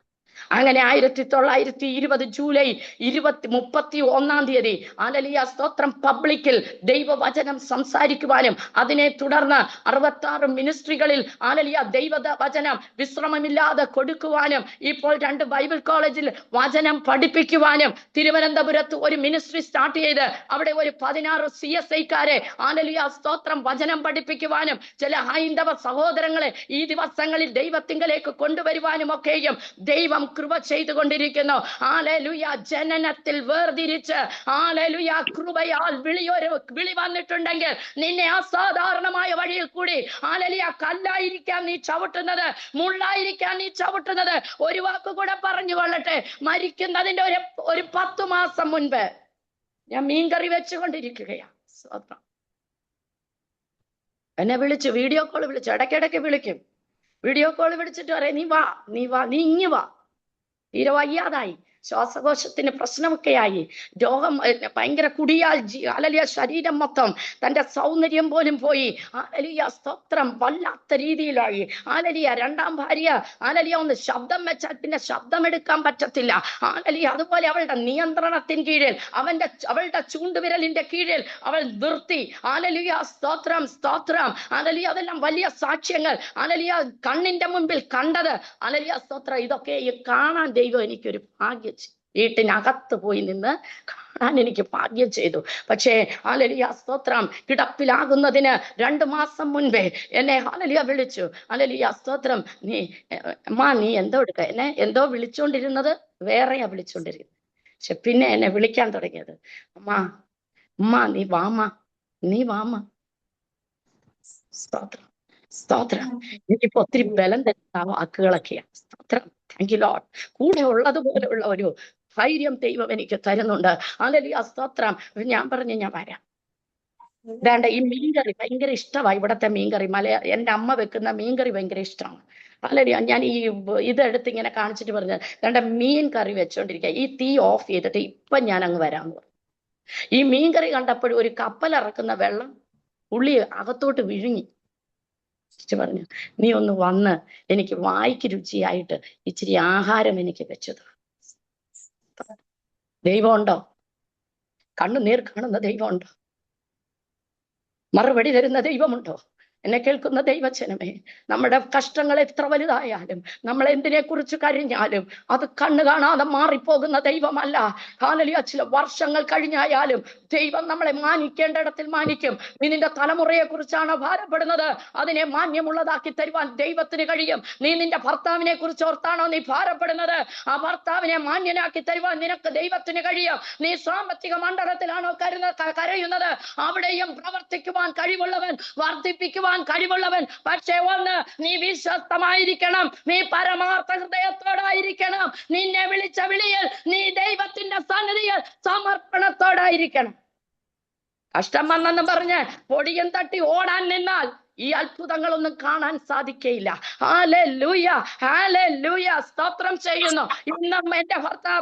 അങ്ങനെ 1920 ജൂലൈ 31 ഹല്ലേലൂയ സ്തോത്രം പബ്ലിക്കിൽ ദൈവവചനം സംസാരിക്കുവാനും അതിനെ തുടർന്ന് 66 മിനിസ്ട്രികളിൽ ഹല്ലേലൂയ ദൈവവചനം വിശ്രമമില്ലാതെ കൊടുക്കുവാനും ഇപ്പോൾ 2 ബൈബിൾ കോളേജിൽ വചനം പഠിപ്പിക്കുവാനും തിരുവനന്തപുരത്ത് ഒരു മിനിസ്ട്രി സ്റ്റാർട്ട് ചെയ്ത് അവിടെ ഒരു 16 CSIക്കാരെ ഹല്ലേലൂയ സ്തോത്രം വചനം പഠിപ്പിക്കുവാനും ചില ഹൈന്ദവ സഹോദരങ്ങളെ ഈ ദിവസങ്ങളിൽ ദൈവത്തിങ്കലേക്ക് കൊണ്ടുവരുവാനും ഒക്കെയും ദൈവം കൃപ ചെയ്തുകൊണ്ടിരിക്കുന്നു. ഹല്ലേലൂയ. ജനനത്തിൽ വേർതിരിച്ച് ഹല്ലേലൂയ കൃപയാൽ വിളി വന്നിട്ടുണ്ടെങ്കിൽ നിന്നെ അസാധാരണമായ വഴിയിൽ കൂടി ഹല്ലേലൂയ കല്ലായിരിക്കാൻ നീ ചവിട്ടുന്നത്, മുള്ളായിരിക്കാൻ നീ ചവിട്ടുന്നത്. ഒരു വാക്ക് കൂടെ പറഞ്ഞു കൊള്ളട്ടെ. മരിക്കുന്നതിന്റെ ഒരു 10 മാസം മുൻപ് ഞാൻ മീൻകറി വെച്ചുകൊണ്ടിരിക്കുകയാണ്. എന്നെ വിളിച്ചു, വീഡിയോ കോൾ വിളിച്ചു, ഇടയ്ക്കിടയ്ക്ക് വിളിക്കും. വീഡിയോ കോൾ വിളിച്ചിട്ട് പറയാം, നീ വാ, നീ ഇങ്ങ് വാ. തീരെ വയ്യാതായി, ശ്വാസകോശത്തിന് പ്രശ്നമൊക്കെയായി, രോഗം ഭയങ്കര കുടിയാൽ ഹല്ലേലൂയ ശരീരം മൊത്തം, തന്റെ സൗന്ദര്യം പോലും പോയി. ഹല്ലേലൂയ സ്തോത്രം. വല്ലാത്ത രീതിയിലായി. ഹല്ലേലൂയ. 2ാം ഭാര്യ ഹല്ലേലൂയ ഒന്ന് ശബ്ദം വെച്ചാൽ പിന്നെ ശബ്ദം എടുക്കാൻ പറ്റത്തില്ല. ഹല്ലേലൂയ. അതുപോലെ അവളുടെ നിയന്ത്രണത്തിന് കീഴിൽ അവളുടെ ചൂണ്ടുവിരലിന്റെ കീഴിൽ അവൾ നിർത്തി. ഹല്ലേലൂയ സ്തോത്രം, സ്തോത്രം. ഹല്ലേലൂയ. അതെല്ലാം വലിയ സാക്ഷ്യങ്ങൾ. ഹല്ലേലൂയ. കണ്ണിന്റെ മുൻപിൽ കണ്ടത്. ഹല്ലേലൂയ സ്തോത്രം. ഇതൊക്കെ കാണാൻ ദൈവം എനിക്കൊരു ഭാഗ്യം, വീട്ടിനകത്ത് പോയി നിന്ന് കാണാൻ എനിക്ക് ഭാഗ്യം ചെയ്തു. പക്ഷേ ഹല്ലേലൂയ സ്തോത്രം കിടപ്പിലാകുന്നതിന് 2 മാസം മുൻപേ എന്നെ ഹല്ലേലൂയ വിളിച്ചു. ഹല്ലേലൂയ സ്തോത്രം. നീ എന്തോ എടുക്ക, എന്നെ എന്തോ വിളിച്ചോണ്ടിരുന്നത് വേറെയാ വിളിച്ചോണ്ടിരുന്നത്. പക്ഷെ പിന്നെ എന്നെ വിളിക്കാൻ തുടങ്ങിയത്, അമ്മ നീ വാമ. സ്തോത്രം, സ്തോത്രം. എനിക്കിപ്പോ ഒത്തിരി ബലം തരുന്ന ആ വാക്കുകളൊക്കെയാണ്. സ്തോത്രം. Thank you Lord. കൂടെ ഉള്ളതുപോലെയുള്ള ഒരു ധൈര്യം ദൈവം എനിക്ക് തരുന്നുണ്ട്. ഹല്ലേലൂയ സ്തോത്രം. ഞാൻ പറഞ്ഞു, ഞാൻ വരാം. വേണ്ട, ഈ മീൻകറി ഭയങ്കര ഇഷ്ടമാണ്. ഇവിടത്തെ മീൻകറി എന്റെ അമ്മ വെക്കുന്ന മീൻകറി ഭയങ്കര ഇഷ്ടമാണ്. ഹല്ലേലൂയ. ഞാൻ ഇതെടുത്ത് ഇങ്ങനെ കാണിച്ചിട്ട് പറഞ്ഞു, വേണ്ട, മീൻ കറി വെച്ചോണ്ടിരിക്കുക, ഈ തീ ഓഫ് ചെയ്തിട്ട് ഇപ്പൊ ഞാൻ അങ്ങ് വരാമെന്ന് പറഞ്ഞു. ഈ മീൻകറി കണ്ടപ്പോഴും ഒരു കപ്പലിറക്കുന്ന വെള്ളം ഉള്ളി അകത്തോട്ട് വിഴുങ്ങി പറഞ്ഞു, നീ ഒന്ന് വന്ന് എനിക്ക് വായിക്ക് രുചിയായിട്ട് ഇച്ചിരി ആഹാരം എനിക്ക് വെച്ചത്. ദൈവമുണ്ടോ? കണ്ണുനീർ കാണുന്ന ദൈവമുണ്ടോ? മറുപടി തരുന്ന ദൈവമുണ്ടോ? എന്നെ കേൾക്കുന്ന ദൈവജനമേ, നമ്മുടെ കഷ്ടങ്ങൾ എത്ര വലുതായാലും, നമ്മൾ എന്തിനെ കുറിച്ച് കഴിഞ്ഞാലും അത് കണ്ണു കാണാതെ മാറിപ്പോകുന്ന ദൈവമല്ല. ഹല്ലേലൂയ. ചില വർഷങ്ങൾ കഴിഞ്ഞായാലും ദൈവം നമ്മളെ മാനിക്കേണ്ടിടത്തിൽ മാനിക്കും. നീ നിന്റെ തലമുറയെ കുറിച്ചാണോ ഭാരപ്പെടുന്നത്? അതിനെ മാന്യമുള്ളതാക്കി തരുവാൻ ദൈവത്തിന് കഴിയും. നീ നിന്റെ ഭർത്താവിനെ കുറിച്ച് ഓർത്താണോ നീ ഭാരപ്പെടുന്നത്? ആ ഭർത്താവിനെ മാന്യനാക്കി തരുവാൻ നിനക്ക് ദൈവത്തിന് കഴിയും. നീ സാമ്പത്തിക മണ്ഡലത്തിലാണോ കരയുന്നത്? അവിടെയും പ്രവർത്തിക്കുവാൻ കഴിവുള്ളവൻ, വർദ്ധിപ്പിക്കുവാൻ കഴിവുള്ളവൻ. പക്ഷേ ഒന്ന്, നീ വിശ്വസ്തമായിരിക്കണം, നീ പരമാർത്ഥ ഹൃദയത്തോടായിരിക്കണം. നിന്നെ വിളിച്ച വിളിയിൽ നീ ദൈവത്തിന്റെ സന്നിധിയിൽ സമർപ്പണത്തോടായിരിക്കണം. കഷ്ടം വന്നെന്ന് പറഞ്ഞ് പൊടിയും തട്ടി ഓടാൻ നിന്നാൽ ഈ അത്ഭുതങ്ങളൊന്നും കാണാൻ സാധിക്കയില്ല. Hallelujah, hallelujah. സ്തോത്രം ചെയ്യുന്നു. ഇന്നും എന്റെ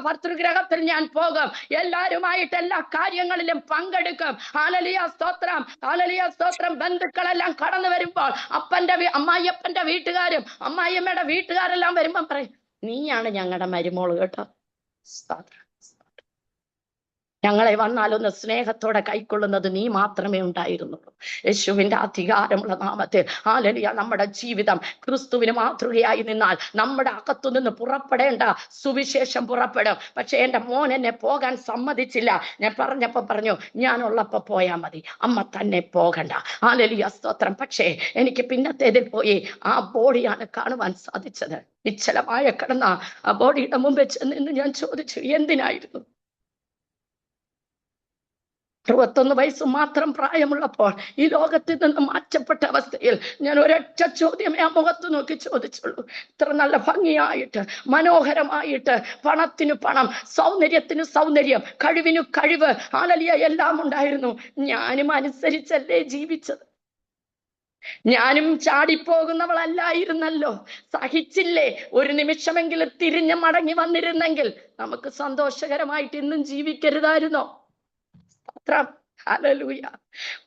ഭർതൃഗ്രഹത്തിൽ ഞാൻ പോകും. എല്ലാവരുമായിട്ട് എല്ലാ കാര്യങ്ങളിലും പങ്കെടുക്കും. ഹല്ലേലൂയ സ്തോത്രം, ഹല്ലേലൂയ സ്തോത്രം. ബന്ധുക്കളെല്ലാം കടന്നു വരുമ്പോൾ അമ്മായിയപ്പന്റെ വീട്ടുകാരും അമ്മായിയമ്മയുടെ വീട്ടുകാരെല്ലാം വരുമ്പം പറയും, നീയാണ് ഞങ്ങളുടെ മരുമോള് കേട്ടോ. സ്തോത്രം. ഞങ്ങളെ വന്നാലൊന്ന് സ്നേഹത്തോടെ കൈക്കൊള്ളുന്നത് നീ മാത്രമേ ഉണ്ടായിരുന്നുള്ളൂ. യേശുവിന്റെ അധികാരമുള്ള നാമത്തിൽ ഹല്ലേലൂയ. നമ്മുടെ ജീവിതം ക്രിസ്തുവിന് മാതൃകയായി നിന്നാൽ നമ്മുടെ അകത്തുനിന്ന് പുറപ്പെടേണ്ട സുവിശേഷം പുറപ്പെടും. പക്ഷെ എന്റെ മോൻ എന്നെ പോകാൻ സമ്മതിച്ചില്ല. ഞാൻ പറഞ്ഞപ്പോ പറഞ്ഞു, ഞാനുള്ളപ്പോ പോയാ മതി, അമ്മ തന്നെ പോകണ്ട. ഹല്ലേലൂയ സ്തോത്രം. പക്ഷേ എനിക്ക് പിന്നത്തേതിൽ പോയി ആ ബോഡിയാണ് കാണുവാൻ സാധിച്ചത്. നിശ്ചലമായ കിടന്ന ആ ബോഡിയുടെ മുമ്പിൽ ചെന്ന് ഞാൻ ചോദിച്ചു, എന്തിനായിരുന്നു? 61 വയസ്സ് മാത്രം പ്രായമുള്ളപ്പോൾ ഈ ലോകത്തിൽ നിന്ന് മാറ്റപ്പെട്ട അവസ്ഥയിൽ ഞാൻ ഒരൊറ്റ ചോദ്യമേ ആ മുഖത്ത് നോക്കി ചോദിച്ചുള്ളൂ. ഇത്ര നല്ല ഭംഗിയായിട്ട്, മനോഹരമായിട്ട്, പണത്തിനു പണം, സൗന്ദര്യത്തിന് സൗന്ദര്യം, കഴിവിനു കഴിവ്, ഹല്ലേലൂയ, എല്ലാം ഉണ്ടായിരുന്നു. ഞാനും അനുസരിച്ചല്ലേ ജീവിച്ചത്? ഞാനും ചാടിപ്പോകുന്നവളല്ലായിരുന്നല്ലോ. സഹിച്ചില്ലേ? ഒരു നിമിഷമെങ്കിലും തിരിഞ്ഞു മടങ്ങി വന്നിരുന്നെങ്കിൽ നമുക്ക് സന്തോഷകരമായിട്ട് ഇന്നും ജീവിക്കരുതായിരുന്നോ? സ്തോത്രം. ഹല്ലേലൂയ.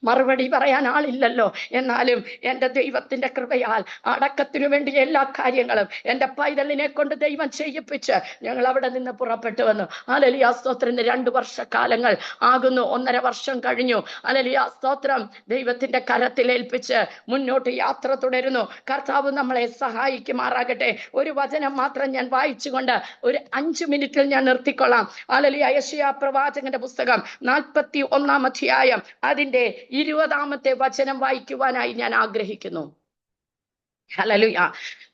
മറുപടി പറയാൻ ആളില്ലല്ലോ. എന്നാലും എൻ്റെ ദൈവത്തിന്റെ കൃപയാൽ അടക്കത്തിനു വേണ്ടി എല്ലാ കാര്യങ്ങളും എൻ്റെ പൈതലിനെ കൊണ്ട് ദൈവം ചെയ്യിപ്പിച്ച് ഞങ്ങൾ അവിടെ നിന്ന് പുറപ്പെട്ടു വന്നു. ഹല്ലേലൂയ. സ്തോത്രത്തിന് 2 വർഷക്കാലങ്ങൾ ആകുന്നു. 1.5 വർഷം കഴിഞ്ഞു. ഹല്ലേലൂയ. സ്തോത്രം. ദൈവത്തിന്റെ കരത്തിലേൽപ്പിച്ച് മുന്നോട്ട് യാത്ര തുടരുന്നു. കർത്താവ് നമ്മളെ സഹായിക്കുമാറാകട്ടെ. ഒരു വചനം മാത്രം ഞാൻ വായിച്ചുകൊണ്ട് ഒരു 5 മിനിറ്റിൽ ഞാൻ നിർത്തിക്കൊള്ളാം. ഹല്ലേലൂയ. യെശയ്യാ പ്രവാചകന്റെ പുസ്തകം 41-ാം അധ്യായം അതിന്റെ 20-ാമത്തെ വചനം വായിക്കുവാനായി ഞാൻ ആഗ്രഹിക്കുന്നു. ഹല്ലേലൂയ.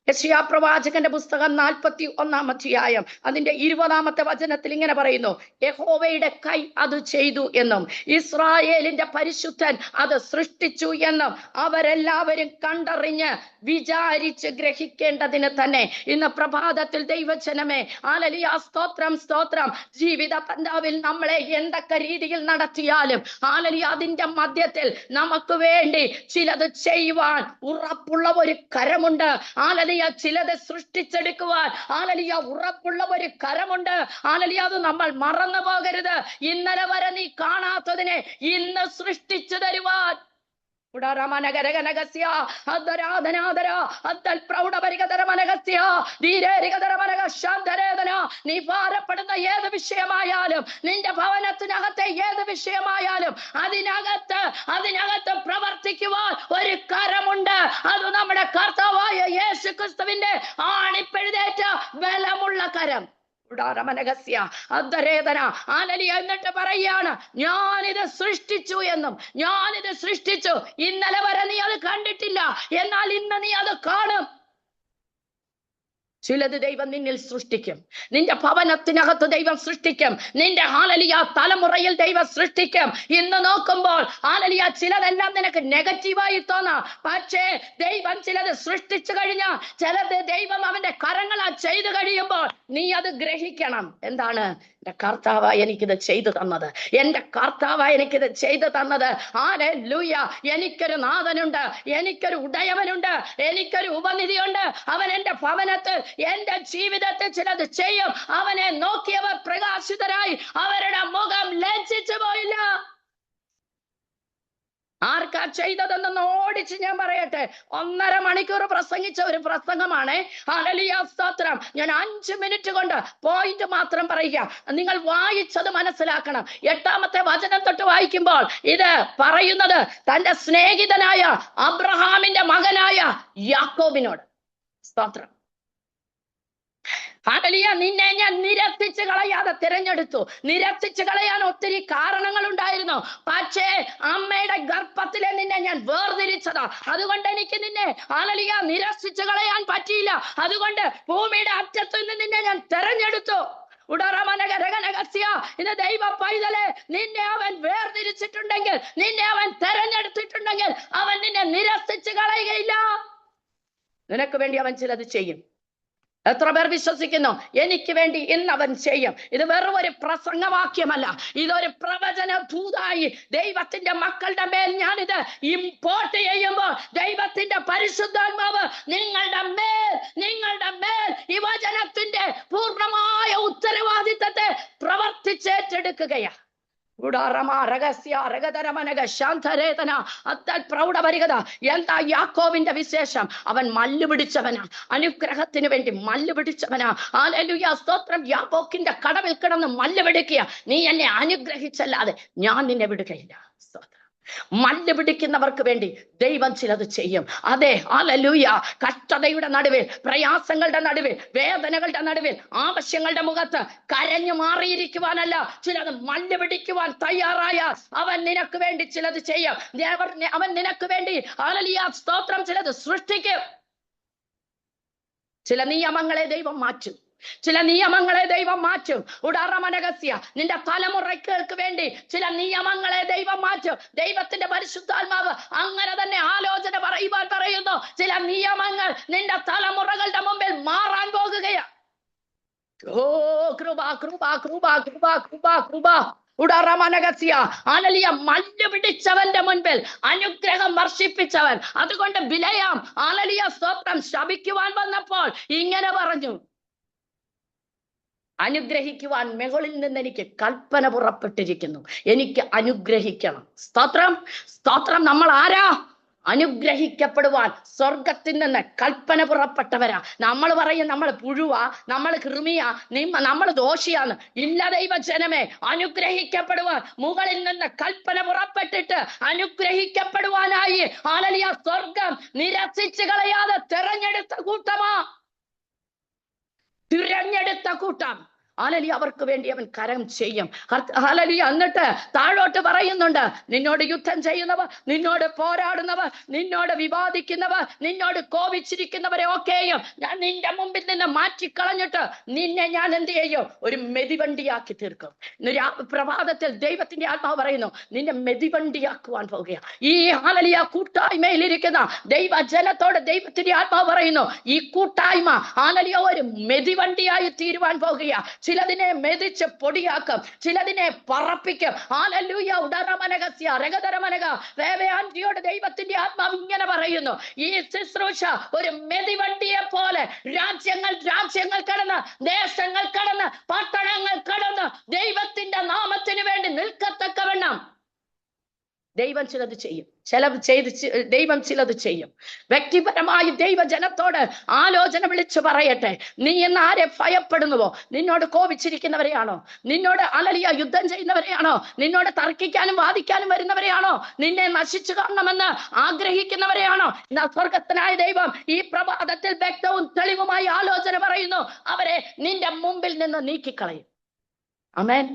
യെശയ്യാ പ്രവാചകന്റെ പുസ്തകം 41-ാം അധ്യായം അതിന്റെ 20-ാമത്തെ വചനത്തിൽ ഇങ്ങനെ പറയുന്നു: യഹോവയുടെ കൈ അത് ചെയ്തു എന്നും ഇസ്രായേലിന്റെ പരിശുദ്ധൻ അത് സൃഷ്ടിച്ചു എന്നും അവരെല്ലാവരും കണ്ടറിഞ്ഞ് വിചാരിച്ച് ഗ്രഹിക്കേണ്ടതിന് തന്നെ. ഇന്ന് പ്രഭാതത്തിൽ ദൈവജനമേ, ഹല്ലേലൂയ, സ്തോത്രം, സ്തോത്രം. ജീവിത പന്താവിൽ നമ്മളെ എന്തൊക്കെ രീതിയിൽ നടത്തിയാലും, ഹല്ലേലൂയ, അതിന്റെ മധ്യത്തിൽ നമുക്ക് വേണ്ടി ചിലത് ചെയ്യുവാൻ ഉറപ്പുള്ള ഒരു കരമുണ്ട്. ഹല്ലേലൂയ. ചിലത് സൃഷ്ടിച്ചെടുക്കുവാൻ, ഹല്ലേലൂയ, ഉറപ്പുള്ള ഒരു കരമുണ്ട്. ഹല്ലേലൂയ. അത് നമ്മൾ മറന്നു പോകരുത്. ഇന്നലെ വരെ നീ കാണാത്തതിനെ ഇന്ന് സൃഷ്ടിച്ചു തരുവാൻ നീ ഭാരപ്പെടുന്ന ഏത് വിഷയമായാലും, നിന്റെ ഭവനത്തിനകത്തെ ഏത് വിഷയമായാലും അതിനകത്ത് പ്രവർത്തിക്കുവാൻ ഒരു കരമുണ്ട്. അത് നമ്മുടെ കർത്താവായ യേശു ക്രിസ്തുവിന്റെ ആണിപ്പെഴുതേറ്റ ബലമുള്ള കരം. എന്നിട്ട് പറയാണ്, ഞാനിത് സൃഷ്ടിച്ചു എന്നും. ഞാനിത് സൃഷ്ടിച്ചു. ഇന്നലെ വരെ നീ അത് കണ്ടിട്ടില്ല, എന്നാൽ ഇന്ന് നീ അത് കാണും. ചിലത് ദൈവം നിന്നിൽ സൃഷ്ടിക്കും. നിന്റെ ഭവനത്തിനകത്ത് ദൈവം സൃഷ്ടിക്കും. നിന്റെ ഹല്ലേലൂയ തലമുറയിൽ ദൈവം സൃഷ്ടിക്കും. ഇന്ന് നോക്കുമ്പോൾ ഹല്ലേലൂയ ചിലതെല്ലാം നിനക്ക് നെഗറ്റീവായി തോന്നാം. പക്ഷേ ദൈവം ചിലത് സൃഷ്ടിച്ചു കഴിഞ്ഞാൽ, ചിലത് ദൈവം അവന്റെ കരങ്ങളാൽ ചെയ്തു കഴിയുമ്പോൾ നീ അത് ഗ്രഹിക്കണം. എന്താണ്? എന്റെ കർത്താവ് എനിക്കിത് ചെയ്തു തന്നത്. എന്റെ കർത്താവ് എനിക്കിത് ചെയ്തു തന്നത്. ഹല്ലേലൂയ. എനിക്കൊരു നാഥനുണ്ട്, എനിക്കൊരു ഉടയവനുണ്ട്, എനിക്കൊരു ഉപനിധിയുണ്ട്. അവൻ എന്റെ ഭവനത്തിൽ, എന്റെ ജീവിതത്തിൽ ചിലത് ചെയ്യും. അവനെ നോക്കിയവർ പ്രകാശിതരായി, അവരുടെ മുഖം ലജ്ജിച്ചു പോയില്ല. ആർക്കാ ചെയ്തതെന്ന് ഓടിച്ച് ഞാൻ പറയട്ടെ. 1.5 മണിക്കൂർ പ്രസംഗിച്ച ഒരു പ്രസംഗമാണ്. ഹല്ലേലൂയ, സ്തോത്രം. ഞാൻ 5 മിനിറ്റ് കൊണ്ട് പോയിന്റ് മാത്രം പറയുക. നിങ്ങൾ വായിച്ചത് മനസ്സിലാക്കണം. 8-ാമത്തെ വചനം തൊട്ട് വായിക്കുമ്പോൾ ഇത് പറയുന്നത് തന്റെ സ്നേഹിതനായ അബ്രഹാമിന്റെ മകനായ യാക്കോബിനോട്. സ്തോത്രം. ഹല്ലേലൂയ. നിന്നെ ഞാൻ നിരസിച്ച് കളയാതെ തിരഞ്ഞെടുത്തു. നിരസിച്ച് കളയാൻ ഒത്തിരി കാരണങ്ങൾ ഉണ്ടായിരുന്നു. പക്ഷേ അമ്മയുടെ ഗർഭത്തിലെ നിന്നെ ഞാൻ വേർതിരിച്ചതാ. അതുകൊണ്ട് എനിക്ക് നിന്നെ ഹല്ലേലൂയ നിരസിച്ച് കളയാൻ പറ്റിയില്ല. അതുകൊണ്ട് ഭൂമിയുടെ അറ്റത്തു നിന്ന് നിന്നെ ഞാൻ തിരഞ്ഞെടുത്തു. ഇന്ന് ദൈവ പൈതലെ, നിന്നെ അവൻ വേർതിരിച്ചിട്ടുണ്ടെങ്കിൽ, നിന്നെ അവൻ തെരഞ്ഞെടുത്തിട്ടുണ്ടെങ്കിൽ അവൻ നിന്നെ നിരസിച്ച് കളയുകയില്ല. നിനക്ക് വേണ്ടി അവൻ ചിലത് ചെയ്യും. എത്ര പേർ വിശ്വസിക്കുന്നു? എനിക്ക് വേണ്ടി ഇന്ന് അവൻ ചെയ്യും. ഇത് വെറും ഒരു പ്രസംഗവാക്യമല്ല, ഇതൊരു പ്രവചന ദൂതായി ദൈവത്തിന്റെ മക്കളുടെ മേൽ ഞാനിത് ഇമ്പോർട്ട് ചെയ്യുമ്പോൾ ദൈവത്തിന്റെ പരിശുദ്ധാത്മാവ് നിങ്ങളുടെ മേൽ ഈ വചനത്തിന്റെ പൂർണ്ണമായ ഉത്തരവാദിത്തത്തെ പ്രവർത്തിച്ചേറ്റെടുക്കുകയാണ്. എന്താ യാക്കോബിന്റെ വിശേഷം? അവൻ മല്ല് പിടിച്ചവനാ, അനുഗ്രഹത്തിന് വേണ്ടി മല്ല് പിടിച്ചവനാ. ഹല്ലേലൂയ, സ്തോത്രം. യാക്കോബിന്റെ കടവിൽ കിടന്ന് മല്ല് പിടിക്കുക. നീ എന്നെ അനുഗ്രഹിച്ചല്ലാതെ ഞാൻ നിന്നെ വിടുകയില്ല. സ്തോത്രം. മല്ല് പിടിക്കുന്നവർക്ക് വേണ്ടി ദൈവം ചിലത് ചെയ്യും. അതെ, ഹല്ലേലൂയ. കഷ്ടതയുടെ നടുവിൽ, പ്രയാസങ്ങളുടെ നടുവിൽ, വേദനകളുടെ നടുവിൽ, ആവശ്യങ്ങളുടെ മുഖത്ത് കരഞ്ഞു മാറിയിരിക്കുവാനല്ല, ചിലത് മല്ല് പിടിക്കുവാൻ തയ്യാറായ അവൻ നിനക്ക് വേണ്ടി ചിലത് ചെയ്യും. അവൻ നിനക്ക് വേണ്ടി ഹല്ലേലൂയ, സ്തോത്രം, ചിലത് സൃഷ്ടിക്കും. ചില നിയമങ്ങളെ ദൈവം മാറ്റും. ചില നിയമങ്ങളെ ദൈവം മാറ്റും. ഉടാറമനഗസ്യ, നിന്റെ തലമുറകൾക്ക് വേണ്ടി ചില നിയമങ്ങളെ ദൈവം മാറ്റും. ദൈവത്തിന്റെ പരിശുദ്ധാത്മാവ് അങ്ങനെ തന്നെ ആലോചന പറയുവാൻ പറയുന്നു. ചില നിയമങ്ങൾ നിന്റെ തലമുറകളുടെ മുമ്പിൽ മാറാൻ പോകുകയാ. ഓ കൃപ കൃപ കൃപ കൃപ കൃപ കൃപ. ആലലിയ, മല്ല് പിടിച്ചവന്റെ മുൻപിൽ അനുഗ്രഹം വർഷിപ്പിച്ചവൻ. അതുകൊണ്ട് ബിലയാം ആലലിയ സ്തോത്രം ശപിക്കുവാൻ വന്നപ്പോൾ ഇങ്ങനെ പറഞ്ഞു, അനുഗ്രഹിക്കുവാൻ മുകളിൽ നിന്ന് എനിക്ക് കൽപ്പന പുറപ്പെട്ടിരിക്കുന്നു, എനിക്ക് അനുഗ്രഹിക്കണം. സ്തോത്രം സ്തോത്രം. നമ്മൾ ആരാ? അനുഗ്രഹിക്കപ്പെടുവാൻ സ്വർഗത്തിൽ നിന്ന് കൽപ്പന പുറപ്പെട്ടവരാ. നമ്മൾ പറയും നമ്മൾ പുഴുവാ, നമ്മൾ കൃമിയാ, നമ്മൾ ദോഷിയാന്ന്. ഇല്ല ദൈവജനമേ, അനുഗ്രഹിക്കപ്പെടുവാൻ മുകളിൽ നിന്ന് കൽപ്പന പുറപ്പെട്ടിട്ട് അനുഗ്രഹിക്കപ്പെടുവാനായി ഹല്ലേലൂയ സ്വർഗം നിരസിച്ചു കളയാതെ തിരഞ്ഞെടുത്ത കൂട്ടമാ. തിരഞ്ഞെടുത്ത കൂട്ടം. ഹല്ലേലൂയ, അവർക്ക് വേണ്ടി അവൻ കരം ചെയ്യും. ഹല്ലേലൂയ. എന്നിട്ട് താഴോട്ട് പറയുന്നുണ്ട്, നിന്നോട് യുദ്ധം ചെയ്യുന്നവർ, നിന്നോട് പോരാടുന്നവർ, നിന്നോട് വിവാദിക്കുന്നവർ, നിന്നോട് കോപിച്ചിരിക്കുന്നവരെ ഒക്കെയും ഞാൻ നിന്റെ മുമ്പിൽ നിന്ന് മാറ്റിക്കളഞ്ഞിട്ട് നിന്നെ ഞാൻ എന്ത് ചെയ്യും? ഒരു മെതിവണ്ടിയാക്കി തീർക്കും. പ്രഭാതത്തിൽ ദൈവത്തിന്റെ ആത്മാവ് പറയുന്നു, നിന്നെ മെതിവണ്ടിയാക്കുവാൻ പോകുക. ഈ ഹല്ലേലൂയ കൂട്ടായ്മയിലിരിക്കുന്ന ദൈവജനത്തോട് ദൈവത്തിന്റെ ആത്മാവ് പറയുന്നു, ഈ കൂട്ടായ്മ ഹല്ലേലൂയ ഒരു മെതിവണ്ടിയായി തീരുവാൻ പോകുക. ചിലതിനെ മെതിച്ച് പൊടിയാക്കും, ചിലതിനെ പറപ്പിക്കും. ഹല്ലേലൂയ. ഉടറമനഗസ്യ രഗതരമനഗ വേവയാൻജിയോട് ദൈവത്തിന്റെ ആത്മാവ് ഇങ്ങനെ പറയുന്നു, ഈ ശുശ്രൂഷ ഒരു മെതിവണ്ടിയെ പോലെ രാജ്യങ്ങൾ കടന്ന്, ദേശങ്ങൾ കടന്ന്, പട്ടണങ്ങൾ കടന്ന് ദൈവത്തിന്റെ നാമത്തിന് വേണ്ടി നിൽക്കത്തക്കവണ്ണം ദൈവം ചിലത് ചെയ്യും. ദൈവം ചിലത് ചെയ്യും. വ്യക്തിപരമായി ദൈവജനത്തോട് ആലോചന വിളിച്ചു പറയട്ടെ, നീ ഇന്ന് ആരെ ഭയപ്പെടുന്നുവോ? നിന്നോട് കോപിച്ചിരിക്കുന്നവരെയാണോ? നിന്നോട് ഹല്ലേലൂയ യുദ്ധം ചെയ്യുന്നവരെയാണോ? നിന്നോട് തർക്കിക്കാനും വാദിക്കാനും വരുന്നവരെയാണോ? നിന്നെ നശിച്ചു കാണണമെന്ന് ആഗ്രഹിക്കുന്നവരെയാണോ? സ്വർഗസ്ഥനായ ദൈവം ഈ പ്രഭാതത്തിൽ വ്യക്തവും തെളിവുമായി ആലോചന പറയുന്നു, അവരെ നിന്റെ മുമ്പിൽ നിന്ന് നീക്കിക്കളയും. ആമേൻ.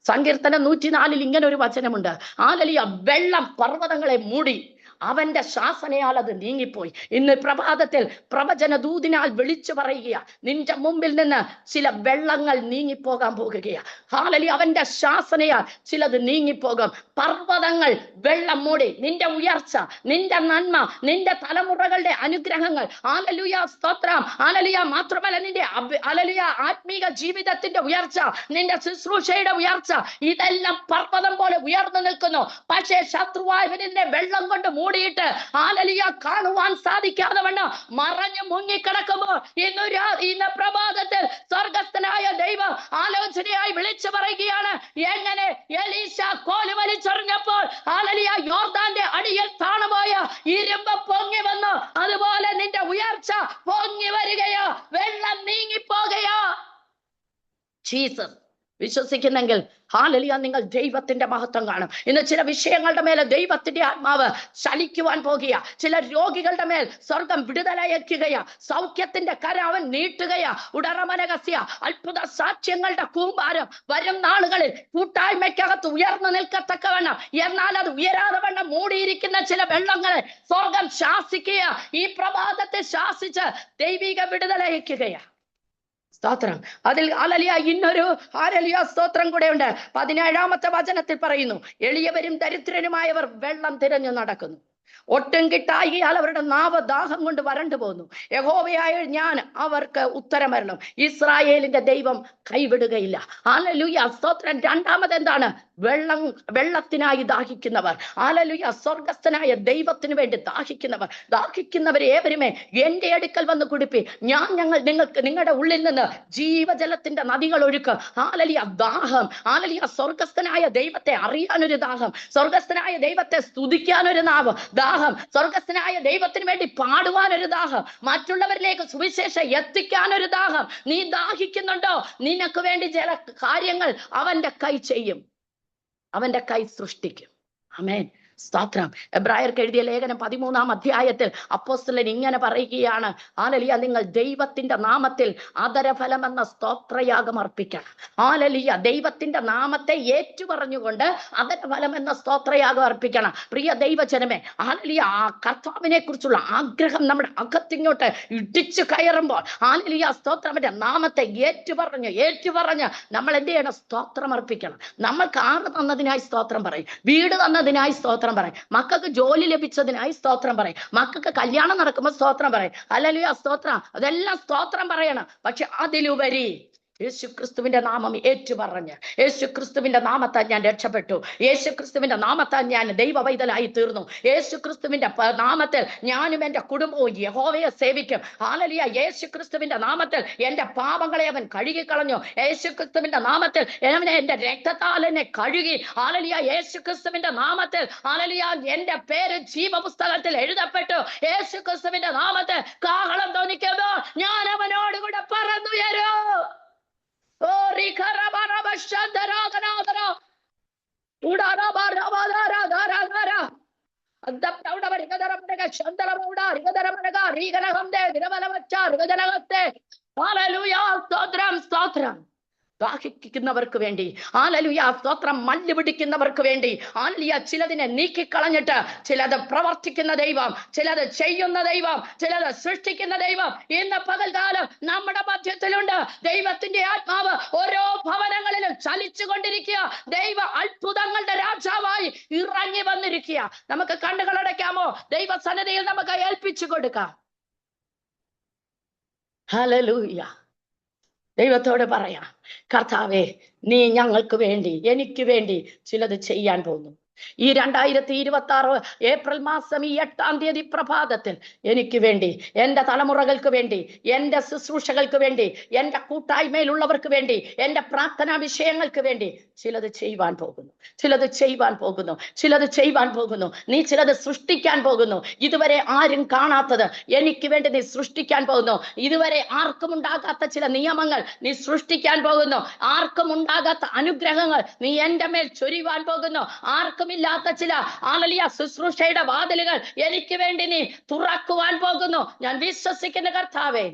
സങ്കീർത്തനം 104 ഇങ്ങനെ ഒരു വചനമുണ്ട്, ഹല്ലേലൂയ, വെള്ളം പർവ്വതങ്ങളെ മൂടി, അവന്റെ ശാസനയാൽ അത് നീങ്ങിപ്പോയി. ഇന്ന് പ്രഭാതത്തിൽ പ്രവചന ദൂതിനാൽ വിളിച്ചു പറയുക, നിന്റെ മുമ്പിൽ നിന്ന് ചില വെള്ളങ്ങൾ നീങ്ങിപ്പോകാൻ പോകുകയാ. ഹല്ലേലൂയ. അവന്റെ ശാസനയാൽ ചിലത് നീങ്ങിപ്പോകും. പർവ്വതങ്ങൾ വെള്ളം മൂടി. നിന്റെ ഉയർച്ച, നിന്റെ നന്മ, നിന്റെ തലമുറകളുടെ അനുഗ്രഹങ്ങൾ, ഹല്ലേലൂയ സ്തോത്രം, ഹല്ലേലൂയ, മാത്രമല്ല നിന്റെ ഹല്ലേലൂയ ആത്മീക ജീവിതത്തിന്റെ ഉയർച്ച, നിന്റെ ശുശ്രൂഷയുടെ ഉയർച്ച, ഇതെല്ലാം പർവ്വതം പോലെ ഉയർന്നു നിൽക്കുന്നു. പക്ഷേ ശത്രുവായവനെ വെള്ളം കൊണ്ട് മൂടിയിട്ട് ഹല്ലേലൂയ കാണുവാൻ സാധിക്കാതെ വണ്ണം മറഞ്ഞു മുങ്ങിക്കിടക്കുമ്പോൾ ഇന്ന് പ്രഭാതത്തിൽ സ്വർഗസ്ഥനായ ദൈവം ആലോചനയായി വിളിച്ചു പറയുകയാണ്, എങ്ങനെ എലീശ കോല് വലിച്ചെറിഞ്ഞപ്പോൾ ഹല്ലേലൂയ യോർദാന്റെ അടിയിൽ താണുപോയ ഇരുമ്പ് പൊങ്ങി വന്നു, അതുപോലെ നിന്റെ ഉയർച്ച പൊങ്ങി വരികയോ, വെള്ളം നീങ്ങിപ്പോകയോ. ജീസസ് വിശ്വസിക്കുന്നെങ്കിൽ ഹല്ലേലൂയ നിങ്ങൾ ദൈവത്തിന്റെ മഹത്വം കാണും. ഇന്ന് ചില വിഷയങ്ങളുടെ മേലെ ദൈവത്തിന്റെ ആത്മാവ് ചലിക്കുവാൻ പോകുക. ചില രോഗികളുടെ മേൽ സ്വർഗം വിടുതലയക്കുകയാ, സൗഖ്യത്തിന്റെ കര അവൻ നീട്ടുകയാ. ഉടറമനഗസ്യ അത്ഭുത സാക്ഷ്യങ്ങളുടെ കൂമ്പാരം വരും നാളുകളിൽ കൂട്ടായ്മയ്ക്കകത്ത് ഉയർന്നു നിൽക്കത്തക്കവണ്ണം, എന്നാൽ അത് ഉയരാതെ വണ്ണം മൂടിയിരിക്കുന്ന ചില വെള്ളങ്ങളെ സ്വർഗം ശാസിക്കുക. ഈ പ്രഭാതത്തെ ശാസിച്ച് ദൈവിക വിടുതലയക്കുകയാ. സ്തോത്രം. അതിൽ ഹല്ലേലൂയ ഇന്നൊരു ഹല്ലേലൂയ സ്തോത്രം കൂടെ ഉണ്ട്. 17-ാമത്തെ വചനത്തിൽ പറയുന്നു, എളിയവരും ദരിദ്രരുമായവർ വെള്ളം തിരഞ്ഞു നടക്കുന്നു, ഒട്ടും കിട്ടായികയാൽ അവരുടെ നാവ് ദാഹം കൊണ്ട് വരണ്ടു പോകുന്നു. യഹോവയായ ഞാൻ അവർക്ക് ഉത്തരമരണം, ഇസ്രായേലിന്റെ ദൈവം കൈവിടുകയില്ല. ഹല്ലേലൂയ സ്തോത്രം. രണ്ടാമത് എന്താണ്? വെള്ളത്തിനായി ദാഹിക്കുന്നവർ, ഹല്ലേലൂയ സ്വർഗസ്ഥനായ ദൈവത്തിന് വേണ്ടി ദാഹിക്കുന്നവരെ ഏവരുമേ എന്റെ അടുക്കൽ വന്ന് കുടിപ്പി, നിങ്ങൾക്ക് നിങ്ങളുടെ ഉള്ളിൽ നിന്ന് ജീവജലത്തിന്റെ നദികൾ ഒഴുക്ക്. ഹല്ലേലൂയ ദാഹം, ഹല്ലേലൂയ സ്വർഗസ്ഥനായ ദൈവത്തെ അറിയാനൊരു ദാഹം, സ്വർഗസ്ഥനായ ദൈവത്തെ സ്തുതിക്കാനൊരു ദാഹം, സ്വർഗസ്ഥനായ ദൈവത്തിന് വേണ്ടി പാടുവാനൊരു ദാഹം, മറ്റുള്ളവരിലേക്ക് സുവിശേഷം എത്തിക്കാനൊരു ദാഹം. നീ ദാഹിക്കുന്നുണ്ടോ? നിനക്ക് വേണ്ടി ചില കാര്യങ്ങൾ അവന്റെ കൈ ചെയ്യും, അവന്റെ കൈ സൃഷ്ടിക്കും. ആമേൻ. സ്തോത്രം. എബ്രായർക്ക് എഴുതിയ ലേഖനം 13-ാം അധ്യായത്തിൽ അപ്പോസ്തലൻ ഇങ്ങനെ പറയുകയാണ്, ഹല്ലേലൂയ, നിങ്ങൾ ദൈവത്തിന്റെ നാമത്തിൽ ആദരഫലമെന്ന സ്തോത്രയാഗം അർപ്പിക്കണം. ഹല്ലേലൂയ, ദൈവത്തിന്റെ നാമത്തെ ഏറ്റുപറഞ്ഞുകൊണ്ട് ആദരഫലം എന്ന സ്തോത്രയാഗം അർപ്പിക്കണം. പ്രിയ ദൈവജനമേ, ഹല്ലേലൂയ, ആ കർത്താവിനെ കുറിച്ചുള്ള ആഗ്രഹം നമ്മുടെ അകത്തിങ്ങോട്ട് ഇടിച്ചു കയറുമ്പോൾ, ഹല്ലേലൂയ, സ്തോത്രത്തിന്റെ നാമത്തെ ഏറ്റുപറഞ്ഞ് നമ്മൾ എന്ത് ചെയ്യണം? സ്തോത്രം അർപ്പിക്കണം. നമ്മൾ കാർ തന്നതിനായി സ്തോത്രം പറയും, വീട് തന്നതിനായി സ്തോത്രം പറയും, മക്കൾക്ക് ജോലി ലഭിച്ചതിനായി സ്തോത്രം പറയും, മക്കൾക്ക് കല്യാണം നടക്കുമ്പോൾ സ്തോത്രം പറയും. ഹല്ലേലൂയ, സ്തോത്രം. അതെല്ലാം സ്തോത്രം പറയണം. പക്ഷെ അതിലുപരി യേശുക്രിസ്തുവിന്റെ നാമം ഏറ്റുപറഞ്ഞ്, യേശുക്രിസ്തുവിന്റെ നാമത്താൽ ഞാൻ രക്ഷപ്പെട്ടു, യേശുക്രിസ്തുവിന്റെ നാമത്താൽ ഞാൻ ദൈവവൈതലായി തീർന്നു, യേശുക്രിസ്തുവിന്റെ നാമത്തിൽ ഞാനും എന്റെ കുടുംബവും യഹോവയെ സേവിക്കും. ഹല്ലേലൂയ, യേശുക്രിസ്തുവിന്റെ നാമത്തിൽ എന്റെ പാപങ്ങളെ അവൻ കഴുകിക്കളഞ്ഞു, യേശുക്രിസ്തുവിന്റെ നാമത്തിൽ എന്റെ രക്തത്താൽ എന്നെ കഴുകി. ഹല്ലേലൂയ, യേശുക്രിസ്തുവിന്റെ നാമത്തിൽ, ഹല്ലേലൂയ, എന്റെ പേര് ജീവപുസ്തകത്തിൽ എഴുതപ്പെട്ടു. യേശുക്രിസ്തുവിന്റെ നാമത്തിൽ കാഹളം ധ്വനിക്കുമ്പോൾ ഞാൻ അവനോട് കൂടെ പറന്നുയരും. സ്തോത്രം. ദാഹിക്കുന്നവർക്ക് വേണ്ടി, ഹല്ലേലൂയ, സ്തോത്രം, മല്ല് പിടിക്കുന്നവർക്ക് വേണ്ടി, ഹല്ലേലൂയ, ചിലതിനെ നീക്കിക്കളഞ്ഞിട്ട് ചിലത് പ്രവർത്തിക്കുന്ന ദൈവം, ചിലത് ചെയ്യുന്ന ദൈവം, ചിലത് സൃഷ്ടിക്കുന്ന ദൈവം ഇന്ന് പകൽക്കാലം നമ്മുടെ മധ്യത്തിലുണ്ട്. ദൈവത്തിന്റെ ആത്മാവ് ഓരോ ഭവനങ്ങളിലും ചലിച്ചുകൊണ്ടിരിക്കുക. ദൈവ അത്ഭുതങ്ങളുടെ രാജാവായി ഇറങ്ങി വന്നിരിക്കുക. നമുക്ക് കണ്ണുകളടയ്ക്കാമോ? ദൈവസന്നിധിയിൽ നമുക്ക് ഏൽപ്പിച്ചു കൊടുക്കാം. ഹല്ലേലൂയ. ദൈവത്തോട് പറയാം, കർത്താവേ, നീ ഞങ്ങൾക്ക് വേണ്ടി, എനിക്ക് വേണ്ടി ചിലത് ചെയ്യാൻ പോകുന്നു. ഈ 2026 ഏപ്രിൽ മാസം ഈ 8-ാം തീയതി പ്രഭാതത്തിൽ എനിക്ക് വേണ്ടി, എന്റെ തലമുറകൾക്ക് വേണ്ടി, എന്റെ ശുശ്രൂഷകൾക്ക് വേണ്ടി, എന്റെ കൂട്ടായ്മയിലുള്ളവർക്ക് വേണ്ടി, എന്റെ പ്രാർത്ഥനാ വിഷയങ്ങൾക്ക് വേണ്ടി ചിലത് ചെയ്യുവാൻ പോകുന്നു, ചിലത് ചെയ്യുവാൻ പോകുന്നു, ചിലത് ചെയ്യുവാൻ പോകുന്നു. നീ ചിലത് സൃഷ്ടിക്കാൻ പോകുന്നു. ഇതുവരെ ആരും കാണാത്തത് എനിക്ക് വേണ്ടി നീ സൃഷ്ടിക്കാൻ പോകുന്നു. ഇതുവരെ ആർക്കും ഉണ്ടാകാത്ത ചില നിയമങ്ങൾ നീ സൃഷ്ടിക്കാൻ പോകുന്നു. ആർക്കും ഉണ്ടാകാത്ത അനുഗ്രഹങ്ങൾ നീ എന്റെ മേൽ ചൊരിയുവാൻ പോകുന്നു. ആർക്കും ഇല്ലാത്ത ചില, ഹല്ലേലൂയ, ശുശ്രൂഷയുടെ വാതിലുകൾ എനിക്ക് വേണ്ടി നീ തുറക്കുവാൻ പോകുന്നു. ഞാൻ വിശ്വസിക്കുന്ന കർത്താവേ,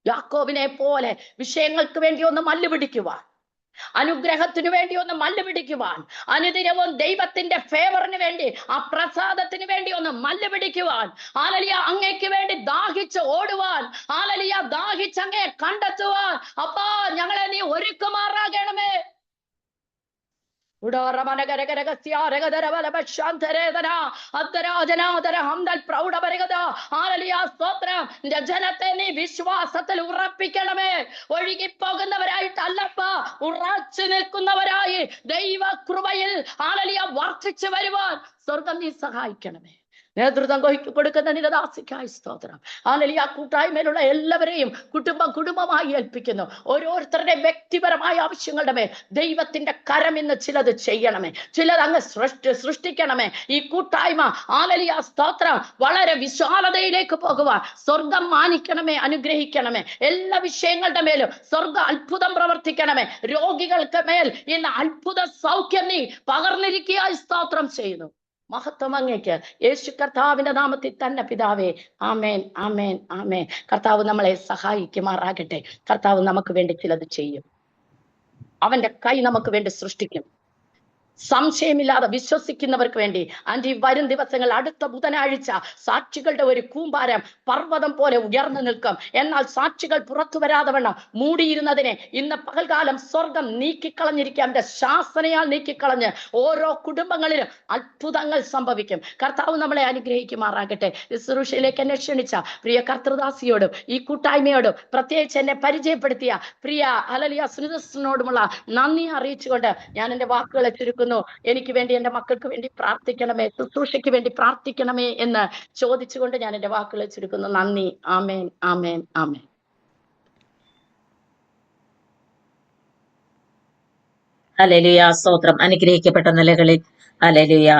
യാക്കോബിനെ പോലെ വിഷയങ്ങൾക്ക് വേണ്ടി ഒന്ന് മല്ലുപിടിക്കുവാൻ, അനുഗ്രഹത്തിന് വേണ്ടി ഒന്ന് മല്ലുപിടിക്കുവാൻ, അനുദിനവും ദൈവത്തിന്റെ ഫേവറിന് വേണ്ടി, ആ പ്രസാദത്തിന് വേണ്ടി ഒന്ന് മല്ലുപിടിക്കുവാൻ, ഹല്ലേലൂയ, അങ്ങേക്ക് വേണ്ടി ദാഹിച്ച് ഓടുവാൻ, ഹല്ലേലൂയ, ദാഹിച്ച് അങ്ങയെ കണ്ടെത്തുവാൻ, അപ്പാ ഞങ്ങളെ നീ ഒരുക്കുമാറാകണമേ. ജനത്തെ നീ വിശ്വാസത്തിൽ ഉറപ്പിക്കണമേ. ഒഴുകിപ്പോകുന്നവരായിട്ടല്ലപ്പ, ഉറച്ചു നിൽക്കുന്നവരായി ദൈവ കൃപയിൽ, ഹല്ലേലൂയ, വർദ്ധിച്ചു വരുവാൻ സ്വർഗം നീ സഹായിക്കണമേ. നേതൃത്വം കൊടുക്കുന്ന നിരദാസിക്കായി സ്തോത്രം. ഹല്ലേലൂയ, കൂട്ടായ്മയിലുള്ള എല്ലാവരെയും കുടുംബമായി ഏൽപ്പിക്കുന്നു. ഓരോരുത്തരുടെ വ്യക്തിപരമായ ആവശ്യങ്ങളുടെ മേൽ ദൈവത്തിന്റെ കരം ഇന്ന് ചിലത് ചെയ്യണമേ, ചിലത് അങ്ങ് സൃഷ്ടിക്കണമേ. ഈ കൂട്ടായ്മ, ഹല്ലേലൂയ, സ്തോത്രം, വളരെ വിശാലതയിലേക്ക് പോകുവാൻ സ്വർഗം മാനിക്കണമേ, അനുഗ്രഹിക്കണമേ. എല്ലാ വിഷയങ്ങളുടെ മേലും സ്വർഗ അത്ഭുതം പ്രവർത്തിക്കണമേ. രോഗികൾക്ക് മേൽ ഇന്ന് അത്ഭുത സൗഖ്യം നീ പകർന്നിരിക്കുകയായി സ്തോത്രം ചെയ്യുന്നു. മഹത്വം അങ്ങേക്ക്, യേശു കർത്താവിന്റെ നാമത്തിൽ തന്നെ പിതാവേ. ആമേൻ, ആമേൻ, ആമേൻ. കർത്താവ് നമ്മളെ സഹായിക്കുമാറാകട്ടെ. കർത്താവ് നമുക്ക് വേണ്ടി ചിലത് ചെയ്യും. അവന്റെ കൈ നമുക്ക് വേണ്ടി സൃഷ്ടിക്കും. സംശയമില്ലാതെ വിശ്വസിക്കുന്നവർക്ക് വേണ്ടി ആന്റി വരും ദിവസങ്ങൾ, അടുത്ത ബുധനാഴ്ച സാക്ഷികളുടെ ഒരു കൂമ്പാരം പർവ്വതം പോലെ ഉയർന്നു നിൽക്കും. എന്നാൽ സാക്ഷികൾ പുറത്തു വരാതെ വണ്ണം മൂടിയിരുന്നതിനെ ഇന്ന് പകൽക്കാലം സ്വർഗം നീക്കിക്കളഞ്ഞിരിക്കുക. അവന്റെ ശാസനയാൽ നീക്കിക്കളഞ്ഞ് ഓരോ കുടുംബങ്ങളിലും അത്ഭുതങ്ങൾ സംഭവിക്കും. കർത്താവ് നമ്മളെ അനുഗ്രഹിക്കുമാറാകട്ടെ. ശുശ്രൂഷയിലേക്ക് എന്നെ ക്ഷണിച്ച പ്രിയ കർത്തൃദാസിയോടും ഈ കൂട്ടായ്മയോടും പ്രത്യേകിച്ച് എന്നെ പരിചയപ്പെടുത്തിയ പ്രിയ ഹല്ലേലൂയ സ്മിതസിനോടുമുള്ള നന്ദി അറിയിച്ചുകൊണ്ട് ഞാൻ എന്റെ വാക്കുകളെ ചുരുക്കുന്നു. എനിക്ക് വേണ്ടി, എന്റെ മക്കൾക്ക് വേണ്ടി പ്രാർത്ഥിക്കണമേ, ശുശ്രൂഷയ്ക്ക് വേണ്ടി പ്രാർത്ഥിക്കണമേ എന്ന് ചോദിച്ചുകൊണ്ട് ഞാൻ എന്റെ വാക്കുകളെ ചുരുക്കുന്നു. നന്ദി. ആമേൻ, ആമേൻ, ആമേൻ. ഹല്ലേലൂയ, സ്തോത്രം. അനുഗ്രഹിക്കപ്പെട്ട നിലകളിൽ ഹല്ലേലൂയ